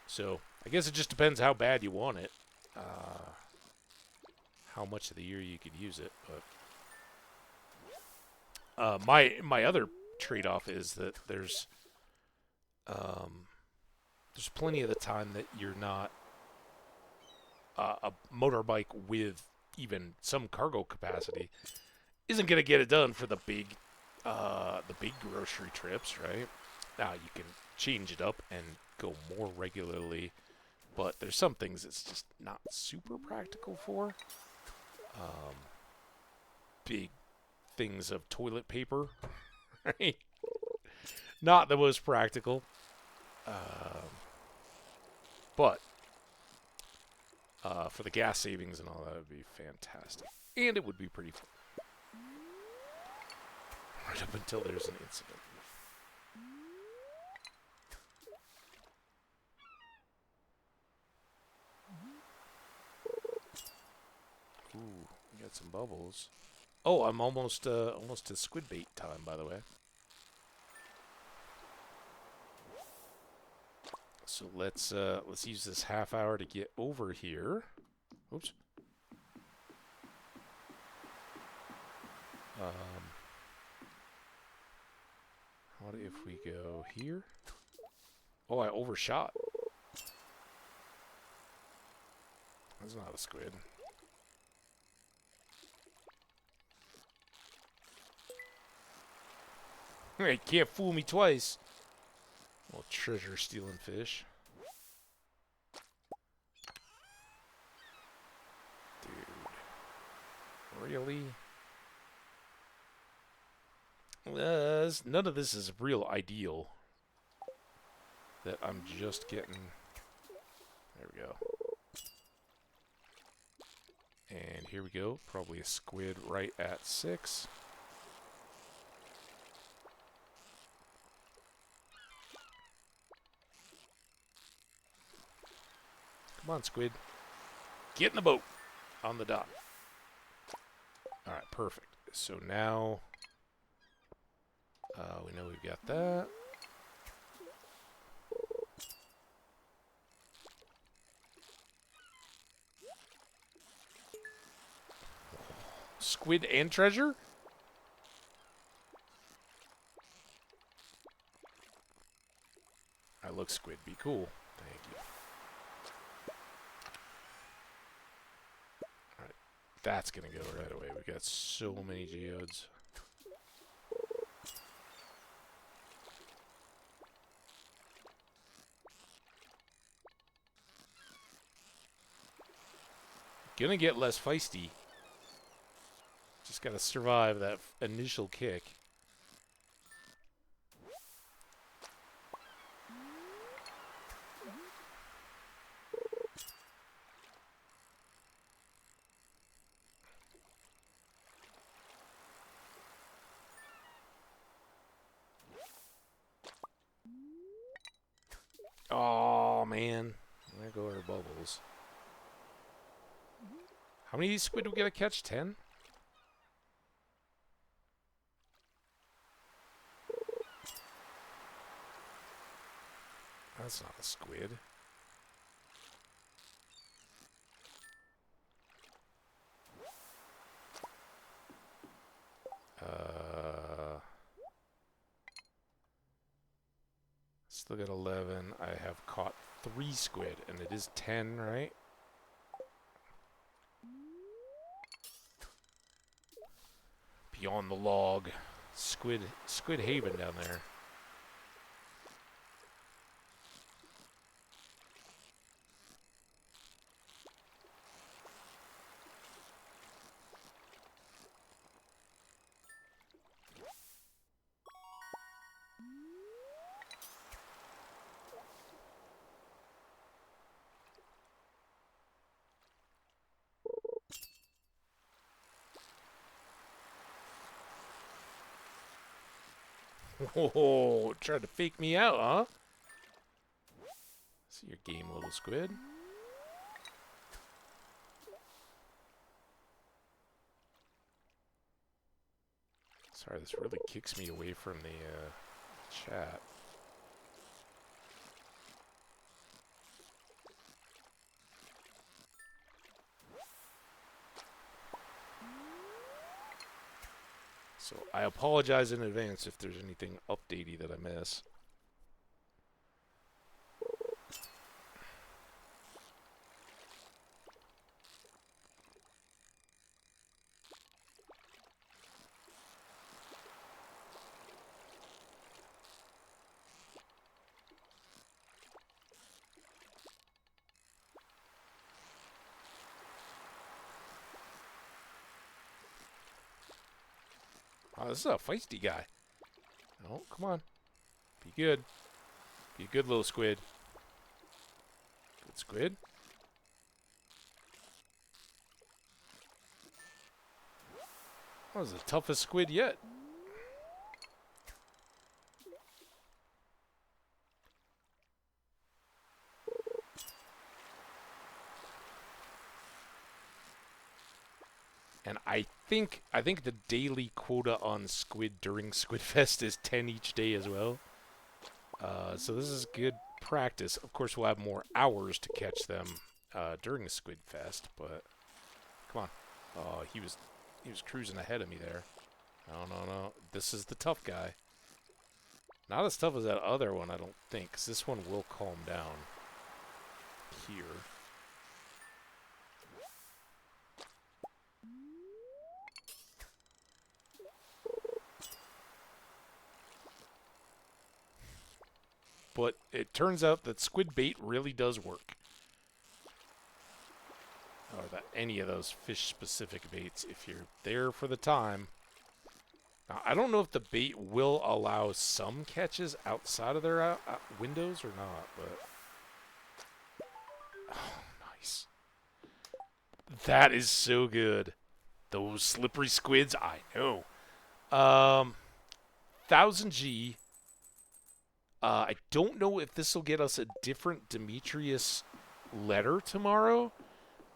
A: So I guess it just depends how bad you want it, how much of the year you could use it. But my other trade-off is that there's plenty of the time that you're not a motorbike with even some cargo capacity isn't going to get it done for the big grocery trips, right? Now you can change it up and go more regularly, but there's some things it's just not super practical for. Big things of toilet paper, right? Not the most practical. But for the gas savings and all that, would be fantastic. And it would be pretty fun. Right up until there's an incident. Ooh, we got some bubbles. Oh, I'm almost to squid bait time, by the way. So let's use this half hour to get over here. Oops. What if we go here? Oh, I overshot. That's not a squid. You can't fool me twice. Well, treasure stealing fish. Dude. Really? None of this is real ideal. That I'm just getting. There we go. And here we go. Probably a squid right at 6. Come on, squid. Get in the boat. On the dock. Alright, perfect. So now we know we've got that. Squid and treasure? I look, squid. Be cool. Thank you. Alright. That's going to go right away. We got so many geodes. Gonna get less feisty. Just gotta survive that initial kick. Oh man, there go our bubbles. How many squid do we gotta catch? 10? That's not a squid. Still got 11. I have caught 3 squid, and it is 10, right? Beyond the log. Squid Haven down there. Oh, trying to fake me out, huh? See your game, little squid. Sorry, this really kicks me away from the chat. So I apologize in advance if there's anything updatey that I miss. Oh, this is a feisty guy. Oh, come on. Be good. Be a good little squid. Good squid. That was the toughest squid yet. And I think the daily quota on squid during Squidfest is 10 each day as well. So this is good practice. Of course, we'll have more hours to catch them during the Squidfest, but come on. Oh, he was cruising ahead of me there. No. This is the tough guy. Not as tough as that other one, I don't think, 'cause this one will calm down here. But it turns out that squid bait really does work. Or that any of those fish-specific baits, if you're there for the time. Now, I don't know if the bait will allow some catches outside of their windows or not, but... Oh, nice. That is so good. Those slippery squids, I know. 1000G. I don't know if this will get us a different Demetrius letter tomorrow.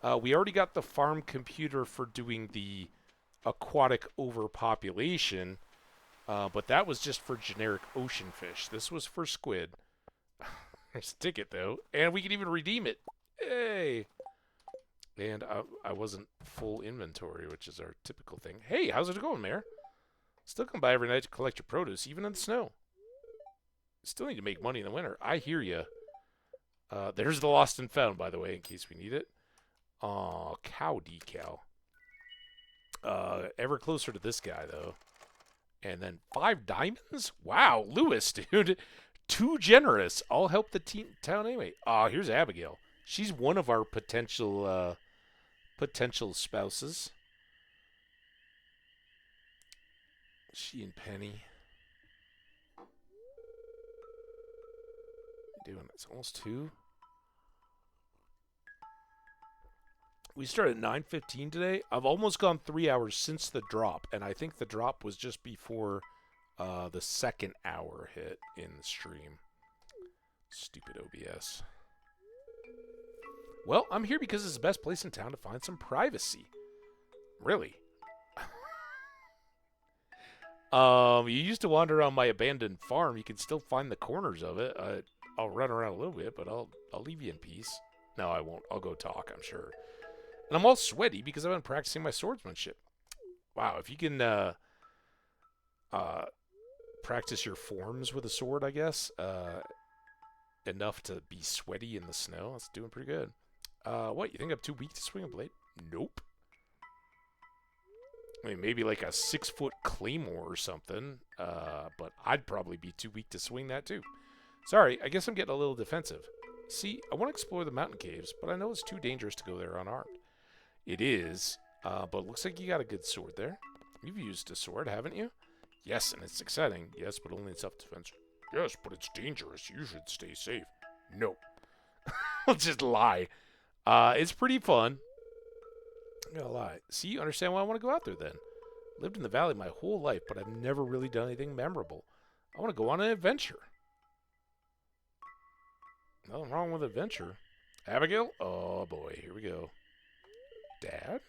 A: We already got the farm computer for doing the aquatic overpopulation, but that was just for generic ocean fish. This was for squid. There's a ticket, though, and we can even redeem it. Hey! And I wasn't full inventory, which is our typical thing. Hey, how's it going, Mayor? Still come by every night to collect your produce, even in the snow. Still need to make money in the winter. I hear you. There's the lost and found, by the way, in case we need it. Aw, cow decal. Ever closer to this guy, though. And then 5 diamonds? Wow, Lewis, dude. Too generous. I'll help the town anyway. Aw, here's Abigail. She's one of our potential spouses. She and Penny. Doing it's almost 2. We started at 9:15 today. I've almost gone 3 hours since the drop, and I think the drop was just before the second hour hit in the stream. Stupid OBS. Well, I'm here because it's the best place in town to find some privacy. Really? You used to wander around my abandoned farm. You can still find the corners of it. I'll run around a little bit, but I'll leave you in peace. No, I won't. I'll go talk, I'm sure. And I'm all sweaty because I've been practicing my swordsmanship. Wow, if you can practice your forms with a sword, I guess, enough to be sweaty in the snow. That's doing pretty good. What, you think I'm too weak to swing a blade? Nope. I mean, maybe like a 6-foot claymore or something, but I'd probably be too weak to swing that too. Sorry, I guess I'm getting a little defensive. See, I want to explore the mountain caves, but I know it's too dangerous to go there unarmed. It is, but it looks like you got a good sword there. You've used a sword, haven't you? Yes, and it's exciting. Yes, but only in self-defense. Yes, but it's dangerous. You should stay safe. No. I'll just lie. It's pretty fun. I'm gonna lie. See, you understand why I want to go out there then. Lived in the valley my whole life, but I've never really done anything memorable. I want to go on an adventure. Nothing wrong with adventure. Abigail? Oh boy, here we go. Dad?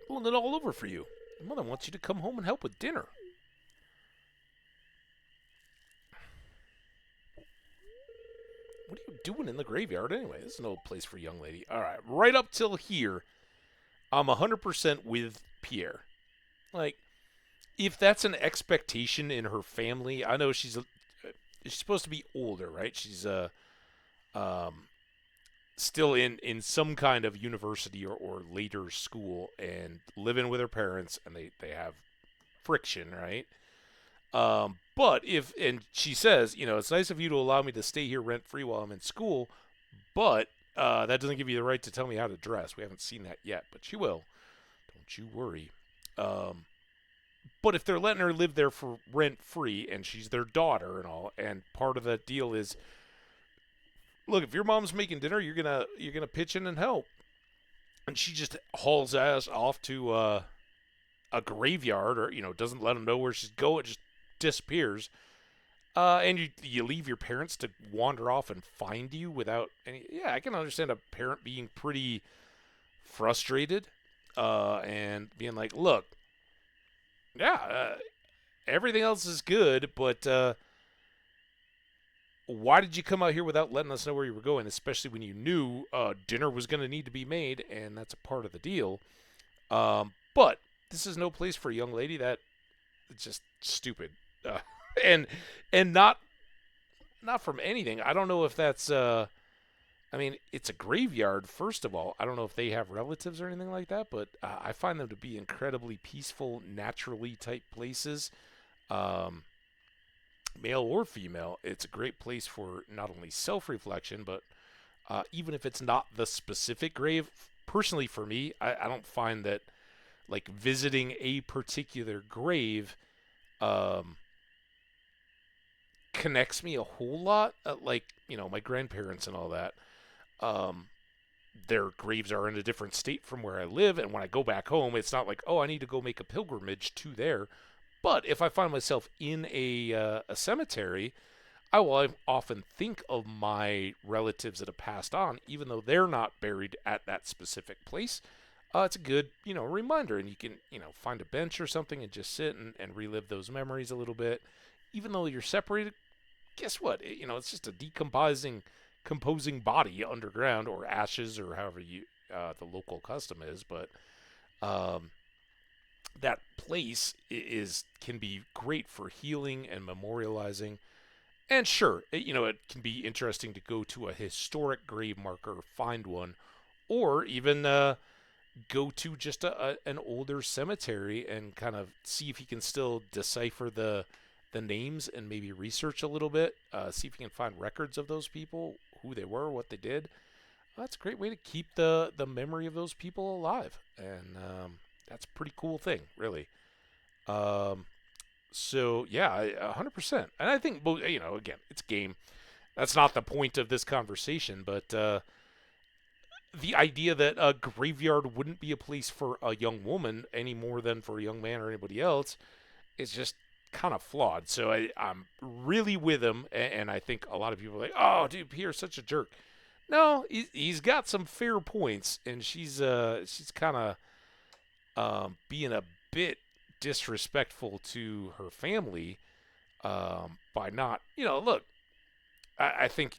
A: Pulling it all over for you. Your mother wants you to come home and help with dinner. What are you doing in the graveyard anyway? This is no place for a young lady. All right, right up till here, I'm 100% with Pierre. Like, if that's an expectation in her family, I know she's supposed to be older, right? She's um, still in some kind of university or later school and living with her parents, and they have friction, right? But and she says, it's nice of you to allow me to stay here rent free while I'm in school, but that doesn't give you the right to tell me how to dress. We haven't seen that yet, but she will. Don't you worry. But if they're letting her live there for rent free and she's their daughter and all, and part of the deal is, look, if your mom's making dinner, you're gonna pitch in and help. And she just hauls ass off to a graveyard, or doesn't let them know where she's going, just disappears. And you leave your parents to wander off and find you without any. Yeah, I can understand a parent being pretty frustrated, and being like, look, yeah, everything else is good, but why did you come out here without letting us know where you were going, especially when you knew dinner was going to need to be made, and that's a part of the deal. But this is no place for a young lady. That it's just stupid, and not from anything. I don't know if that's. I mean, it's a graveyard. First of all, I don't know if they have relatives or anything like that, but I find them to be incredibly peaceful, naturally type places. Male or female, it's a great place for not only self-reflection, but even if it's not the specific grave. Personally, for me, I don't find that like visiting a particular grave connects me a whole lot. Like, my grandparents and all that. Their graves are in a different state from where I live, and when I go back home, it's not like, oh, I need to go make a pilgrimage to there. But if I find myself in a cemetery, I will often think of my relatives that have passed on, even though they're not buried at that specific place. It's a good, reminder, and you can, find a bench or something and just sit and relive those memories a little bit. Even though you're separated, guess what? It's just a composing body underground, or ashes, or however the local custom is. But that place can be great for healing and memorializing. And sure, it can be interesting to go to a historic grave marker, find one, or even go to just an older cemetery and kind of see if you can still decipher the names and maybe research a little bit, see if you can find records of those people, who they were, what they did. That's a great way to keep the memory of those people alive, and that's a pretty cool thing, really. So yeah, 100%. And I think, again, it's game. That's not the point of this conversation, but the idea that a graveyard wouldn't be a place for a young woman any more than for a young man or anybody else is just kind of flawed. So I'm really with him, and I think a lot of people are like, oh, dude, Pierre's such a jerk. No, he's got some fair points, and she's kind of being a bit disrespectful to her family by not, look, I think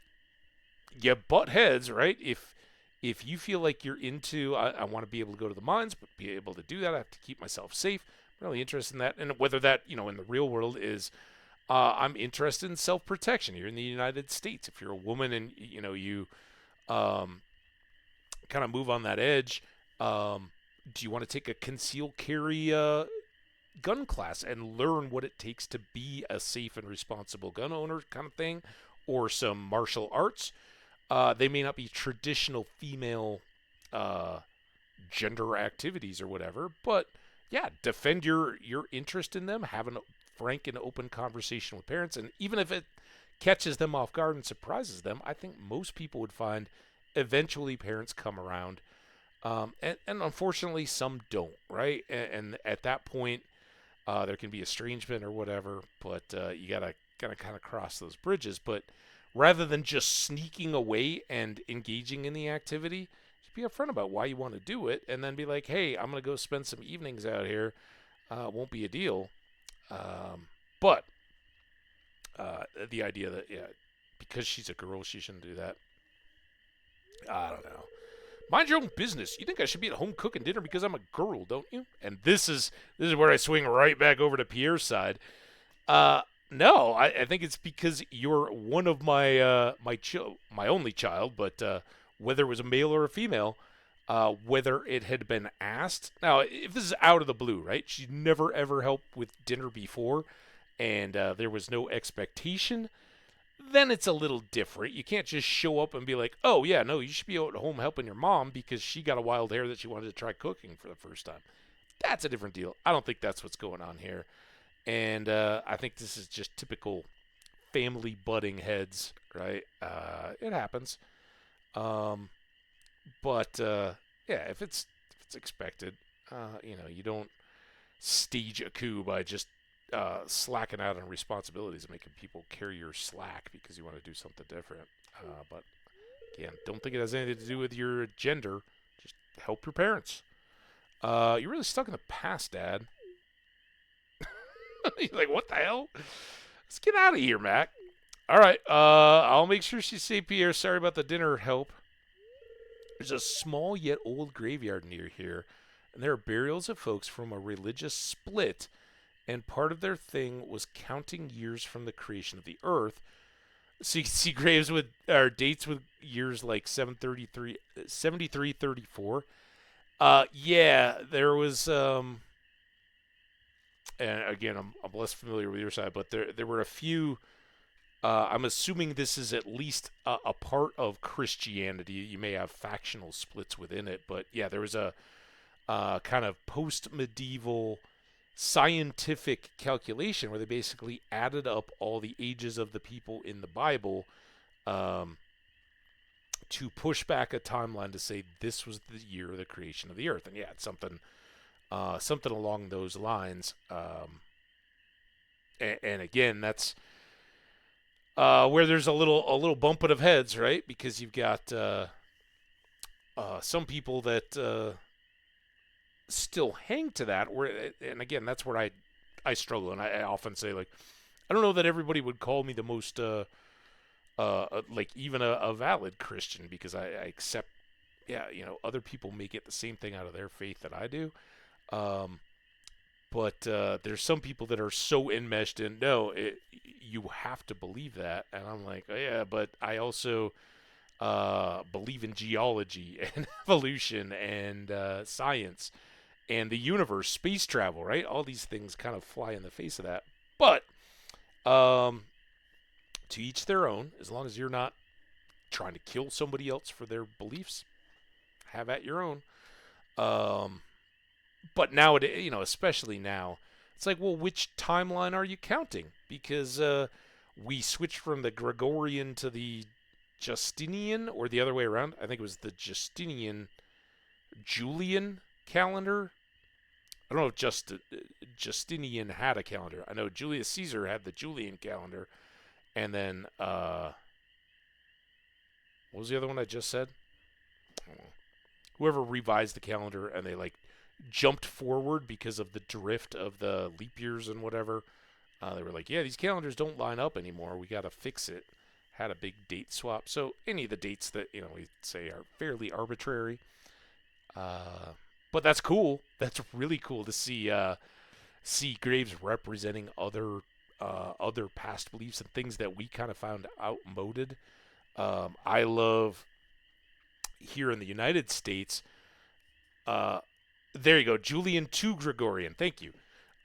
A: you butt heads, right? If If you feel like you're into, I want to be able to go to the mines, but be able to do that, I have to keep myself safe. I'm really interested in that. And whether that, in the real world is, I'm interested in self-protection here in the United States. If you're a woman and, you um, kind of move on that edge, do you want to take a concealed carry gun class and learn what it takes to be a safe and responsible gun owner kind of thing, or some martial arts? They may not be traditional female uh, gender activities or whatever, but yeah, defend your interest in them, have a frank and open conversation with parents, and even if it catches them off guard and surprises them, I think most people would find eventually parents come around, and unfortunately some don't, right? And at that point, there can be estrangement or whatever, but you gotta kind of cross those bridges. But rather than just sneaking away and engaging in the activity, just be upfront about why you want to do it, and then be like, "Hey, I'm gonna go spend some evenings out here. Won't be a deal." But the idea that because she's a girl, she shouldn't do that. I don't know. Mind your own business. You think I should be at home cooking dinner because I'm a girl, don't you? And this is where I swing right back over to Pierre's side. No, I think it's because you're one of my only child, but whether it was a male or a female, whether it had been asked. Now, if this is out of the blue, right? She's never ever helped with dinner before, and there was no expectation. Then it's a little different. You can't just show up and be like, "Oh yeah, no, you should be at home helping your mom because she got a wild hair that she wanted to try cooking for the first time." That's a different deal. I don't think that's what's going on here. And I think this is just typical family butting heads, right? It happens. Um, but yeah, if it's expected, you don't stage a coup by just slacking out on responsibilities and making people carry your slack because you want to do something different. But again, don't think it has anything to do with your gender. Just help your parents. You're really stuck in the past, Dad. You're like, what the hell? Let's get out of here, Mac. All right. I'll make sure she's safe, Pierre. Sorry about the dinner help. There's a small yet old graveyard near here, and there are burials of folks from a religious split, and part of their thing was counting years from the creation of the earth. So you can see graves with or dates with years like 733, 7334. Yeah, there was and again, I'm less familiar with your side, but there were a few. I'm assuming this is at least a part of Christianity. You may have factional splits within it, but yeah, there was a kind of post-medieval scientific calculation where they basically added up all the ages of the people in the Bible um, to push back a timeline to say this was the year of the creation of the earth. And yeah, it's something along those lines. And again, that's where there's a little bumping of heads, right? Because you've got some people that still hang to that. And again, that's where I struggle, and I often say, like, I don't know that everybody would call me the most like even a valid Christian, because I accept, yeah, other people may get the same thing out of their faith that I do. But there's some people that are so enmeshed in, no, you have to believe that. And I'm like, oh, yeah, but I also believe in geology and evolution and science and the universe, space travel, right? All these things kind of fly in the face of that. But to each their own, as long as you're not trying to kill somebody else for their beliefs, have at your own. But nowadays, especially now, it's like, well, which timeline are you counting? Because we switched from the Gregorian to the Justinian, or the other way around. I think it was the Justinian Julian calendar. I don't know if Justinian had a calendar. I know Julius Caesar had the Julian calendar. And then, what was the other one I just said? Whoever revised the calendar and they, like, jumped forward because of the drift of the leap years and whatever. They were like, yeah, these calendars don't line up anymore. We got to fix it. had a big date swap. So any of the dates that we say are fairly arbitrary. Uh, but that's cool. That's really cool to see graves representing other past beliefs and things that we kind of found outmoded. I love here in the United States. Uh, there you go, Julian to Gregorian. Thank you.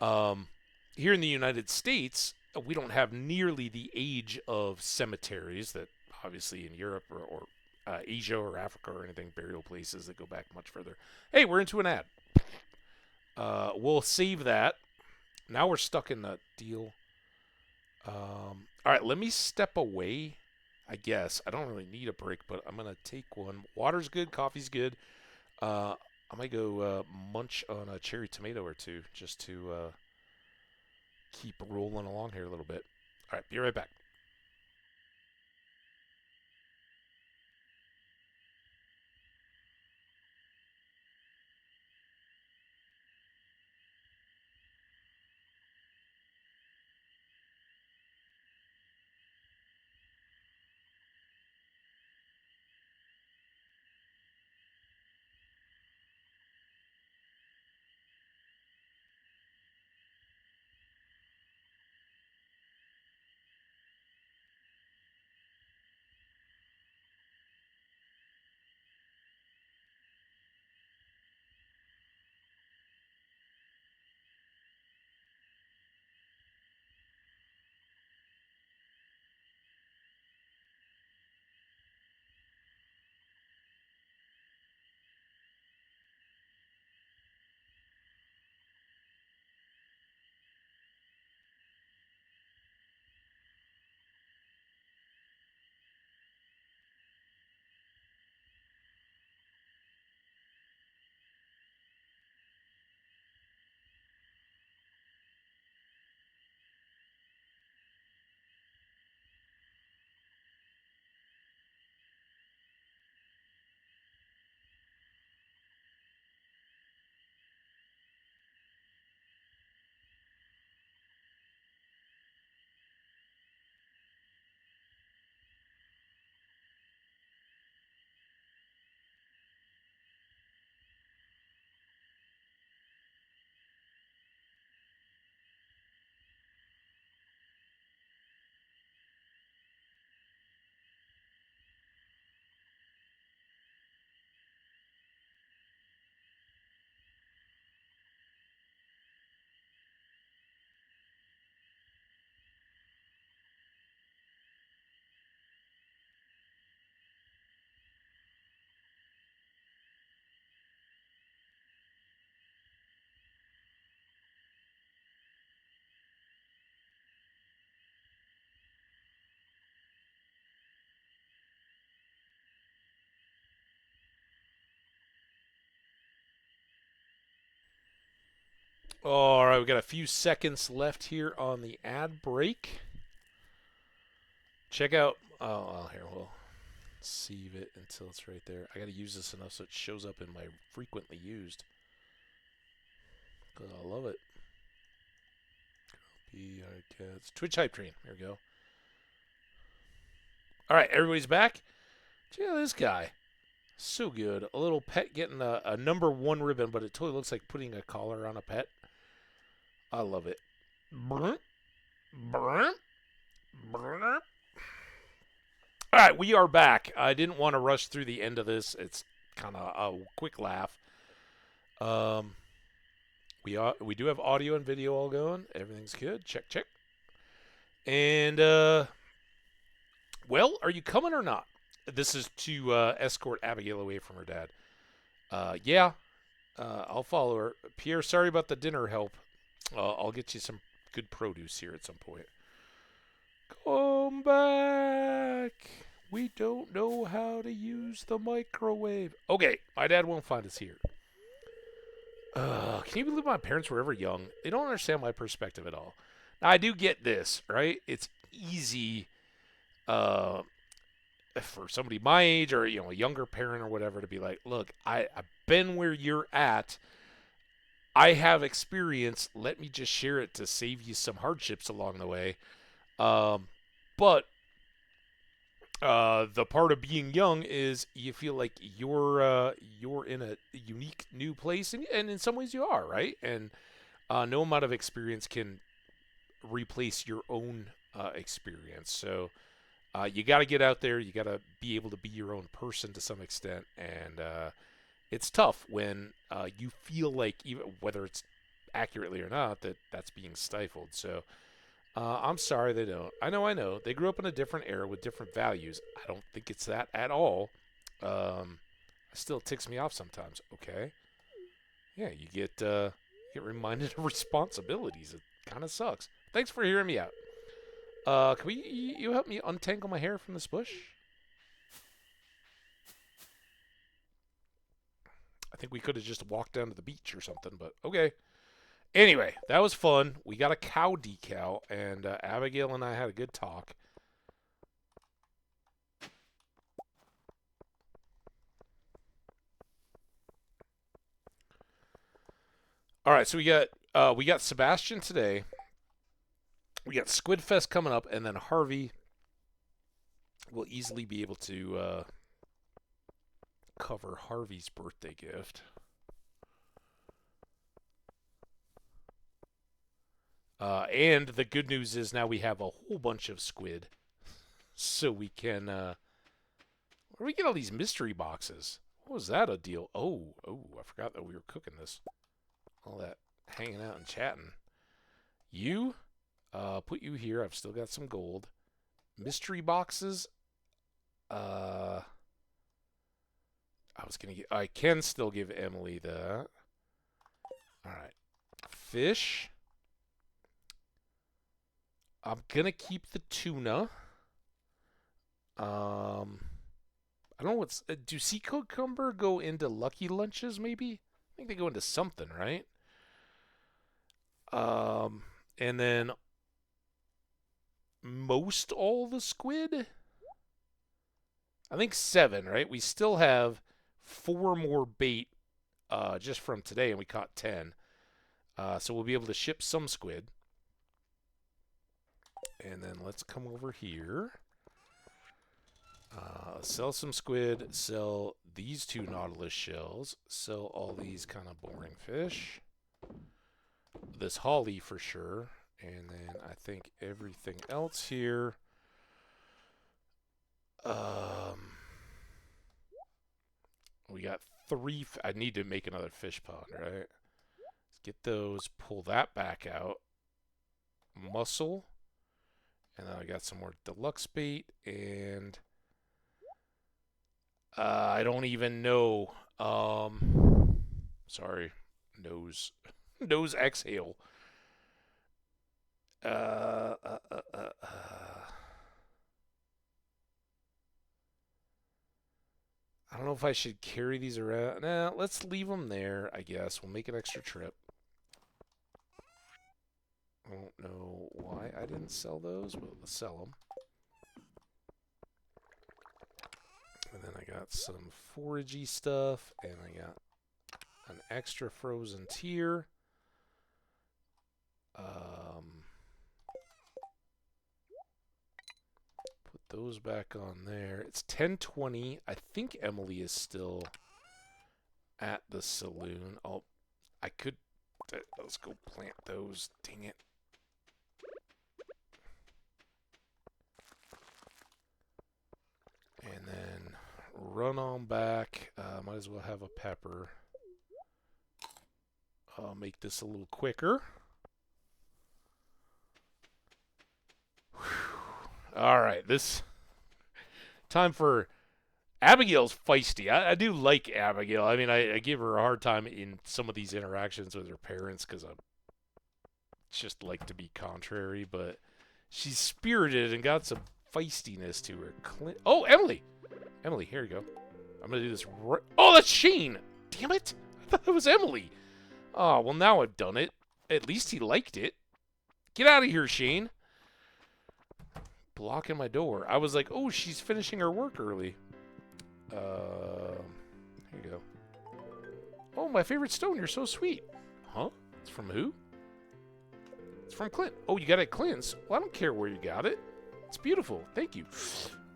A: Um, Here in the United States, we don't have nearly the age of cemeteries that obviously in Europe or Asia or Africa or anything, burial places that go back much further. Hey, we're into an ad. We'll save that. Now we're stuck in the deal. All right, let me step away. I guess I don't really need a break, but I'm gonna take one. Water's good, coffee's good. I might go munch on a cherry tomato or two just to keep rolling along here a little bit. All right, be right back. All right, we got a few seconds left here on the ad break. Check out. Oh, well, here we'll save it until it's right there. I got to use this enough so it shows up in my frequently used. Cause I love it. Be our cats. Twitch hype train. Here we go. All right, everybody's back. Check out this guy. So good. A little pet getting a number one ribbon, but it totally looks like putting a collar on a pet. I love it. Brr, brr, brr. All right, we are back. I didn't want to rush through the end of this. It's kind of a quick laugh. We do have audio and video all going. Everything's good. Check, check. And well, are you coming or not? This is to escort Abigail away from her dad. Yeah, I'll follow her. Pierre, sorry about the dinner help. I'll get you some good produce here at some point. Come back. We don't know how to use the microwave. Okay, my dad won't find us here. Can you believe my parents were ever young? They don't understand my perspective at all. Now, I do get this, right? It's easy for somebody my age or a younger parent or whatever to be like, look, I've been where you're at. I have experience. Let me just share it to save you some hardships along the way. But The part of being young is you feel like you're in a unique new place, and in some ways you are, right? And no amount of experience can replace your own experience. So you got to get out there. You got to be able to be your own person to some extent, and it's tough when you feel like, even whether it's accurately or not, that that's being stifled. So I'm sorry they don't. I know. They grew up in a different era with different values. I don't think it's that at all. Still ticks me off sometimes. Okay, yeah, you get reminded of responsibilities. It kind of sucks. Thanks for hearing me out. Can you help me untangle my hair from this bush? I think we could have just walked down to the beach or something, but okay. Anyway, that was fun. We got a cow decal, and Abigail and I had a good talk. All right, so we got Sebastian today. We got Squid Fest coming up, and then Harvey will easily be able to cover Harvey's birthday gift. And the good news is now we have a whole bunch of squid, so we can. Where do we get all these mystery boxes? What was that a deal? Oh, I forgot that we were cooking this. All that hanging out and chatting. You, put you here. I've still got some gold. Mystery boxes. I can still give Emily that. All right. Fish. I'm gonna keep the tuna. I don't know what's. Do sea cucumber go into Lucky Lunches? Maybe. I think they go into something, right? And then most all the squid. I think 7, right? We still have 4 more bait, just from today, and we caught 10. So we'll be able to ship some squid. And then let's come over here. Sell some squid. Sell these 2 nautilus shells. Sell all these kind of boring fish. This holly for sure. And then I think everything else here. We got 3. I need to make another fish pond, right? Let's get those. Pull that back out. Mussel. And then I got some more deluxe bait, and I don't even know. Sorry, nose exhale. I don't know if I should carry these around. Nah, let's leave them there, I guess. We'll make an extra trip. I don't know why I didn't sell those, but let's sell them. And then I got some foragey stuff, and I got an extra frozen tier. Put those back on there. It's 10:20. I think Emily is still at the saloon. Oh, I could. Let's go plant those. Dang it. And then run on back. Might as well have a pepper. I'll make this a little quicker. All right, this time for Abigail's feisty. I do like Abigail. I mean, I give her a hard time in some of these interactions with her parents because I just like to be contrary, but she's spirited and got some feistiness to her. Oh, Emily! Emily, here you go. I'm going to do this right. Oh, that's Shane! Damn it! I thought that was Emily. Oh, well, now I've done it. At least he liked it. Get out of here, Shane. Blocking my door. I was like, oh, she's finishing her work early. Here you go. Oh, my favorite stone. You're so sweet. Huh? It's from who? It's from Clint. Oh, you got it at Clint's? Well, I don't care where you got it. It's beautiful. Thank you.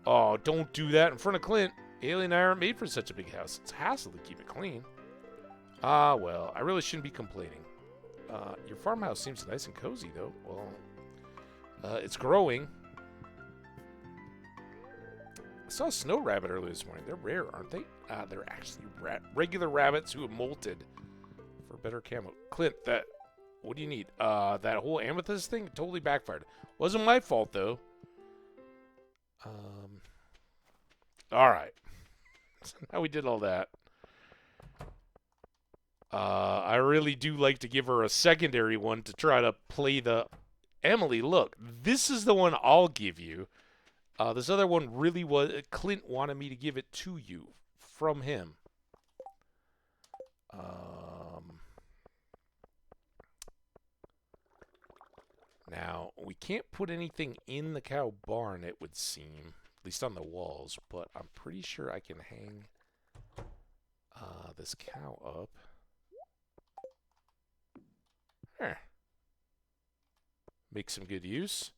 A: Oh, don't do that in front of Clint. Haley and I aren't made for such a big house. It's a hassle to keep it clean. Ah, well, I really shouldn't be complaining. Your farmhouse seems nice and cozy, though. Well, it's growing. I saw a snow rabbit earlier this morning. They're rare, aren't they? They're actually regular rabbits who have molted for better camo. Clint, what do you need? That whole amethyst thing totally backfired. Wasn't my fault, though. All right. So now we did all that. I really do like to give her a secondary one to try to play the... Emily, look, this is the one I'll give you. This other one really was... Clint wanted me to give it to you from him. Now, we can't put anything in the cow barn, it would seem. At least on the walls. But I'm pretty sure I can hang this cow up. There. Make some good use.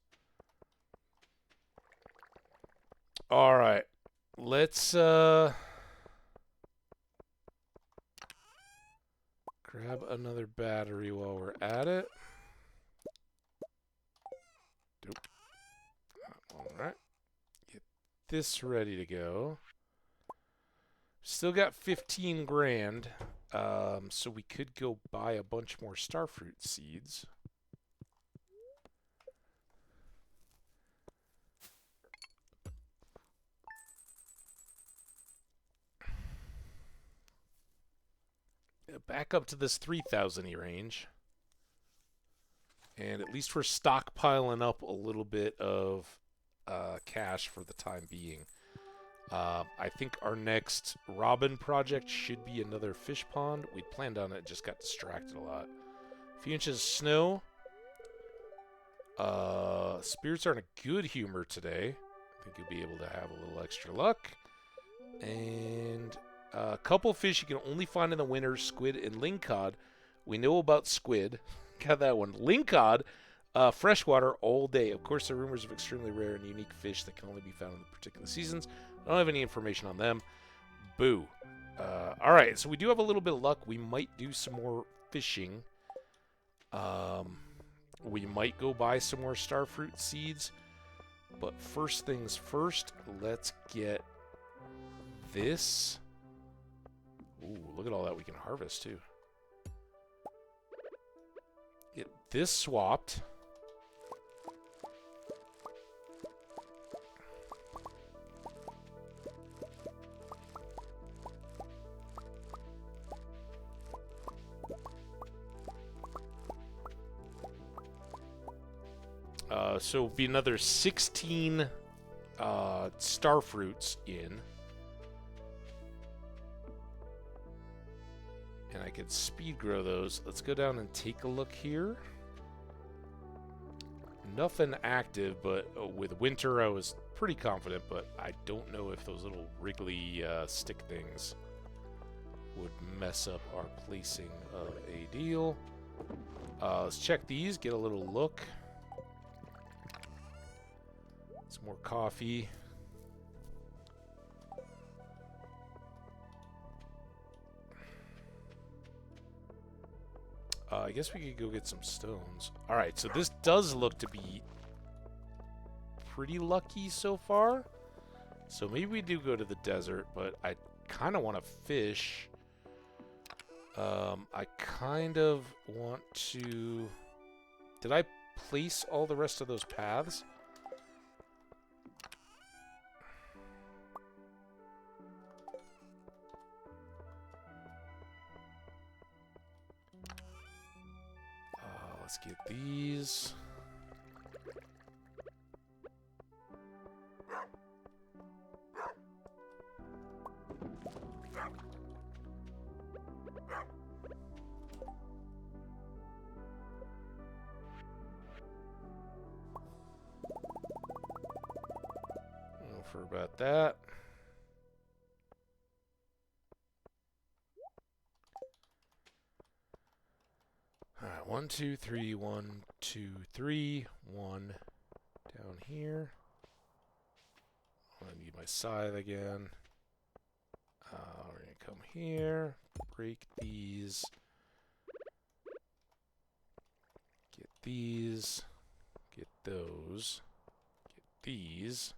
A: All right. Let's grab another battery while we're at it. Nope. All right. Get this ready to go. Still got 15 grand. So we could go buy a bunch more starfruit seeds. Back up to this 3,000-y range. And at least we're stockpiling up a little bit of cash for the time being. I think our next robin project should be another fish pond. We planned on it, just got distracted a lot. A few inches of snow. Spirits are in a good humor today. I think you'll be able to have a little extra luck. And a couple fish you can only find in the winter, squid and lingcod. We know about squid. Got that one. Lingcod, freshwater all day. Of course, there are rumors of extremely rare and unique fish that can only be found in particular seasons. I don't have any information on them. Boo. All right, so we do have a little bit of luck. We might do some more fishing. We might go buy some more starfruit seeds. But first things first, let's get this. Ooh, look at all that we can harvest, too. Get this swapped. So it'll be another 16 starfruits in. And I could speed grow those. Let's go down and take a look here. Nothing active, but with winter I was pretty confident, but I don't know if those little wriggly stick things would mess up our placing of a deal. Let's check these, get a little look. Some more coffee. I guess we could go get some stones. Alright, so this does look to be pretty lucky so far. So maybe we do go to the desert, but I kind of want to fish. I kind of want to... Did I place all the rest of those paths? Let's get these. For about that. Alright, 1, 2, 3, 1, 2, 3, 1 down here. I need my scythe again. We're going to come here, break these, get these, get those, get these,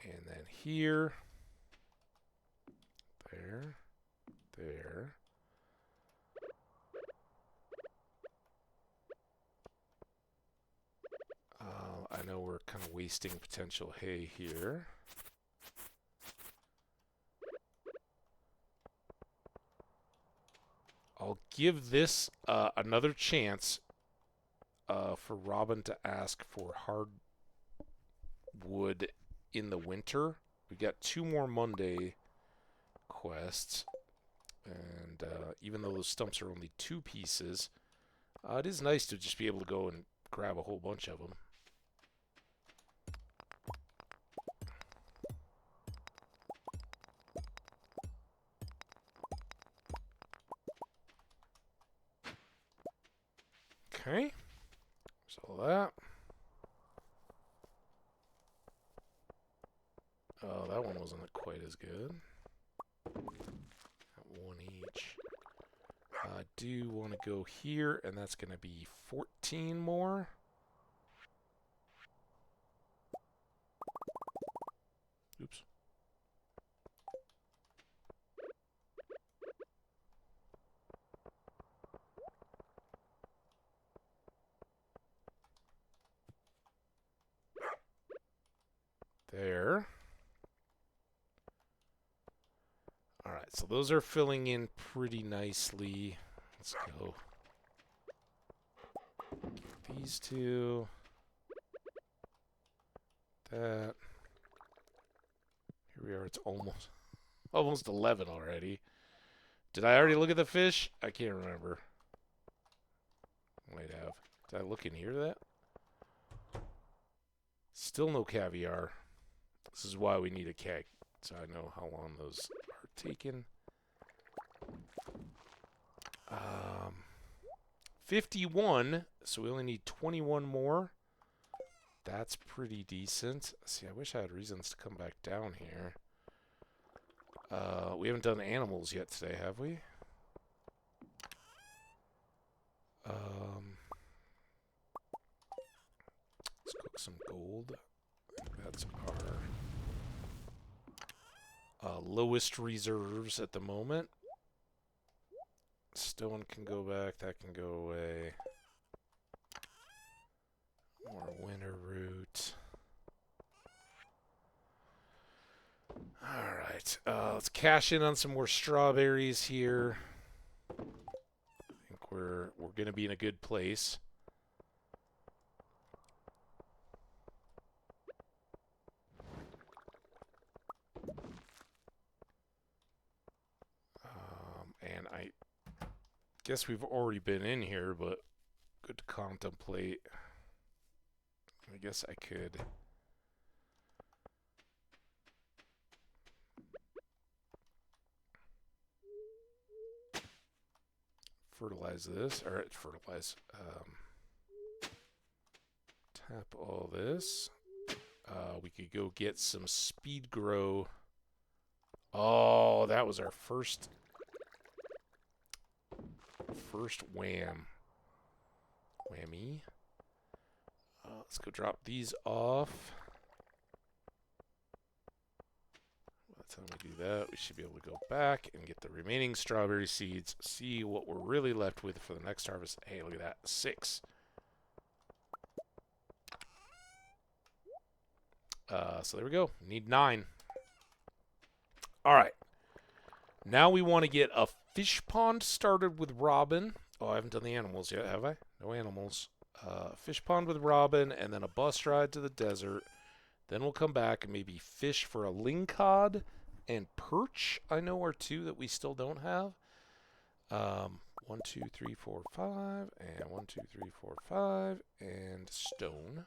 A: and then here, there, there. I know we're kind of wasting potential hay here. I'll give this another chance for Robin to ask for hardwood in the winter. We got 2 more Monday quests, and even though those stumps are only 2 pieces, it is nice to just be able to go and grab a whole bunch of them. Okay, so that. Oh, that one wasn't quite as good. Got 1 each. I do want to go here, and that's going to be 14 more. Oops. There. Alright, so those are filling in pretty nicely. Let's go. Get these 2. That. Here we are, it's almost 11 already. Did I already look at the fish? I can't remember. Might have. Did I look in here that? Still no caviar. This is why we need a keg, so I know how long those are taking. 51, so we only need 21 more. That's pretty decent. See, I wish I had reasons to come back down here. We haven't done animals yet today, have we? Let's cook some gold. I think that's our lowest reserves at the moment. Stone can go back. That can go away. More winter root. Alright, let's cash in on some more strawberries here. I think we're going to be in a good place. And I guess we've already been in here, but good to contemplate. I guess I could fertilize this, or fertilize, tap all this. We could go get some speed grow. Oh, that was our first whammy. Let's go drop these off. By the time we do that, we should be able to go back and get the remaining strawberry seeds, see what we're really left with for the next harvest. Hey, look at that, 6. So there we go. Need 9. All right. Now we want to get a fish pond started with Robin. Oh, I haven't done the animals yet, have I? No animals. Fish pond with Robin, and then a bus ride to the desert. Then we'll come back and maybe fish for a lingcod and perch. I know are 2 that we still don't have. 1, 2, 3, 4, 5, and 1, 2, 3, 4, 5, and stone.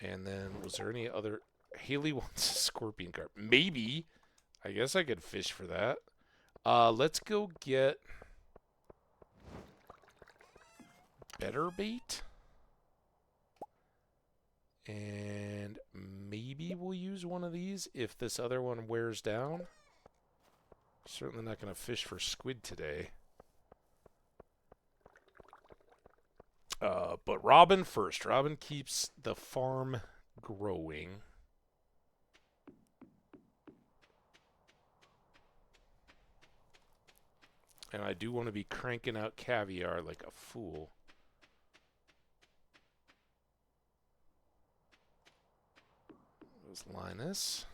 A: And then, was there any other? Haley wants a scorpion carp. Maybe. I guess I could fish for that. Let's go get better bait. And maybe we'll use one of these if this other one wears down. Certainly not going to fish for squid today. But Robin first. Robin keeps the farm growing. And I do want to be cranking out caviar like a fool. There's Linus.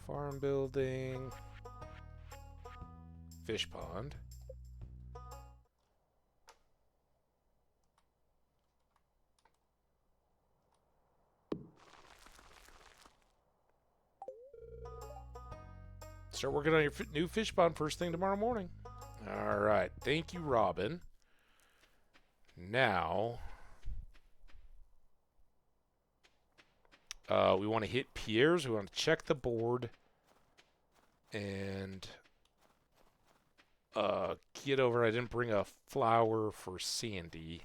A: Farm building. Fish pond. Start working on your new fish pond first thing tomorrow morning. All right. Thank you, Robin. Now, we want to hit Pierre's. We want to check the board and get over. I didn't bring a flower for Sandy,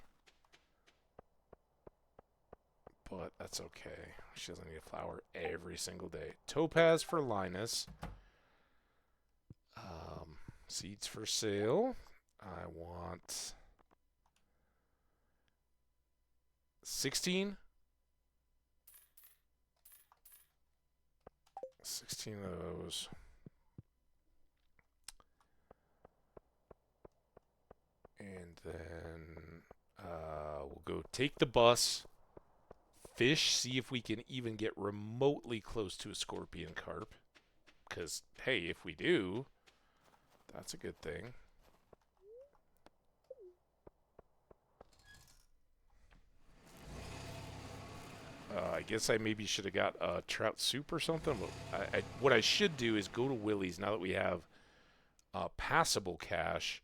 A: but that's okay. She doesn't need a flower every single day. Topaz for Linus. Seeds for sale. I want 16. 16 of those. And then we'll go take the bus, fish, see if we can even get remotely close to a scorpion carp. Because, hey, if we do, that's a good thing. I guess I maybe should have got trout soup or something. What I should do is go to Willie's now that we have passable cash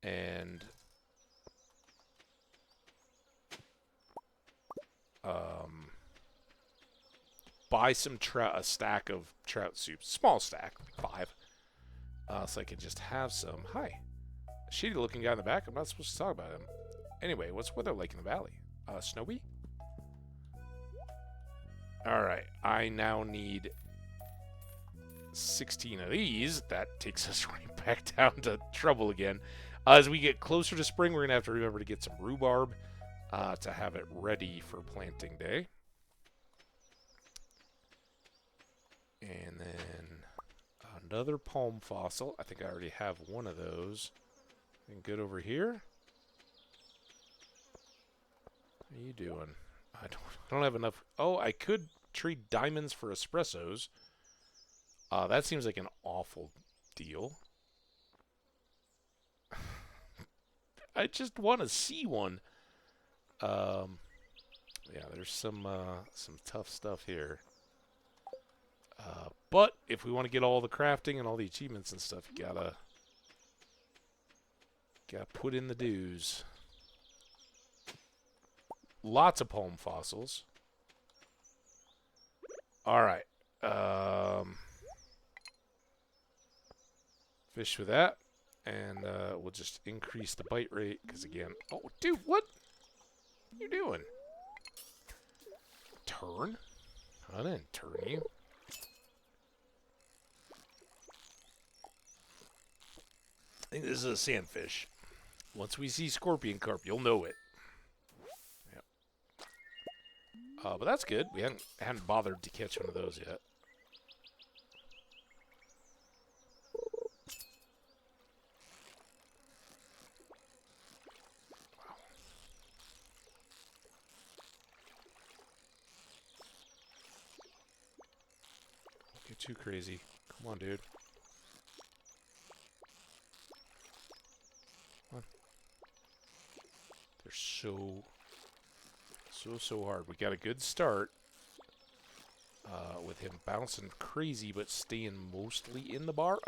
A: and buy some a stack of trout soup. Small stack, 5. So I could just have some. Hi. Shitty looking guy in the back. I'm not supposed to talk about him. Anyway, what's weather like in the valley? Snowy? Alright, I now need 16 of these. That takes us right back down to trouble again. As we get closer to spring, we're going to have to remember to get some rhubarb to have it ready for planting day. And then another palm fossil. I think I already have one of those. And good over here. What are you doing? I don't have enough. Oh, I could trade diamonds for espressos. That seems like an awful deal. I just want to see one. Yeah, there's some tough stuff here. But if we want to get all the crafting and all the achievements and stuff, you gotta put in the dues. Lots of palm fossils. All right. Fish with that. And we'll just increase the bite rate. Because again... Oh, dude, what are you doing? Turn? I didn't turn you. I think this is a sandfish. Once we see scorpion carp, you'll know it. But that's good. We hadn't bothered to catch one of those yet. Wow. Don't get too crazy. Come on, dude. Come on. They're so hard. We got a good start with him bouncing crazy but staying mostly in the bar.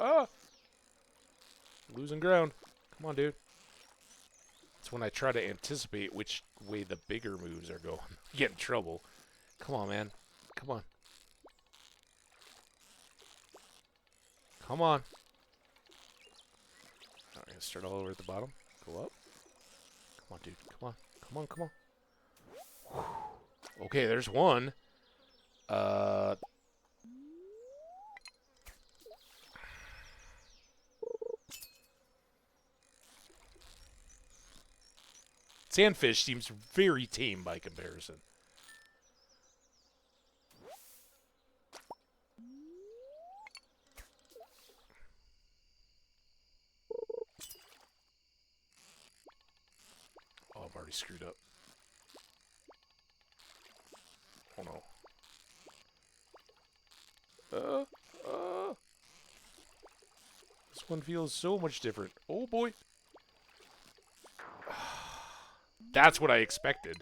A: Losing ground. Come on, dude. It's when I try to anticipate which way the bigger moves are going. Get in trouble. Come on, man. Come on. Come on. Gonna start all over at the bottom. Go up. Come on, dude. Come on. Come on, come on. Whew. Okay, there's one. Sandfish seems very tame by comparison. Oh, I've already screwed up. Oh no. This one feels so much different. Oh boy. That's what I expected.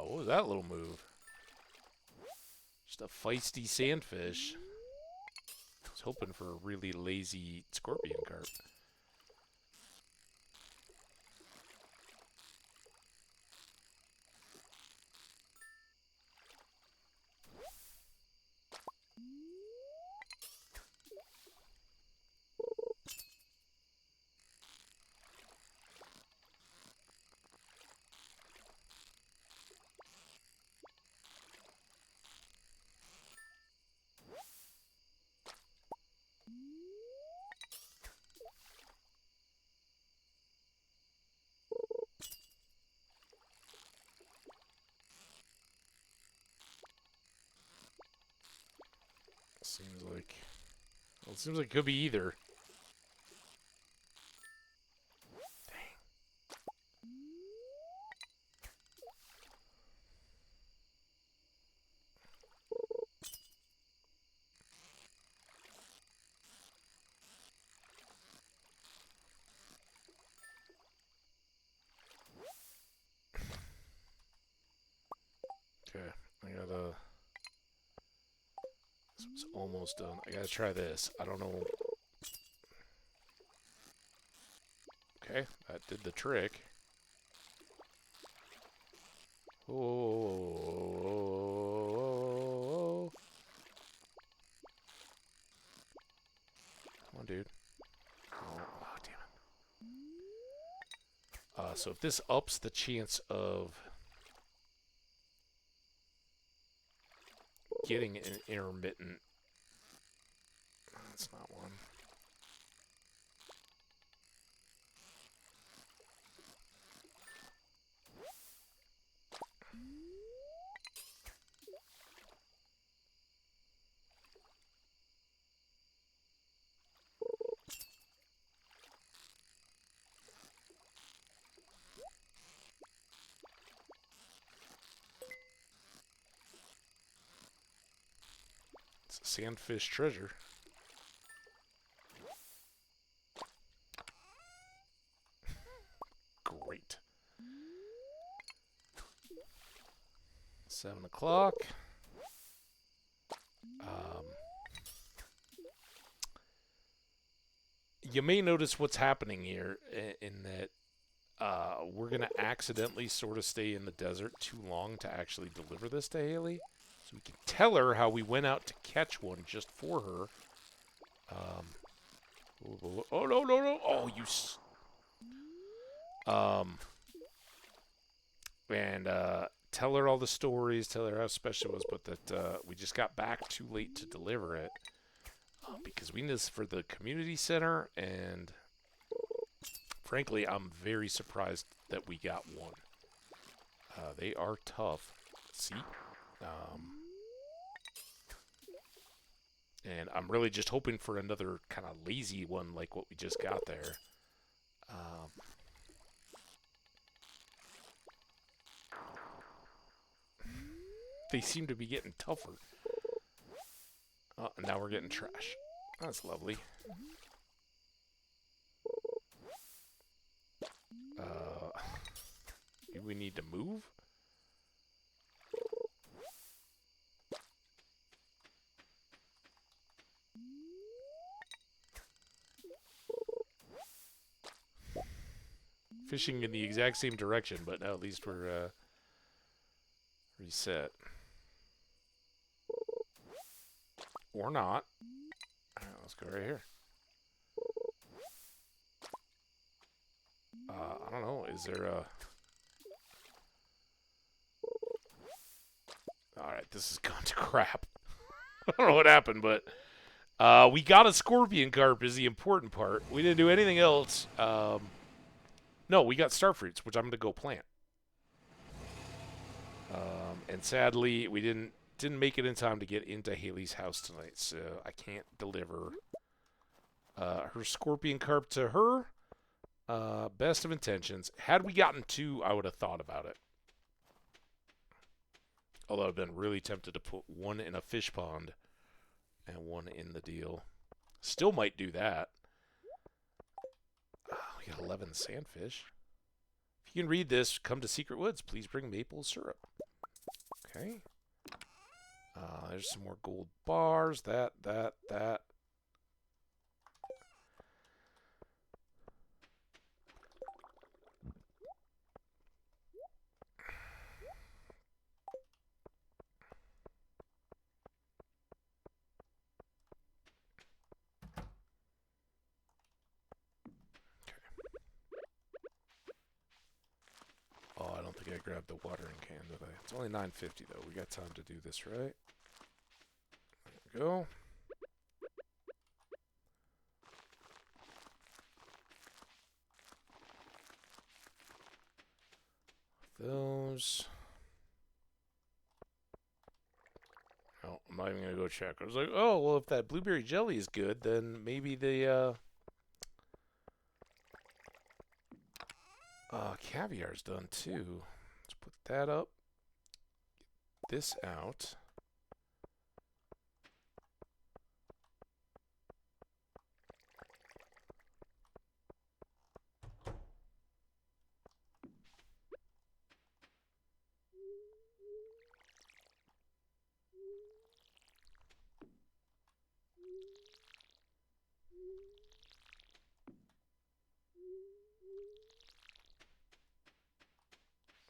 A: What was that little move? Just a feisty sandfish. I was hoping for a really lazy scorpion carp. Seems like... Well, it seems like it could be either. Okay, I gotta... This was almost done. I gotta try this. I don't know... Okay, that did the trick. Oh. Come on, dude. Oh, damn it. So if this ups the chance of getting an intermittent... That's not one. It's a sandfish treasure. Great. 7 o'clock. You may notice what's happening here in that we're going to accidentally sort of stay in the desert too long to actually deliver this to Haley. So we can tell her how we went out to catch one just for her. Oh, no, no, no. Oh, you... And tell her all the stories, tell her how special it was, but that we just got back too late to deliver it. Because we need this for the community center, and frankly, I'm very surprised that we got one. They are tough. See? And I'm really just hoping for another kind of lazy one like what we just got there. Um, they seem to be getting tougher. Oh, and now we're getting trash. That's lovely. Do we need to move? Fishing in the exact same direction, but now at least we're reset. Or not. Alright, let's go right here. I don't know. Is there a... Alright, this has gone to crap. I don't know what happened, but... we got a scorpion carp is the important part. We didn't do anything else. No, we got starfruits, which I'm going to go plant. And sadly, we didn't make it in time to get into Haley's house tonight, so I can't deliver her scorpion carp to her. Best of intentions. Had we gotten 2, I would have thought about it. Although I've been really tempted to put 1 in a fish pond and 1 in the deal. Still might do that. We got 11 sandfish. If you can read this, come to Secret Woods. Please bring maple syrup. Okay. There's some more gold bars. That. Oh, I don't think I grabbed the watering can, did I? It's only $9.50 though. We got time to do this, right? There we go. Those. Oh, I'm not even gonna go check. I was like, oh well, if that blueberry jelly is good, then maybe the caviar's done too. Let's put that up. Get this out.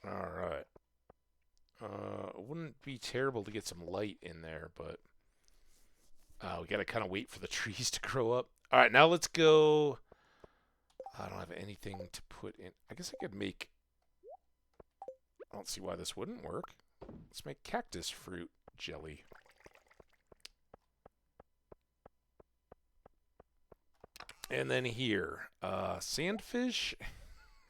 A: All right. It wouldn't be terrible to get some light in there, but we gotta kind of wait for the trees to grow up. All right, now let's go. I don't have anything to put in. I guess I could make... I don't see why this wouldn't work. Let's make cactus fruit jelly. And then here, sandfish,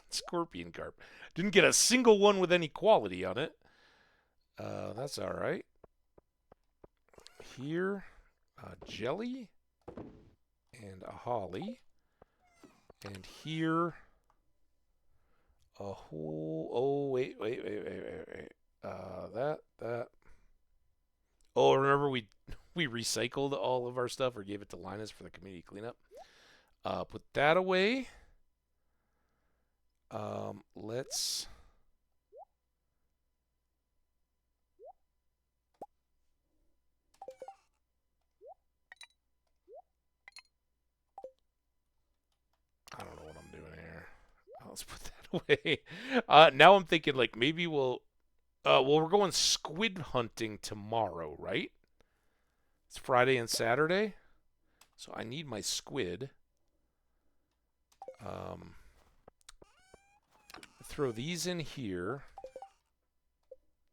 A: scorpion carp. Didn't get a single one with any quality on it. That's all right. Here, jelly and a holly. And here, a whole... Oh, wait. That. Oh, remember we recycled all of our stuff or gave it to Linus for the community cleanup. Put that away. Let's... I don't know what I'm doing here. Let's put that away. Now I'm thinking like maybe we'll... well, we're going squid hunting tomorrow, right? It's Friday and Saturday. So I need my squid. Throw these in here.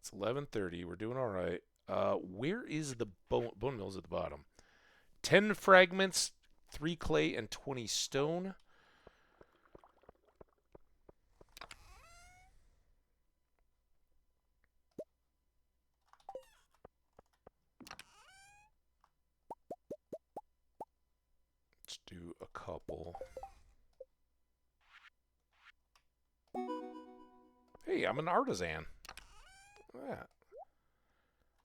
A: It's 11:30. We're doing all right. Where is the bone mills at the bottom? 10 fragments, 3 clay, and 20 stone. do a couple. Hey, I'm an artisan. Yeah.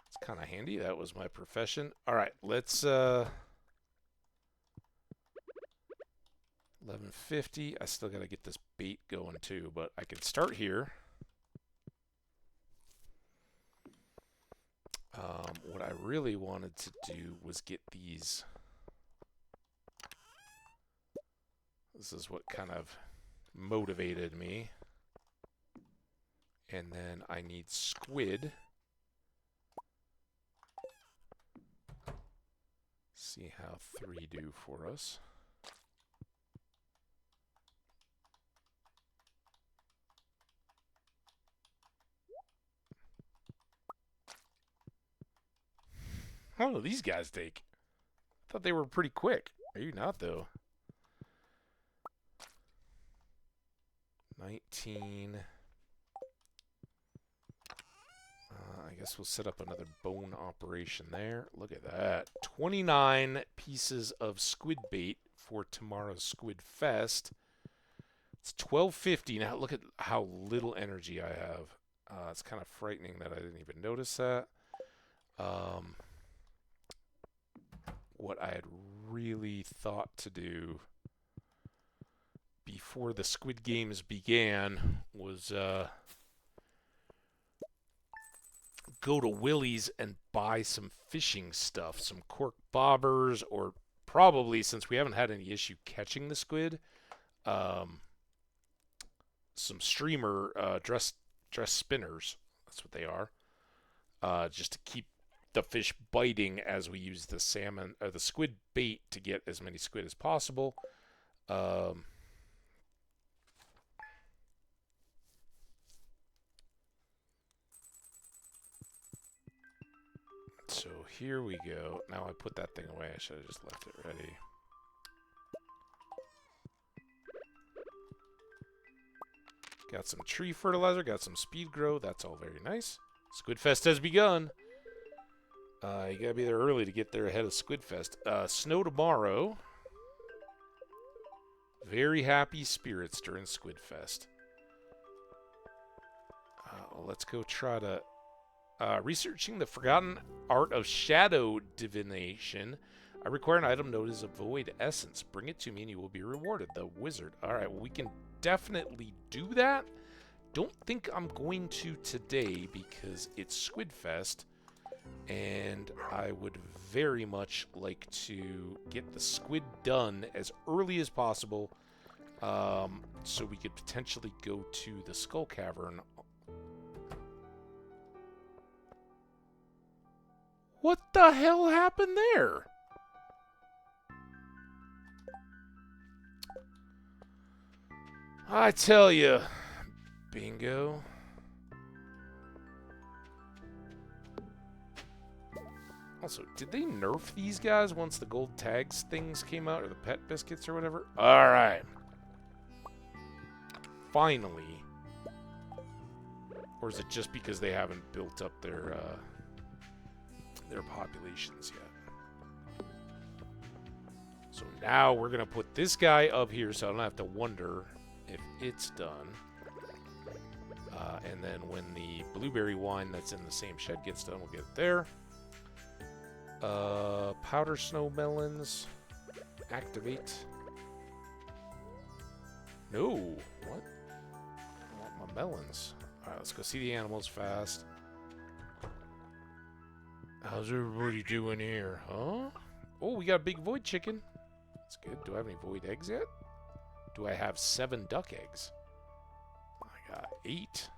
A: It's kind of handy. That was my profession. All right, let's 1150. I still got to get this bait going too, but I can start here. What I really wanted to do was get these. This is what kind of motivated me. And then I need squid. See how 3 do for us. How long do these guys take? I thought they were pretty quick. Maybe not, though. 19. I guess we'll set up another bone operation there. Look at that. 29 pieces of squid bait for tomorrow's Squid Fest. It's 1250. Now look at how little energy I have. It's kind of frightening that I didn't even notice that. What I had really thought to do before the Squid Games began was go to Willie's and buy some fishing stuff, some cork bobbers, or probably, since we haven't had any issue catching the squid, some streamer dress spinners. That's what they are. Just to keep the fish biting as we use the salmon or the squid bait to get as many squid as possible. So here we go. Now I put that thing away. I should have just left it ready. Got some tree fertilizer. Got some speed grow. That's all very nice. Squidfest has begun. You gotta be there early to get there ahead of Squidfest. Snow tomorrow. Very happy spirits during Squidfest. Let's go try to... researching the forgotten art of shadow divination. I require an item known as a void essence. Bring it to me and you will be rewarded. The wizard. Alright, well, we can definitely do that. Don't think I'm going to today because it's Squidfest. And I would very much like to get the squid done as early as possible. So we could potentially go to the Skull Cavern. What the hell happened there? I tell you, bingo. Also, did they nerf these guys once the gold tags things came out, or the pet biscuits or whatever? Alright. Finally. Or is it just because they haven't built up their populations yet? So now we're going to put this guy up here so I don't have to wonder if it's done. And then when the blueberry wine that's in the same shed gets done, we'll get it there. Powder snow melons. Activate. No. What? I want my melons. Alright, let's go see the animals fast. How's everybody doing here, huh? Oh, we got a big void chicken. That's good. Do I have any void eggs yet? Do I have 7 duck eggs? I got 8.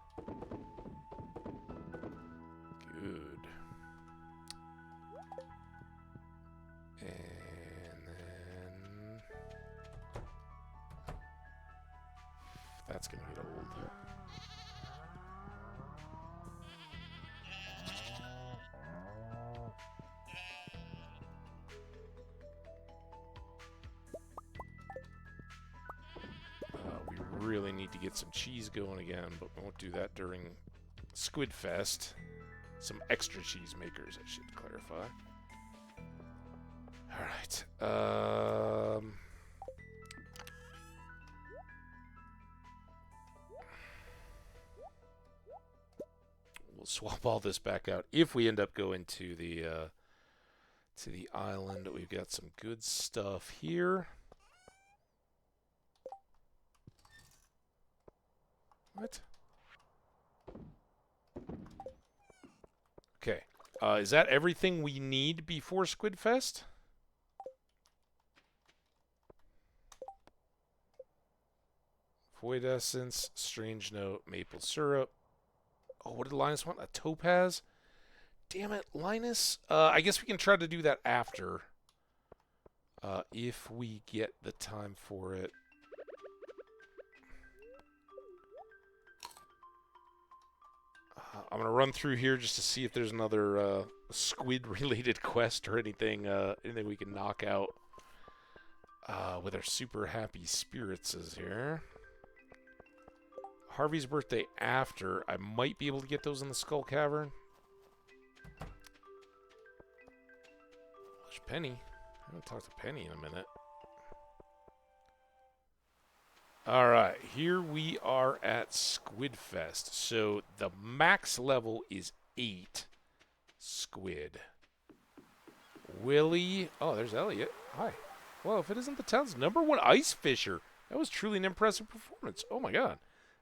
A: Good. And then... that's gonna get old. We really need to get some cheese going again, but we won't do that during Squidfest. Some extra cheese makers, I should clarify. Alright. we'll swap all this back out if we end up going to the island. We've got some good stuff here. What? Okay. Is that everything we need before Squid Fest? Void Essence, Strange Note, Maple Syrup. Oh, what did Linus want? A Topaz? Damn it, Linus. I guess we can try to do that after. If we get the time for it. I'm going to run through here just to see if there's another squid-related quest or anything we can knock out with our super happy spirits here. Harvey's birthday after. I might be able to get those in the Skull Cavern. There's Penny. I haven't talked to Penny in a minute. Alright, here we are at Squidfest. So the max level is 8 squid. Willie. Oh, there's Elliot. Hi. Well, if it isn't the town's #1 ice fisher, that was truly an impressive performance. Oh my god.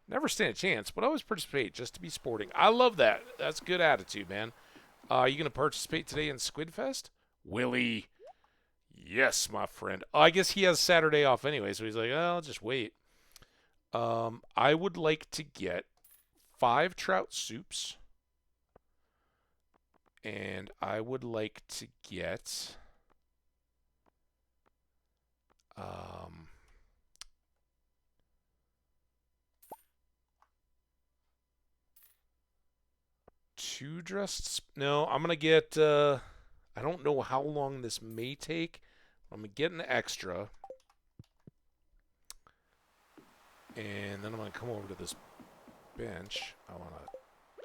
A: Never stand a chance, but always participate just to be sporting. I love that. That's good attitude, man. Are you going to participate today in Squidfest? Willie. Yes, my friend. I guess he has Saturday off anyway, so he's like, oh, I'll just wait. I would like to get 5 trout soups. And I would like to get 2 dressed. No, I'm gonna get. I don't know how long this may take. I'm gonna get an extra. And then I'm going to come over to this bench. I want to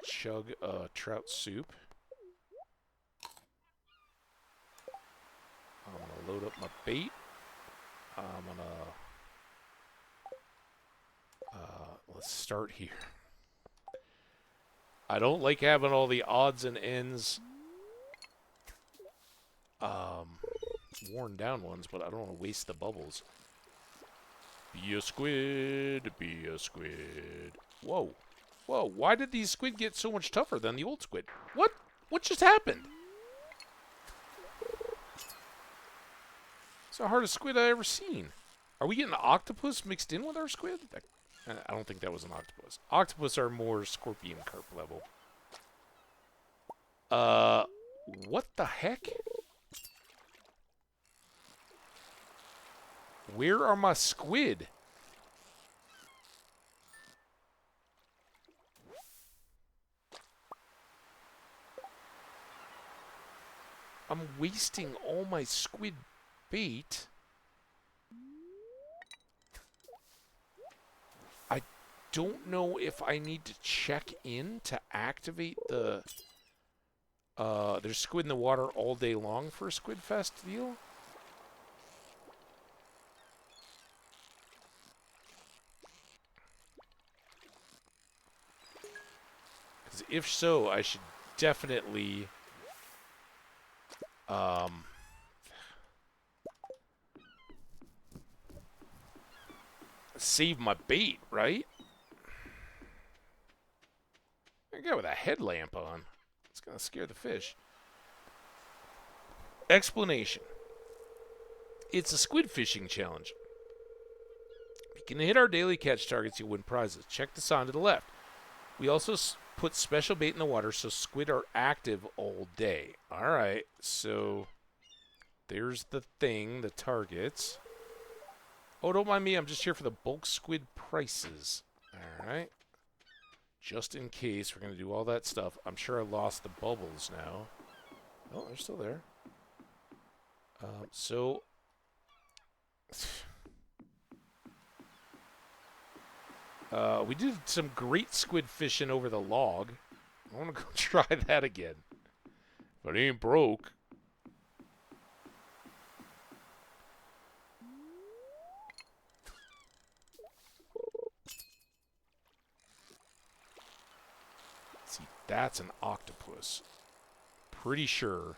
A: chug a trout soup. I'm going to load up my bait. I'm going to... let's start here. I don't like having all the odds and ends worn down ones, but I don't want to waste the bubbles. Be a squid, be a squid. Whoa. Whoa, why did these squid get so much tougher than the old squid? What? What just happened? It's the hardest squid I ever seen. Are we getting an octopus mixed in with our squid? I don't think that was an octopus. Octopus are more scorpion carp level. What the heck? Where are my squid? I'm wasting all my squid bait. I don't know if I need to check in to activate the... there's squid in the water all day long for a Squid Fest deal. Because if so, I should definitely... save my bait, right? A guy with a headlamp on. It's gonna scare the fish. Explanation. It's a squid fishing challenge. If you can hit our daily catch targets, you'll win prizes. Check the sign to the left. We also put special bait in the water so squid are active all day. Alright, so there's the thing, the targets. Oh, don't mind me, I'm just here for the bulk squid prices. Alright. Just in case, we're going to do all that stuff. I'm sure I lost the bubbles now. Oh, they're still there. So... we did some great squid fishing over the log. I want to go try that again. But it ain't broke. See, that's an octopus. Pretty sure.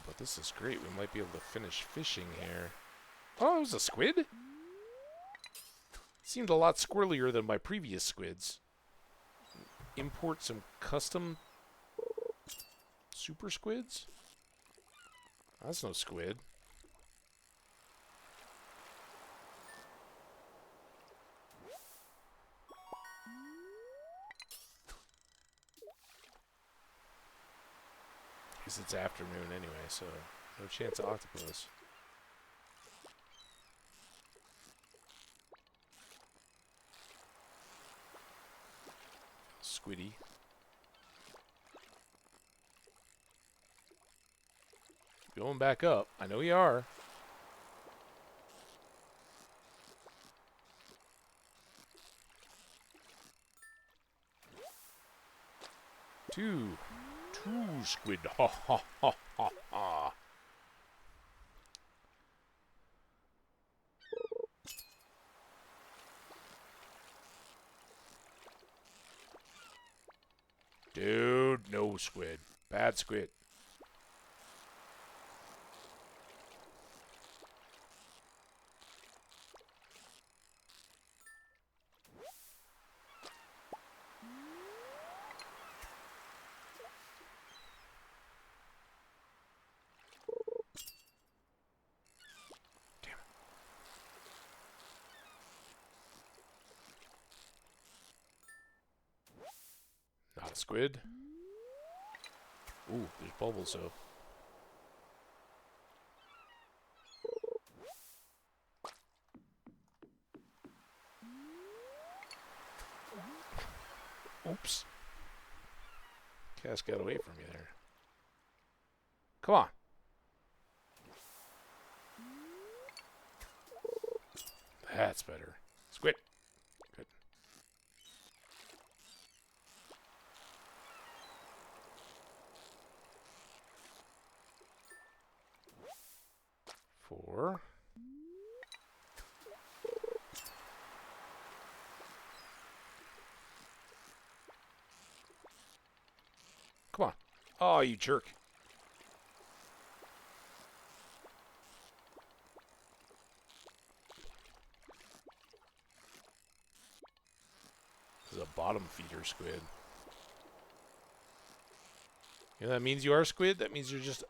A: But this is great. We might be able to finish fishing here. Oh, it was a squid? Seemed a lot squirrelier than my previous squids. Import some custom super squids? That's no squid. Guess it's afternoon anyway, so no chance of octopus. Squiddy. Going back up. I know you are. Two squid. Ha ha ha ha ha. Dude, no squid. Bad squid. Not a squid. Ooh, there's bubbles though. Oops. Cast got away from you there. Come on. That's better. Squid. Good. Four. Come on. Oh, you jerk. This is a bottom feeder squid. You know that means you are squid? That means you're just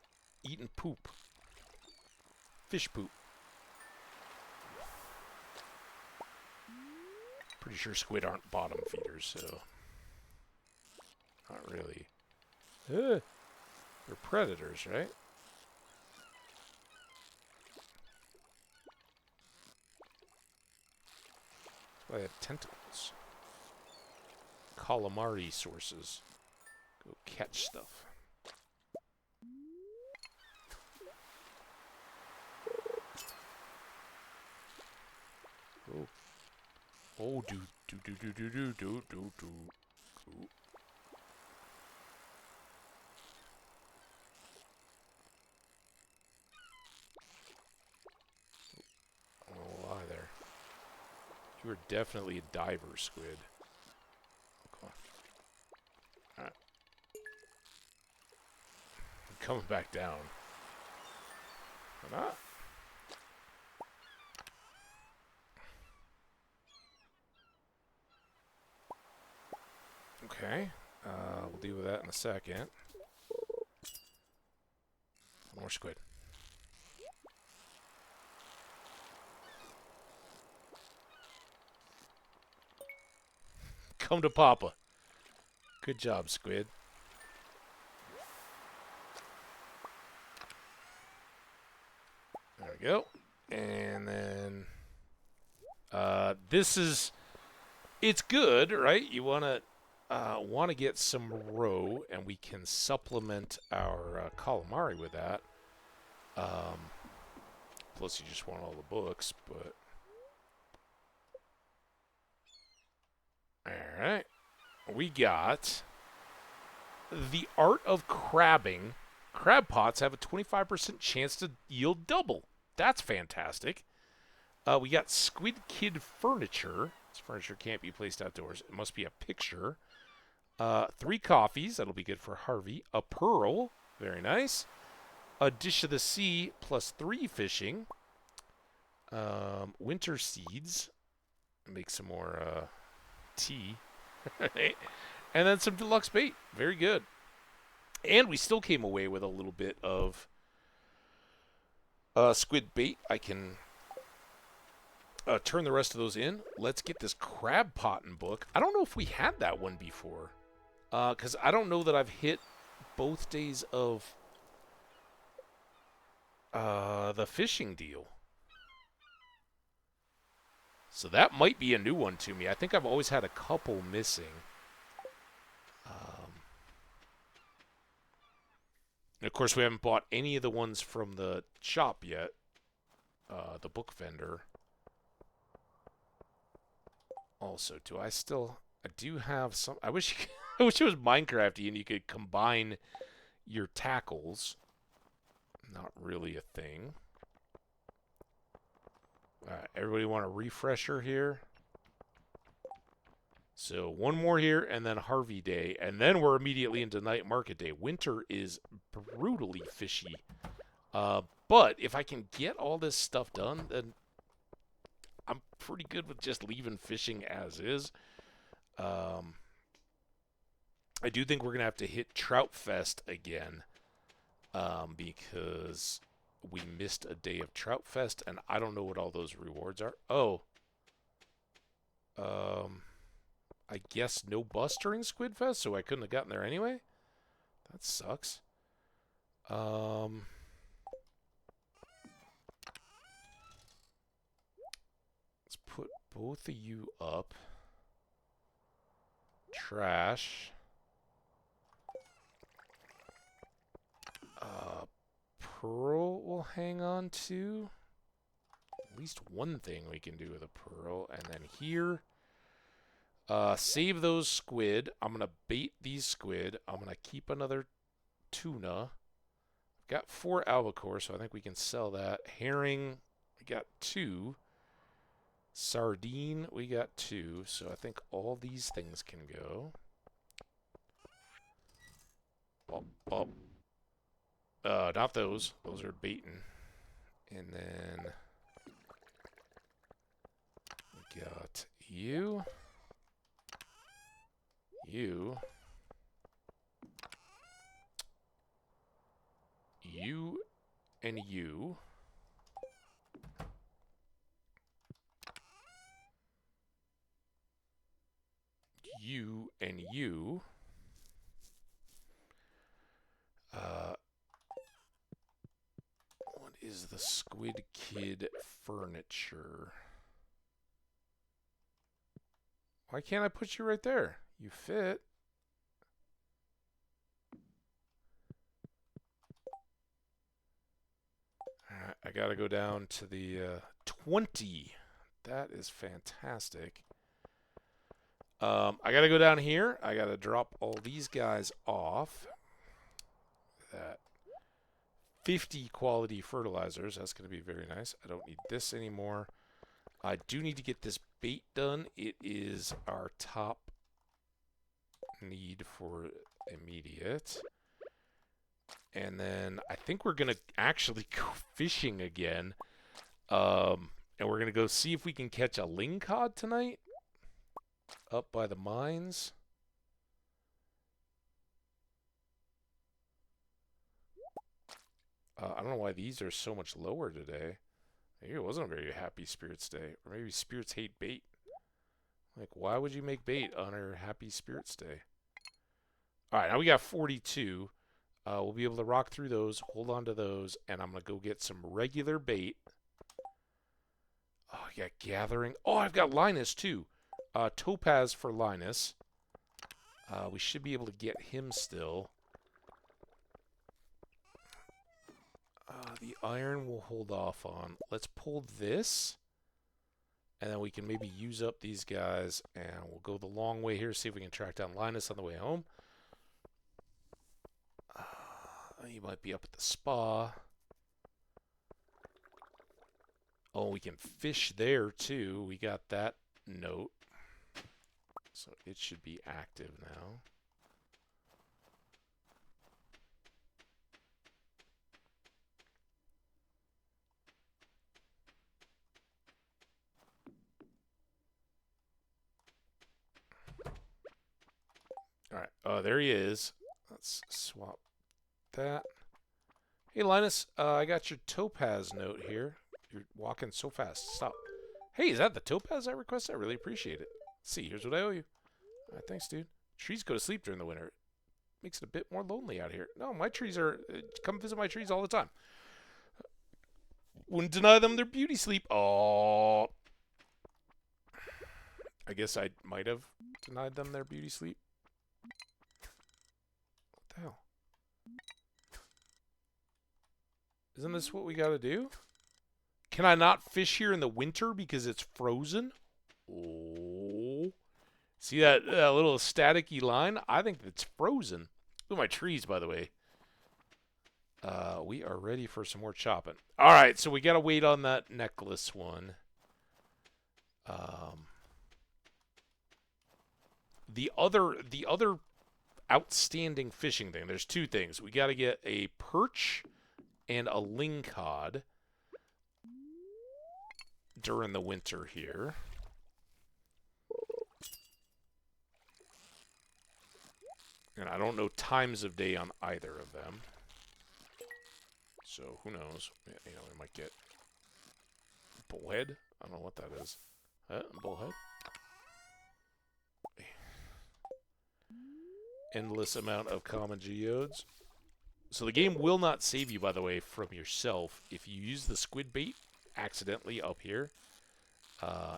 A: eating poop. Fish poop. Pretty sure squid aren't bottom feeders, so... Not really. They're predators, right? That's why they have tentacles. Calamari sources. Go catch stuff. Oh. Oh, do. Cool. Oh, lie there. You are definitely a diver, squid. Oh, come on. Alright. I'm coming back down. Or not? Okay. We'll deal with that in a second. More squid. Come to Papa. Good job, squid. There we go. And then this is it's good, right? You want to get some roe, and we can supplement our calamari with that. Plus, you just want all the books, but all right. We got the art of crabbing. Crab pots have a 25% chance to yield double. That's fantastic. We got Squid Kid furniture. This furniture can't be placed outdoors. It must be a picture. 3 coffees. That'll be good for Harvey. A pearl. Very nice. A dish of the sea plus 3 fishing. Winter seeds. Make some more tea. And then some deluxe bait. Very good. And we still came away with a little bit of squid bait. I can turn the rest of those in. Let's get this crab potting book. I don't know if we had that one before. Because I don't know that I've hit both days of the fishing deal. So that might be a new one to me. I think I've always had a couple missing. And of course, we haven't bought any of the ones from the shop yet. The book vendor. Also, I do have some. I wish I wish it was Minecrafty and you could combine your tackles. Not really a thing. Everybody want a refresher here? So one more here, and then Harvey Day, and then we're immediately into Night Market Day. Winter is brutally fishy. But if I can get all this stuff done, then I'm pretty good with just leaving fishing as is. I do think we're going to have to hit Trout Fest again, because we missed a day of Trout Fest, and I don't know what all those rewards are. Oh. I guess no bus during Squid Fest, so I couldn't have gotten there anyway? That sucks. Let's put both of you up. Trash. Pearl will hang on to. At least one thing we can do with a pearl. And then here. Save those squid. I'm going to bait these squid. I'm going to keep another tuna. I've got 4 albacore, so I think we can sell that. Herring, we got 2. Sardine, we got 2. So I think all these things can go. Not those. Those are baiting. And then we got you. You. You and you. You and you. What is the Squid Kid furniture? Why can't I put you right there? You fit. Alright, I gotta go down to the 20. That is fantastic. I gotta go down here. I gotta drop all these guys off. That 50 quality fertilizers. That's gonna be very nice. I don't need this anymore. I do need to get this bait done. It is our top need for immediate. And then I think we're going to actually go fishing again. And we're going to go see if we can catch a lingcod tonight. Up by the mines. I don't know why these are so much lower today. Maybe it wasn't a very happy Spirits Day. Or maybe Spirits hate bait. Like, why would you make bait on our Happy Spirits Day? Alright, now we got 42. We'll be able to rock through those, hold on to those, and I'm going to go get some regular bait. Oh, I got gathering. Oh, I've got Linus, too. Topaz for Linus. We should be able to get him still. The iron we'll hold off on. Let's pull this. And then we can maybe use up these guys. And we'll go the long way here. See if we can track down Linus on the way home. He might be up at the spa. Oh, we can fish there too. We got that note. So it should be active now. Alright. Oh, there he is. Let's swap that. Hey, Linus, I got your topaz note here. You're walking so fast. Stop. Hey, is that the topaz I requested? I really appreciate it. Let's see, here's what I owe you. Alright, thanks, dude. Trees go to sleep during the winter. Makes it a bit more lonely out here. No, my trees are... come visit my trees all the time. Wouldn't deny them their beauty sleep. Oh. I guess I might have denied them their beauty sleep. What the hell? Isn't this what we gotta do? Can I not fish here in the winter because it's frozen? Oh. See that little staticky line? I think it's frozen. Look at my trees, by the way. We are ready for some more chopping. All right, so we got to wait on that necklace one. The other outstanding fishing thing. There's two things. We got to get a perch and a lingcod during the winter here. And I don't know times of day on either of them. So, who knows? You know, we might get bullhead. I don't know what that is. Bullhead? Endless amount of common geodes. So the game will not save you, by the way, from yourself. If you use the squid bait accidentally up here,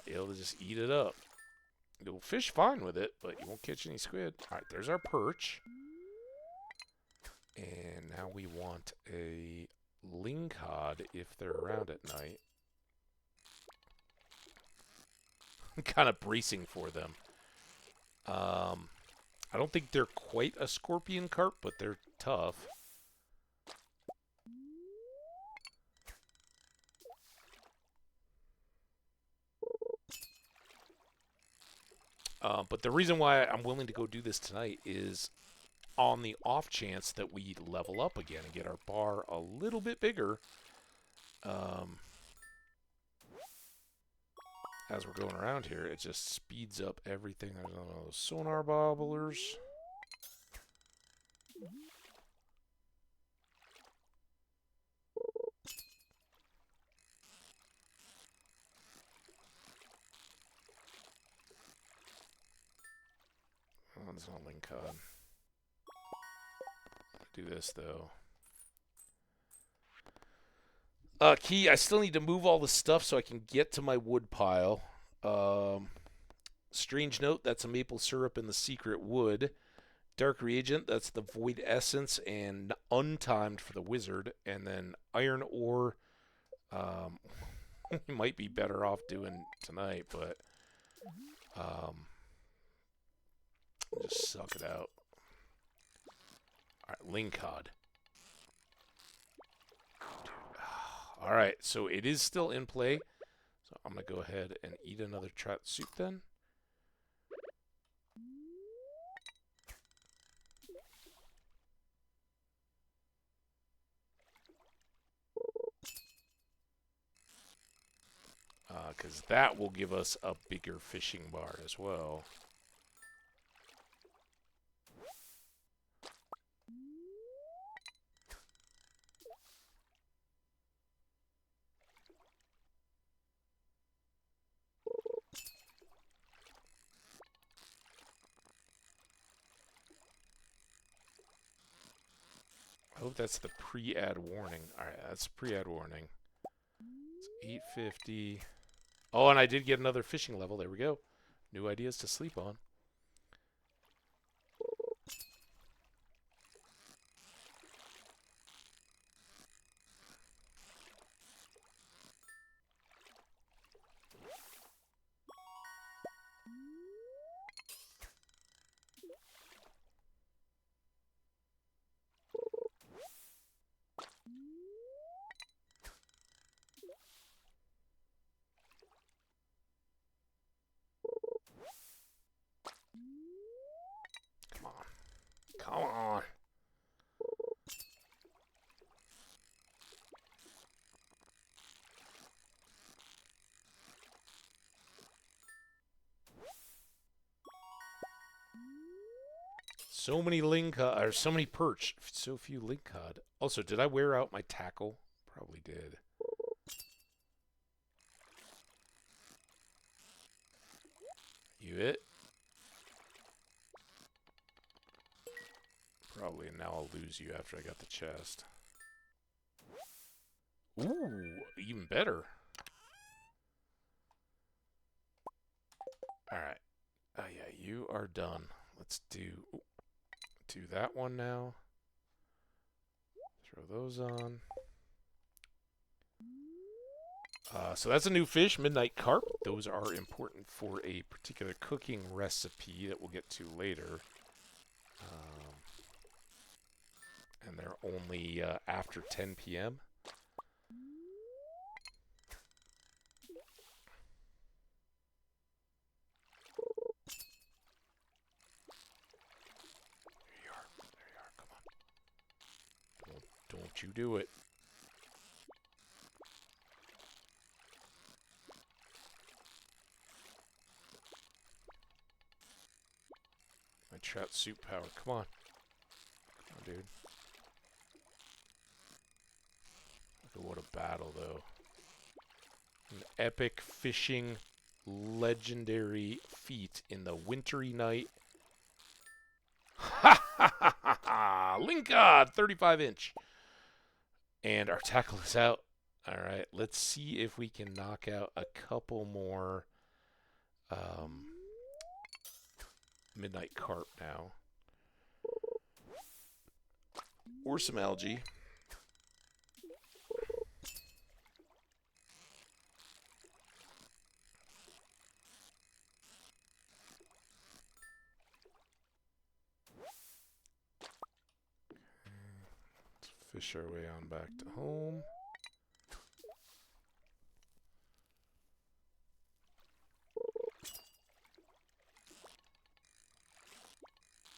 A: it'll just eat it up. You'll fish fine with it, but you won't catch any squid. Alright, there's our perch. And now we want a lingcod if they're around at night. I'm kind of bracing for them. I don't think they're quite a scorpion carp, but they're tough. But the reason why I'm willing to go do this tonight is on the off chance that we level up again and get our bar a little bit bigger. As we're going around here, it just speeds up everything. There's those sonar bobblers. Oh, there's no lingcod. Do this though. Key, I still need to move all the stuff so I can get to my wood pile. Strange note, that's a maple syrup in the secret wood. Dark reagent, that's the void essence and untimed for the wizard. And then iron ore, we might be better off doing tonight, but just suck it out. Alright, lingcod. Alright, so it is still in play. So I'm going to go ahead and eat another trout soup then. Because that will give us a bigger fishing bar as well. I hope that's the pre-ad warning. Alright, that's pre-ad warning. It's 850. Oh, and I did get another fishing level. There we go. New ideas to sleep on. So many lingcod, or so many perch, so few lingcod. Also, did I wear out my tackle? Probably did. You it? Probably, and now I'll lose you after I got the chest. Ooh, even better. Alright. Oh yeah, you are done. Let's do that one now. Throw those on. So that's a new fish, midnight carp. Those are important for a particular cooking recipe that we'll get to later. And they're only after 10 p.m. There you are. There you are. Come on. Don't you do it. My trout soup power. Come on. Come on, dude. Look at what a battle, though. An epic fishing legendary feat in the wintry night. Ha ha ha ha ha! Lingcod, 35-inch. And our tackle is out. Alright, let's see if we can knock out a couple more midnight carp now. Or some algae. Let's fish our way on back to home.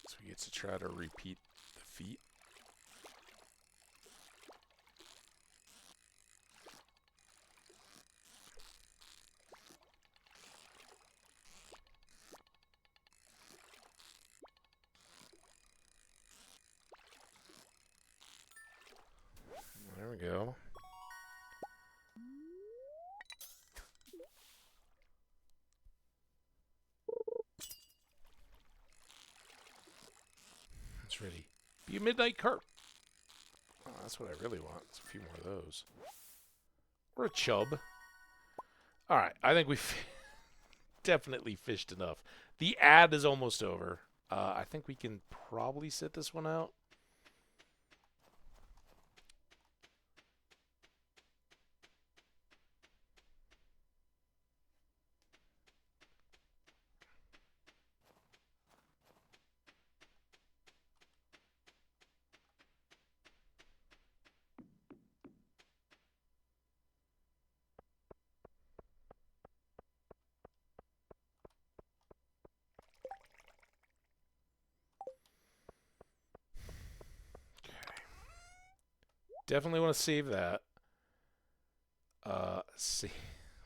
A: So we get to try to repeat the feat. There we go. It's ready. Be a midnight carp. Oh, that's what I really want. It's a few more of those. Or a chub. Alright, I think we've definitely fished enough. The ad is almost over. I think we can probably sit this one out. Definitely want to save that. See,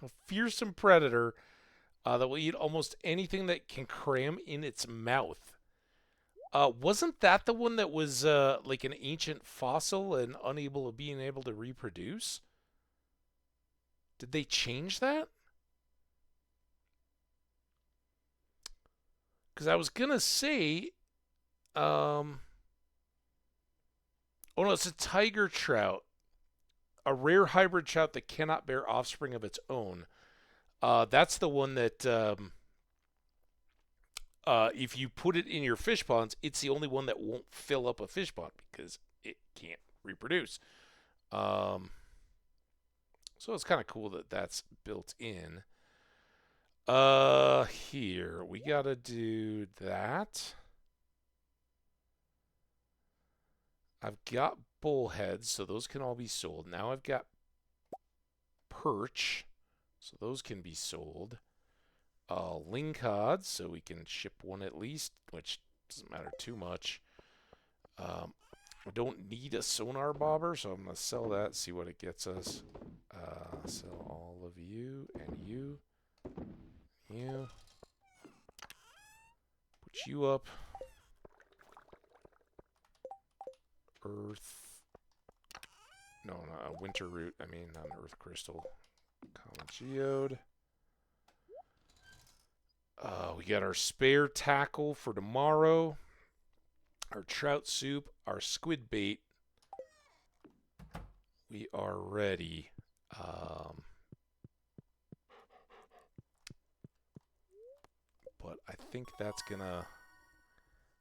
A: a fearsome predator that will eat almost anything that can cram in its mouth. Wasn't that the one that was like an ancient fossil and unable of being able to reproduce? Did they change that? Because I was gonna say, oh no, it's a tiger trout, a rare hybrid trout that cannot bear offspring of its own. That's the one that if you put it in your fish ponds, it's the only one that won't fill up a fish pond because it can't reproduce. So it's kind of cool that that's built in. Here we gotta do that. I've got bullheads, so those can all be sold. Now I've got perch, so those can be sold. Lingcod, so we can ship one at least, which doesn't matter too much. We don't need a sonar bobber, so I'm going to sell that, see what it gets us. Sell all of you and you. You. Put you up. earth. No, not a winter root. I mean, not an earth crystal. Common geode. We got our spare tackle for tomorrow. Our trout soup. Our squid bait. We are ready. But I think that's gonna...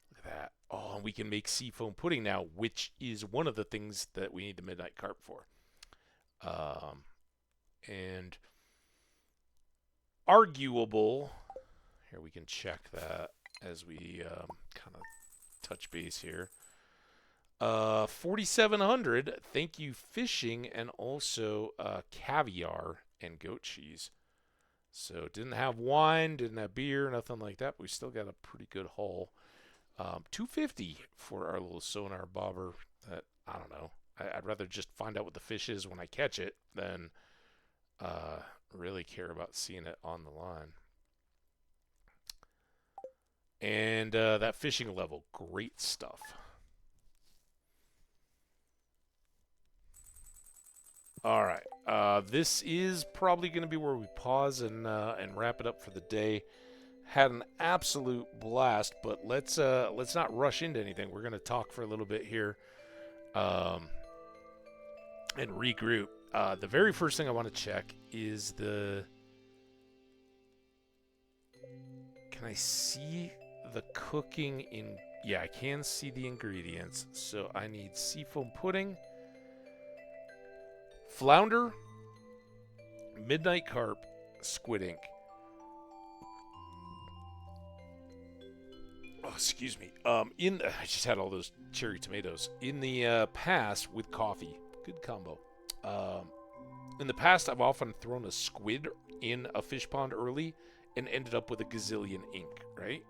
A: Look at that. Oh, and we can make seafoam pudding now, which is one of the things that we need the midnight carp for. And arguable... Here, we can check that as we kind of touch base here. 4,700. Thank you, fishing, and also caviar and goat cheese. So didn't have wine, didn't have beer, nothing like that. But we still got a pretty good haul. 250 for our little sonar bobber. That I don't know. I'd rather just find out what the fish is when I catch it than really care about seeing it on the line. And that fishing level, great stuff. All right, this is probably going to be where we pause and wrap it up for the day. Had an absolute blast, but let's not rush into anything. We're going to talk for a little bit here, and regroup. The very first thing I want to check is the. Can I see the cooking in? Yeah, I can see the ingredients. So I need seafoam pudding, flounder, midnight carp, squid ink. Oh, excuse me. I just had all those cherry tomatoes in the past with coffee. Good combo. In the past, I've often thrown a squid in a fish pond early and ended up with a gazillion ink. Right.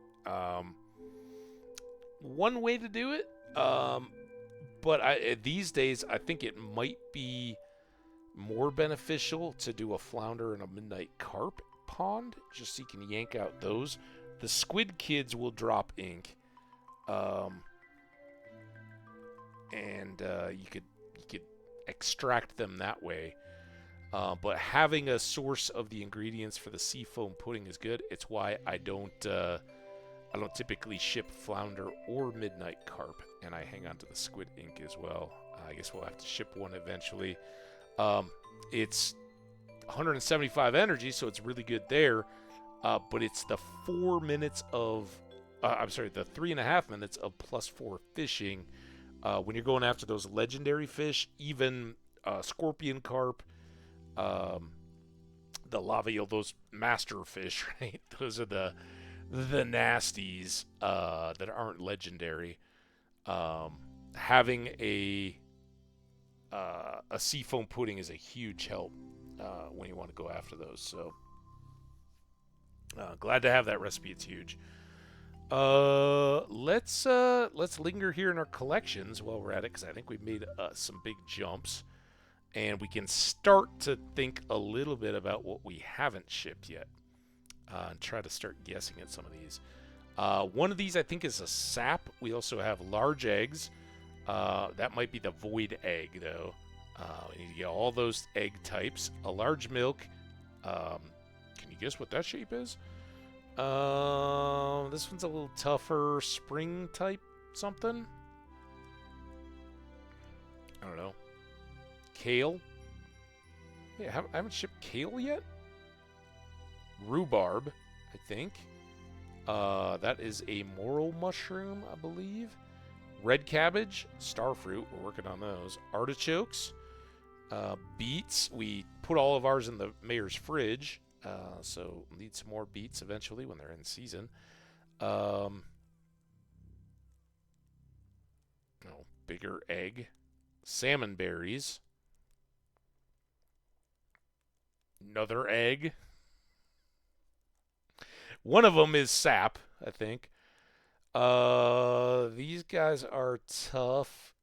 A: One way to do it. But these days, I think it might be more beneficial to do a flounder and a midnight carp pond, just so you can yank out those. The squid kids will drop ink, and you could extract them that way. But having a source of the ingredients for the seafoam pudding is good. It's why I don't typically ship flounder or midnight carp, and I hang on to the squid ink as well. I guess we'll have to ship one eventually. It's 175 energy, so it's really good there. But it's the 4 minutes of, the 3.5 minutes of +4 fishing. When you're going after those legendary fish, even scorpion carp, the lava eel, those master fish, right? Those are the nasties that aren't legendary. Having a seafoam pudding is a huge help when you want to go after those. So glad to have that recipe. It's huge. Let's linger here in our collections while we're at it, because I think we've made some big jumps, and we can start to think a little bit about what we haven't shipped yet, and try to start guessing at some of these. One of these I think is a sap. We also have large eggs. That might be the void egg, though. We need to get all those egg types. A large milk. Can you guess what that shape is? This one's a little tougher. Spring type something? I don't know. Kale? Yeah, I haven't shipped kale yet? Rhubarb, I think. That is a morel mushroom, I believe. Red cabbage, starfruit, we're working on those. Artichokes, beets. We put all of ours in the mayor's fridge, so we'll need some more beets eventually when they're in season. Bigger egg. Salmon berries. Another egg. One of them is sap, I think. These guys are tough,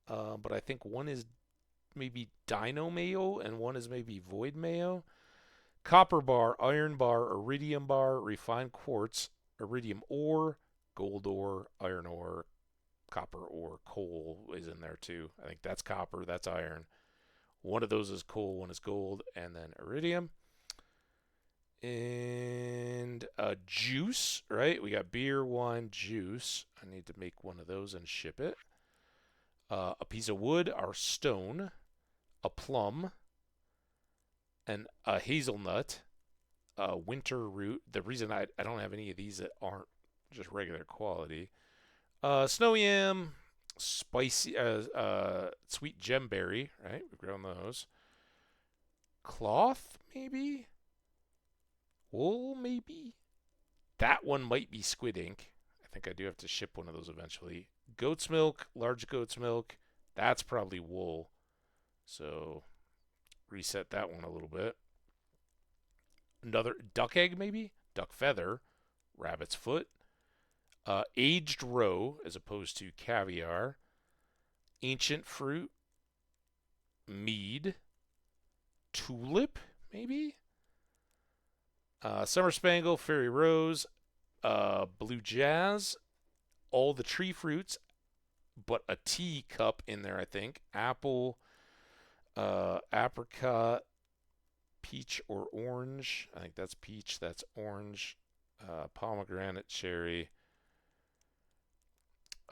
A: but I think one is maybe dino mayo and one is maybe void mayo. Copper bar, iron bar, iridium, refined quartz, iridium ore, gold ore, iron ore, copper or coal is in there too. I think that's copper, that's iron. One of those is coal, one is gold, and then iridium. And juice, right? We got beer, wine, juice. I need to make one of those and ship it. A piece of wood, our stone, a plum, and a hazelnut, a winter root. The reason I don't have any of these that aren't just regular quality. Snow yam, spicy, sweet gemberry, right? We've grown those. Cloth, maybe? Wool, maybe? That one might be squid ink. I think I do have to ship one of those eventually. Goat's milk, large goat's milk. That's probably wool. So reset that one a little bit. Another duck egg, maybe? Duck feather, rabbit's foot. Aged roe as opposed to caviar. Ancient fruit, mead. Tulip, maybe? Summer spangle, fairy rose, blue jazz, all the tree fruits, but a tea cup in there, I think. Apple, apricot, peach or orange. I think that's peach, that's orange. Pomegranate, cherry.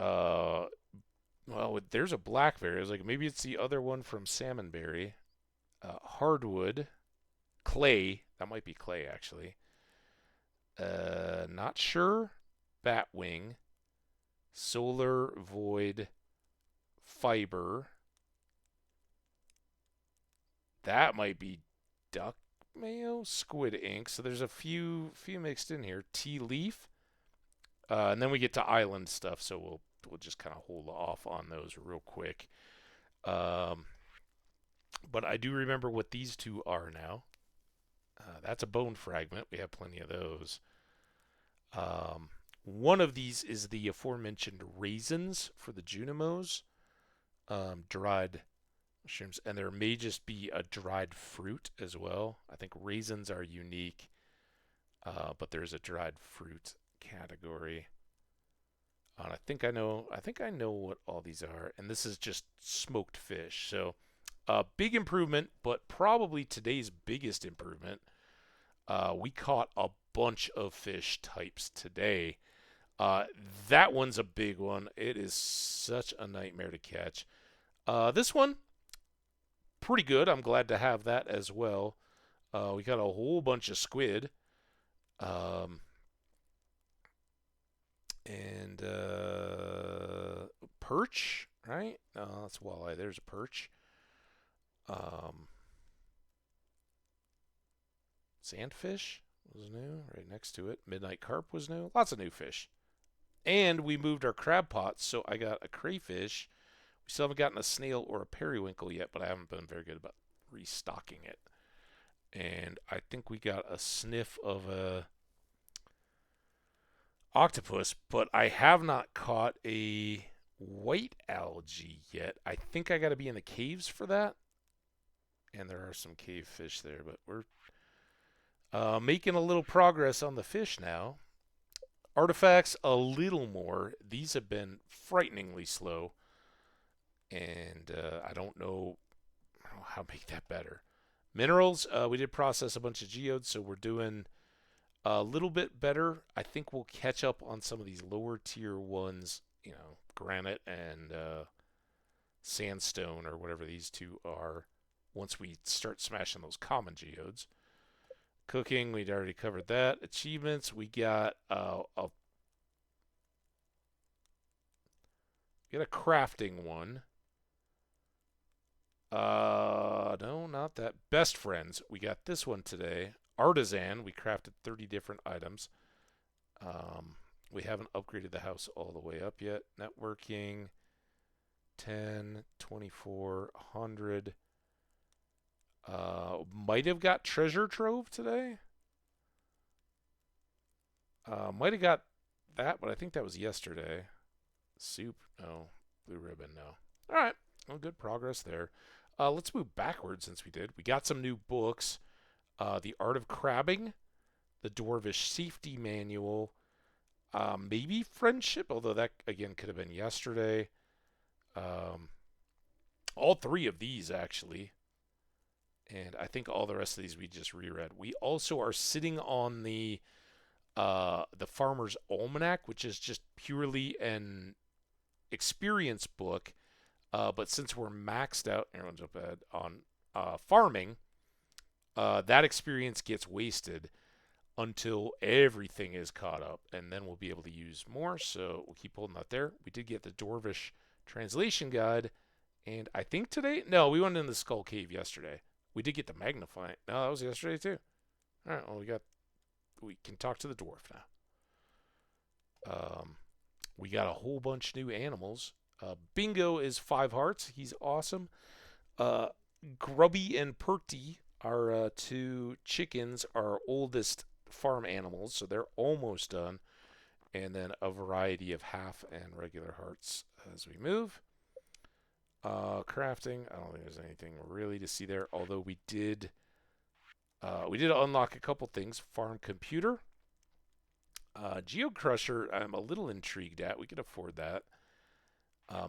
A: Well, there's a blackberry. I was like, maybe it's the other one from salmonberry. Hardwood, clay. That might be clay, actually. Not sure. Batwing, solar void, fiber. That might be duck mayo, squid ink. So there's a few mixed in here. Tea leaf, and then we get to island stuff. So we'll just kind of hold off on those real quick. But I do remember what these two are now. That's a bone fragment. We have plenty of those. One of these is the aforementioned raisins for the Junimos, dried mushrooms, and there may just be a dried fruit as well. I think raisins are unique, but there's a dried fruit category. And I think I know what all these are, and this is just smoked fish. So, big improvement, but probably today's biggest improvement. We caught a bunch of fish types today. That one's a big one. It is such a nightmare to catch. This one, pretty good. I'm glad to have that as well. We got a whole bunch of squid. And perch, right? No, that's walleye. There's a perch. Sandfish was new right next to it. Midnight carp was new. Lots of new fish. And we moved our crab pots, so I got a crayfish. We still haven't gotten a snail or a periwinkle yet, but I haven't been very good about restocking it. And I think we got a sniff of a octopus, but I have not caught a white algae yet. I think I got to be in the caves for that. And there are some cave fish there, but we're making a little progress on the fish now. Artifacts, a little more. These have been frighteningly slow. And I don't know how to make that better. Minerals, we did process a bunch of geodes, so we're doing a little bit better. I think we'll catch up on some of these lower tier ones, granite and sandstone or whatever these two are, once we start smashing those common geodes. Cooking, we'd already covered that. Achievements, we got a crafting one. No, not that. Best friends, we got this one today. Artisan, we crafted 30 different items. We haven't upgraded the house all the way up yet. Networking, 10, 24, 100. Might have got treasure trove today. Might have got that, but I think that was yesterday. Soup, no. Blue ribbon, no. All right, well, good progress there. Let's move backwards since we did. We got some new books. The Art of Crabbing, the Dwarvish Safety Manual, Maybe friendship, although that again could have been yesterday. Um, all three of these actually, and I think all the rest of these we just reread. We also are sitting on the Farmer's Almanac, which is just purely an experience book. But since we're maxed out, everyone's up on farming, that experience gets wasted until everything is caught up, and then we'll be able to use more. So we'll keep holding that there. We did get the Dwarvish translation guide, and I think today, no, we went in the Skull Cave yesterday. We did get the magnifying. No, that was yesterday too. All right, well we can talk to the dwarf now. We got a whole bunch new animals. Bingo is 5 hearts. He's awesome. Uh, Grubby and Perty are two chickens, our oldest farm animals, so they're almost done. And then a variety of half and regular hearts as we move. Crafting, I don't think there's anything really to see there, although we did unlock a couple things. Farm computer. Geocrusher, I'm a little intrigued at. We could afford that.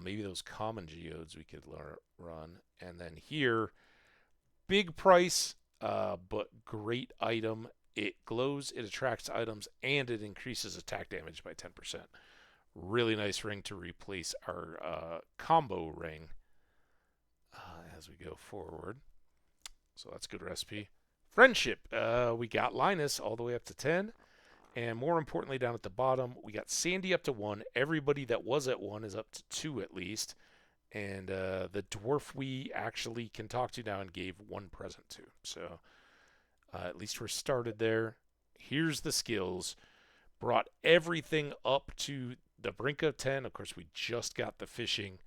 A: Maybe those common geodes we could run. And then here, big price, but great item. It glows, it attracts items, and it increases attack damage by 10%. Really nice ring to replace our combo ring as we go forward. So that's a good recipe. Friendship, we got Linus all the way up to 10. And more importantly, down at the bottom, we got Sandy up to 1. Everybody that was at 1 is up to 2 at least. And the dwarf we actually can talk to now and gave 1 present to. So at least we're started there. Here's the skills. Brought everything up to the brink of 10. Of course, we just got the fishing.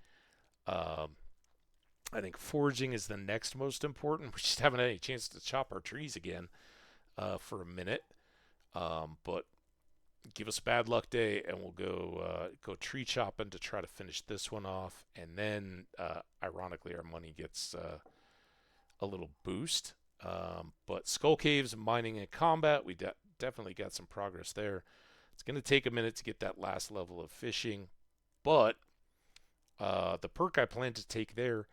A: I think foraging is the next most important. We just haven't had any chance to chop our trees again for a minute. But give us a bad luck day, and we'll go tree chopping to try to finish this one off. And then, ironically, our money gets a little boost. But Skull Caves, mining, and combat, we definitely got some progress there. It's going to take a minute to get that last level of fishing, but the perk I plan to take there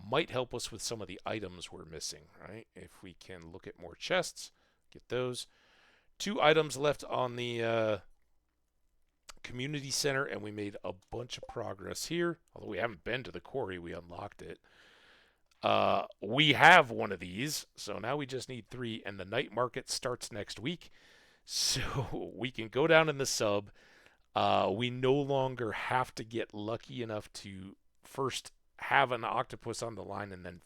A: might help us with some of the items we're missing, right? If we can look at more chests, get those. 2 items left on the community center, and we made a bunch of progress here. Although we haven't been to the quarry, we unlocked it. We have one of these, so now we just need 3, and the night market starts next week. So we can go down in the sub. We no longer have to get lucky enough to first have an octopus on the line and then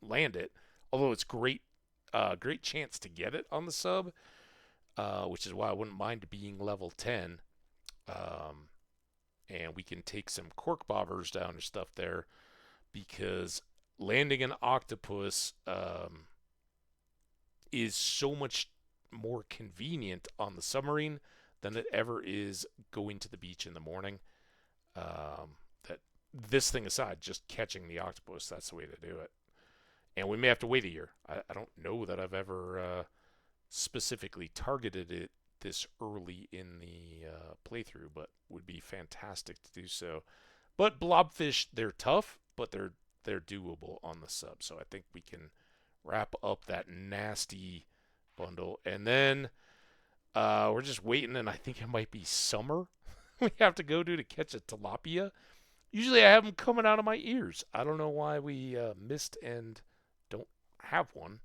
A: land it. Although it's great chance to get it on the sub. Which is why I wouldn't mind being level 10. And we can take some cork bobbers down or stuff there, because landing an octopus is so much more convenient on the submarine than it ever is going to the beach in the morning. That this thing aside, just catching the octopus, that's the way to do it. And we may have to wait a year. I don't know that I've ever specifically targeted it this early in the playthrough, but would be fantastic to do so. But blobfish, they're tough, but they're doable on the sub. So I think we can wrap up that nasty bundle, and then we're just waiting. And I think it might be summer. We have to go to catch a tilapia. Usually I have them coming out of my ears. I don't know why we missed and don't have one.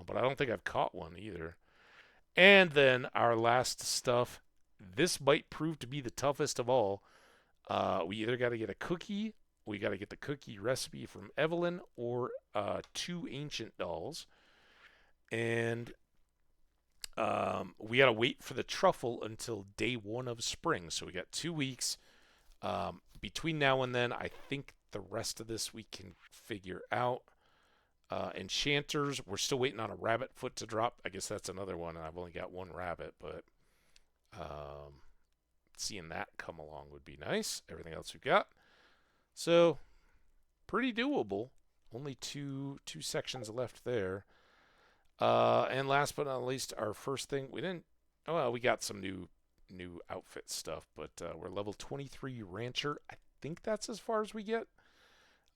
A: But I don't think I've caught one either. And then our last stuff. This might prove to be the toughest of all. We either got to get a cookie, we got to get the cookie recipe from Evelyn, or 2 ancient dolls. And we got to wait for the truffle until day 1 of spring. So we got 2 weeks. Between now and then, I think the rest of this we can figure out. Enchanters, we're still waiting on a rabbit foot to drop. I guess that's another one. I've only got 1 rabbit, but seeing that come along would be nice. Everything else we've got. So, pretty doable. Only two sections left there. And last but not least, our first thing, we got some new new outfit stuff. But we're level 23 rancher. I think that's as far as we get.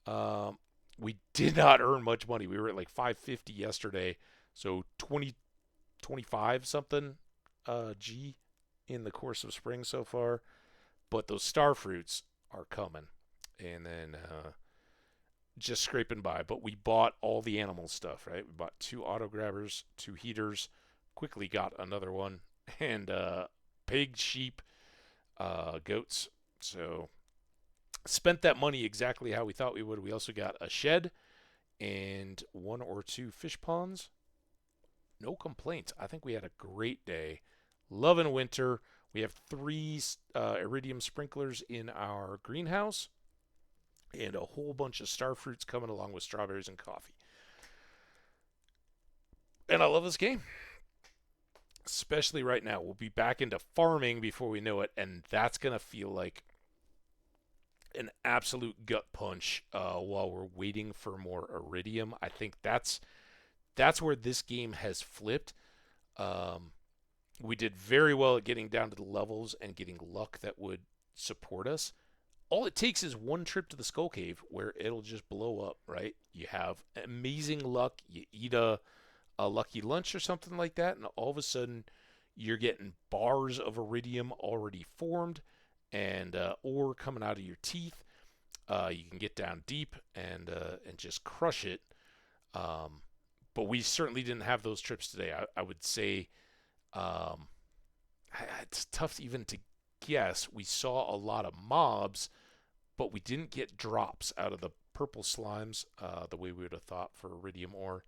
A: Um, we did not earn much money. We were at like 550 yesterday, so 20 25 something G in the course of spring so far. But those star fruits are coming, and then just scraping by. But we bought all the animal stuff, right? We bought 2 auto grabbers, 2 heaters, quickly got another one, and pig, sheep, goats. So spent that money exactly how we thought we would. We also got a shed and 1 or 2 fish ponds. No complaints. I think we had a great day. Loving winter. We have 3 iridium sprinklers in our greenhouse and a whole bunch of star fruits coming along with strawberries and coffee. And I love this game, especially right now. We'll be back into farming before we know it, and that's going to feel like an absolute gut punch while we're waiting for more iridium. I think that's where this game has flipped. We did very well at getting down to the levels and getting luck that would support us. All it takes is one trip to the Skull Cave where it'll just blow up, right? You have amazing luck. You eat a lucky lunch or something like that, and all of a sudden you're getting bars of iridium already formed and ore coming out of your teeth. You can get down deep and just crush it. But we certainly didn't have those trips today. I would say it's tough even to guess. We saw a lot of mobs, but we didn't get drops out of the purple slimes the way we would have thought for iridium ore.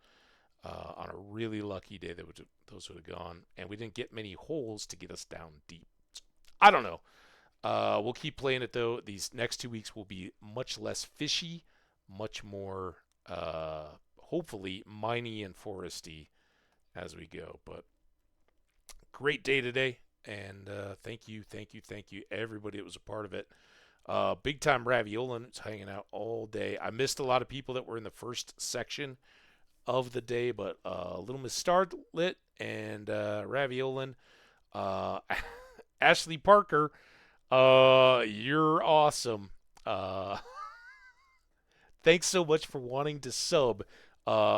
A: On a really lucky day, those would have gone, and we didn't get many holes to get us down deep. So, I don't know. We'll keep playing it though. These next 2 weeks will be much less fishy, much more hopefully miney and foresty as we go. But great day today, and thank you, everybody that was a part of it. Big time Raviolan is hanging out all day. I missed a lot of people that were in the first section of the day, but Little Miss Starlet and Raviolan, Ashley Parker, you're awesome. Thanks so much for wanting to sub,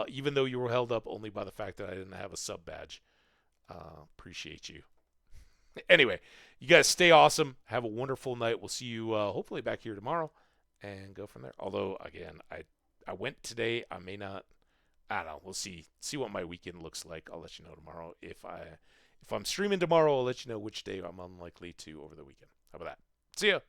A: even though you were held up only by the fact that I didn't have a sub badge. Appreciate you. Anyway, you guys stay awesome. Have a wonderful night. We'll see you hopefully back here tomorrow and go from there. Although, again, I went today. I may not. I don't know. We'll see what my weekend looks like. I'll let you know tomorrow. If I'm streaming tomorrow, I'll let you know which day I'm unlikely to over the weekend. How about that? See ya.